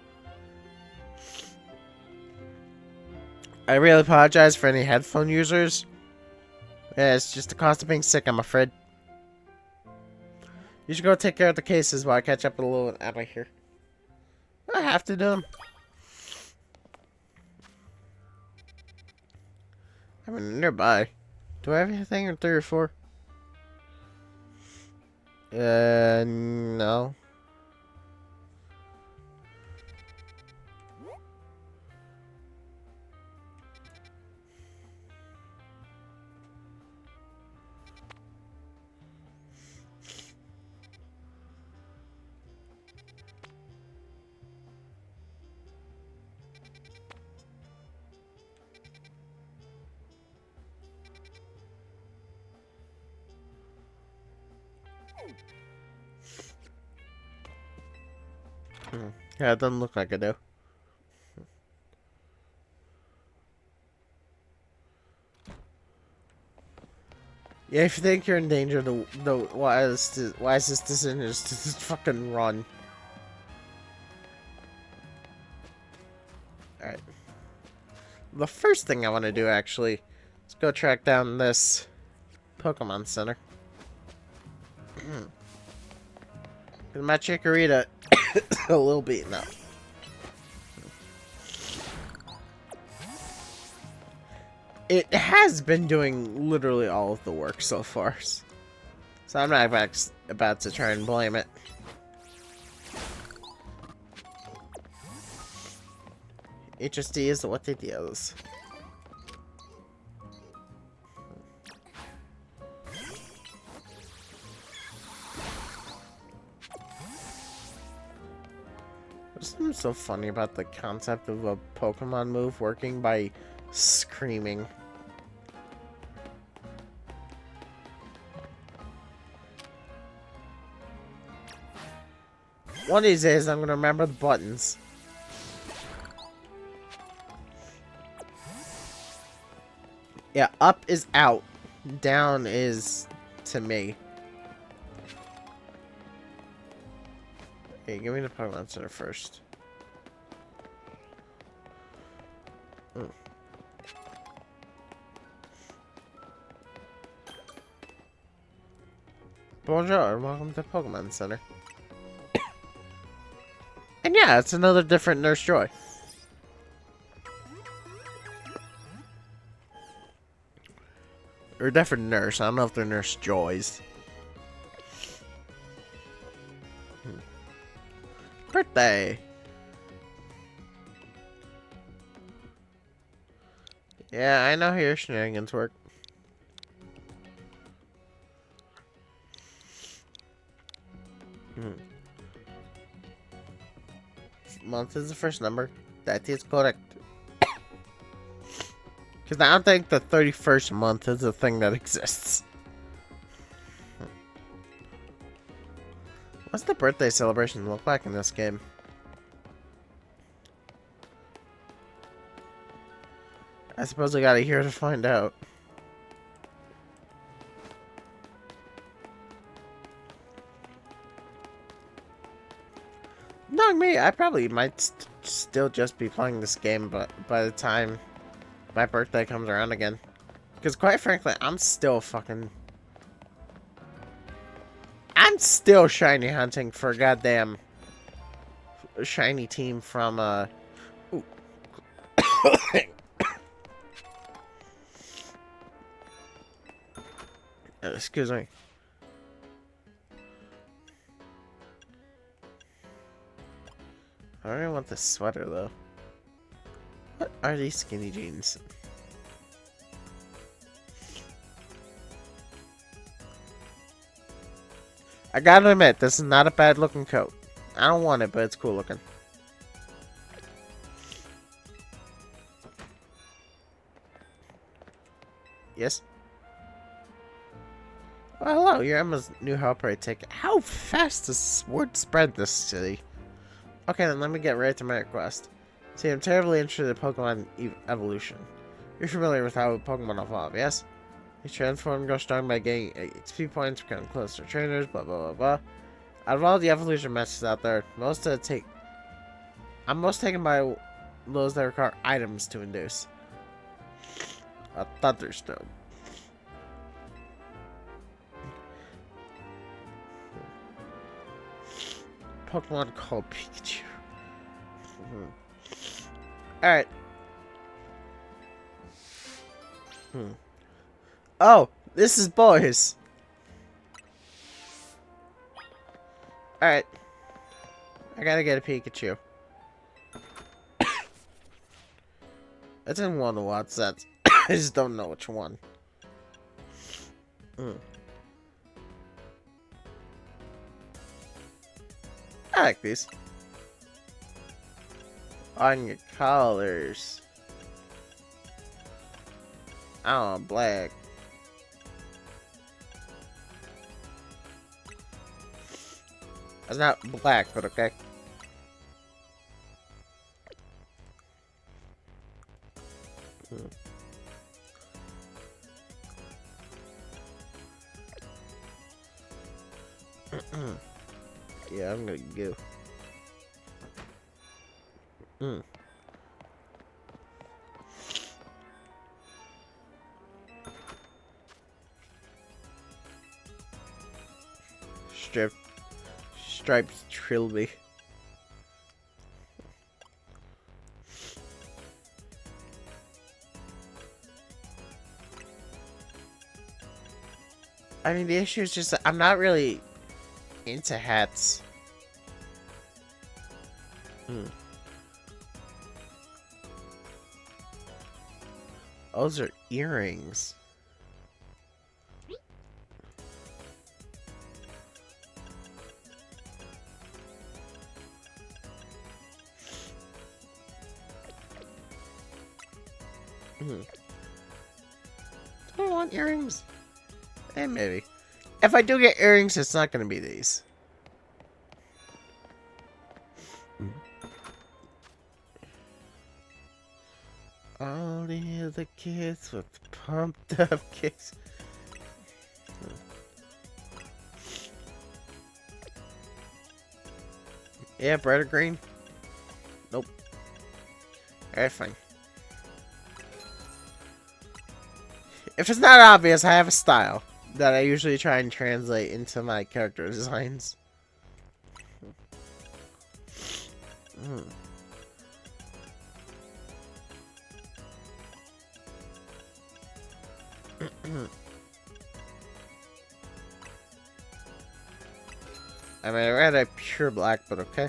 [SPEAKER 1] I really apologize for any headphone users. Yeah, it's just the cost of being sick, I'm afraid. You should go take care of the cases while I catch up with a little Emma here. I have to do them. I mean, nearby. Do I have anything in 3 or 4? No. Yeah, it doesn't look like I do. Yeah, if you think you're in danger, the wisest decision is to just fucking run. Alright. The first thing I want to do, actually, is go track down this Pokemon Center. My Chikorita is a little beaten up. It has been doing literally all of the work so far. So I'm not about to try and blame it. HSD is what it is. Something so funny about the concept of a Pokemon move working by screaming. One of these days, I'm gonna remember the buttons. Yeah, up is out. Down is to me. Hey, give me the Pokemon Center first. Bonjour, welcome to Pokemon Center. And yeah, it's another different Nurse Joy. Or different nurse. I don't know if they're Nurse Joys. Birthday. Yeah, I know how your shenanigans work. Month is the first number. That is correct. Because I don't think the 31st month is a thing that exists. What's the birthday celebration look like in this game? I suppose I gotta hear to find out. Knowing me, I probably might still just be playing this game, but by the time my birthday comes around again. Because quite frankly, I'm still shiny hunting for a goddamn shiny team from, Ooh. Excuse me. I don't really want this sweater, though. What are these skinny jeans? I gotta admit, this is not a bad looking coat. I don't want it, but it's cool looking. Yes? Well, hello, you're Emma's new helper, I take it. How fast does word spread this city? Okay, then let me get right to my request. See, I'm terribly interested in Pokemon evolution. You're familiar with how Pokemon evolve, yes? They transform and grow strong by getting XP points, becoming closer trainers, blah blah blah blah. Out of all the evolution methods out there, I'm most taken by those that require items to induce. A Thunderstone. Pokemon called Pikachu. Alright. Oh, this is boys. Alright. I gotta get a Pikachu. It's in one of what sets. I just don't know which one. I like these. On your collars. Oh, black. It's not black, but okay. Yeah, I'm gonna go. Stripes Trilby. I mean, the issue is just that I'm not really into hats. Those are earrings. want earrings? Maybe. If I do get earrings, it's not going to be these. All the other kids with pumped up kicks. Yeah, brighter green. Nope. Alright, fine. If it's not obvious, I have a style that I usually try and translate into my character designs. I mean, I read a pure black, but okay.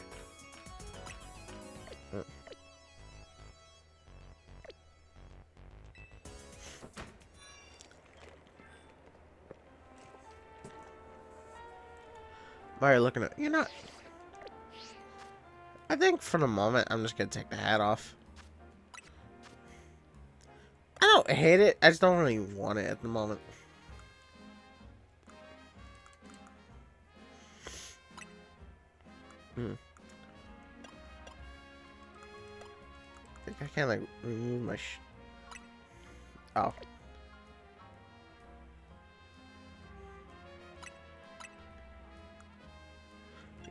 [SPEAKER 1] Why are you looking at? You know, I think for the moment, I'm just gonna take the hat off. I don't hate it. I just don't really want it at the moment. I think I can't, like, remove my oh.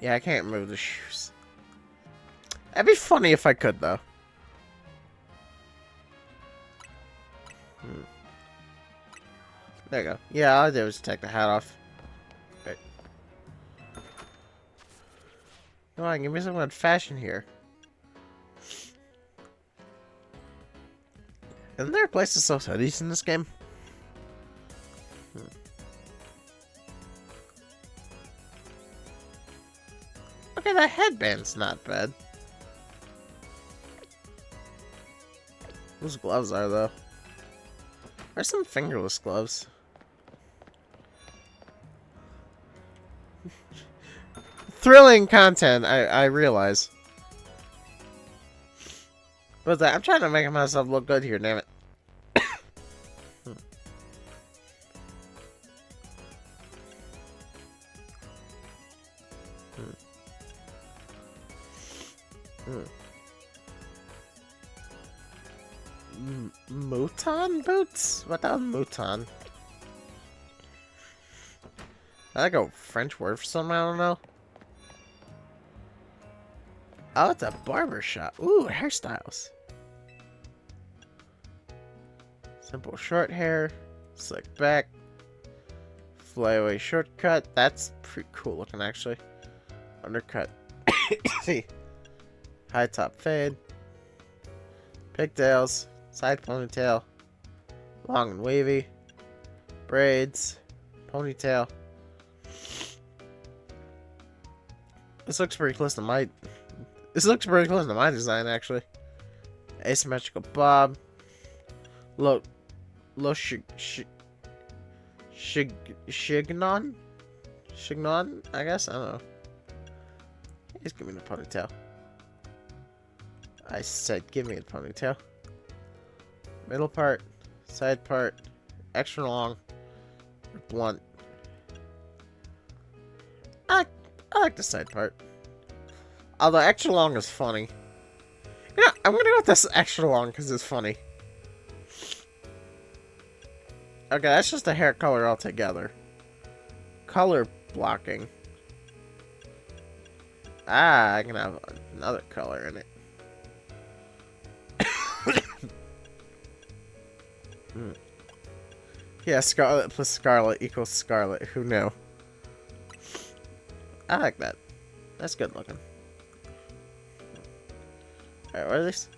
[SPEAKER 1] Yeah, I can't remove the shoes. That'd be funny if I could, though. There you go. Yeah, all I did was take the hat off. Okay. Come on, give me some good fashion here. Isn't there a place to sell hoodies in this game? Okay, that headband's not bad. Those gloves are, though. There's some fingerless gloves. Thrilling content, I realize. But I'm trying to make myself look good here, damn it. Mouton boots? What the hell, mouton? I like a French word for something, I don't know. Oh, it's a barber shop. Ooh, hairstyles. Simple short hair, slick back, flyaway shortcut. That's pretty cool looking, actually. Undercut. See. High top fade. Pigtails. Side ponytail. Long and wavy. Braids. Ponytail. This looks pretty close to my... This looks pretty close to my design, actually. Asymmetrical bob. Low Shignon? Shignon, I guess? I don't know. He's giving me a ponytail. I said give me a ponytail. Middle part, side part, extra long, blunt. I like the side part. Although extra long is funny. Yeah, I'm gonna go with this extra long because it's funny. Okay, that's just a hair color altogether. Color blocking. Ah, I can have another color in it. Yeah, scarlet plus scarlet equals scarlet. Who knew? I like that. That's good looking. Alright, what are these?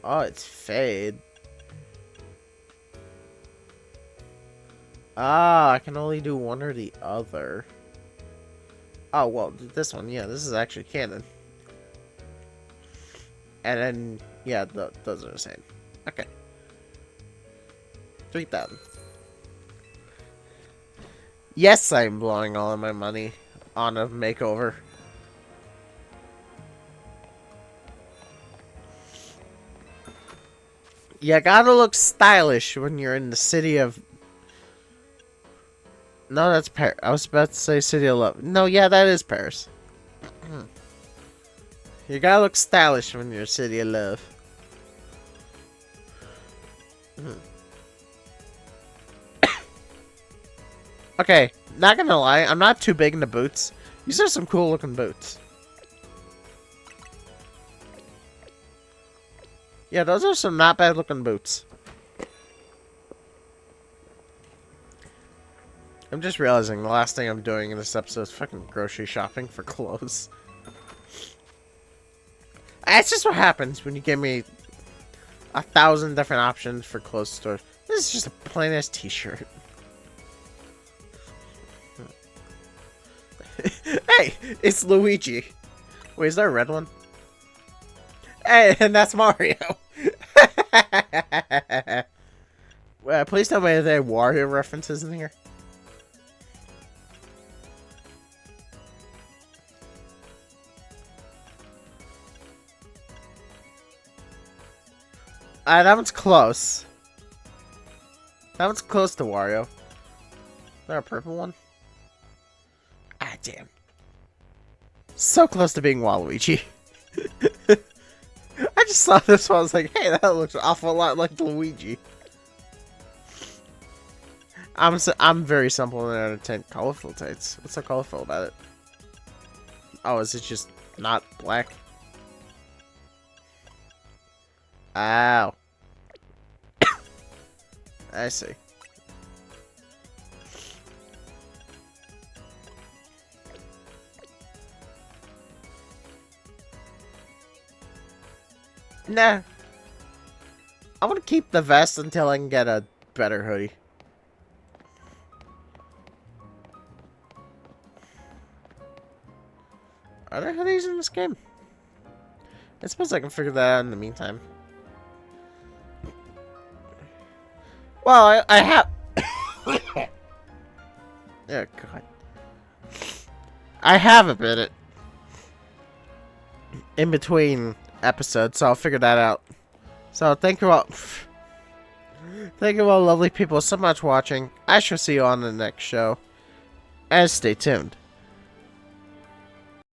[SPEAKER 1] Oh, it's fade. Ah, I can only do one or the other. Oh, well, this one, yeah, this is actually canon. And then, yeah, those are the same. Okay. 3,000. Yes, I'm blowing all of my money on a makeover. You gotta look stylish when you're in the city of... No, that's Paris. I was about to say City of Love. No, yeah, that is Paris. You gotta look stylish when you're City of Love. Okay, not gonna lie, I'm not too big into boots. These are some cool looking boots. Yeah, those are some not bad looking boots. I'm just realizing the last thing I'm doing in this episode is fucking grocery shopping for clothes. That's just what happens when you give me 1,000 different options for clothes stores. This is just a plain ass t-shirt. Hey, it's Luigi. Wait, is there a red one? Hey, and that's Mario. Please tell me if there are Wario references in here. That one's close. That one's close to Wario. Is there a purple one? Ah, damn. So close to being Waluigi. I just saw this one. I was like, hey, that looks an awful lot like Luigi. I'm very simple and entertained. Colorful tights. What's so colorful about it? Oh, is it just not black? Ow. I see. Nah. I want to keep the vest until I can get a better hoodie. Are there hoodies in this game? I suppose I can figure that out in the meantime. Well, I have... Oh, God. I have a bit in between episodes, so I'll figure that out. So, thank you all... Thank you all lovely people so much for watching. I shall see you on the next show. And stay tuned.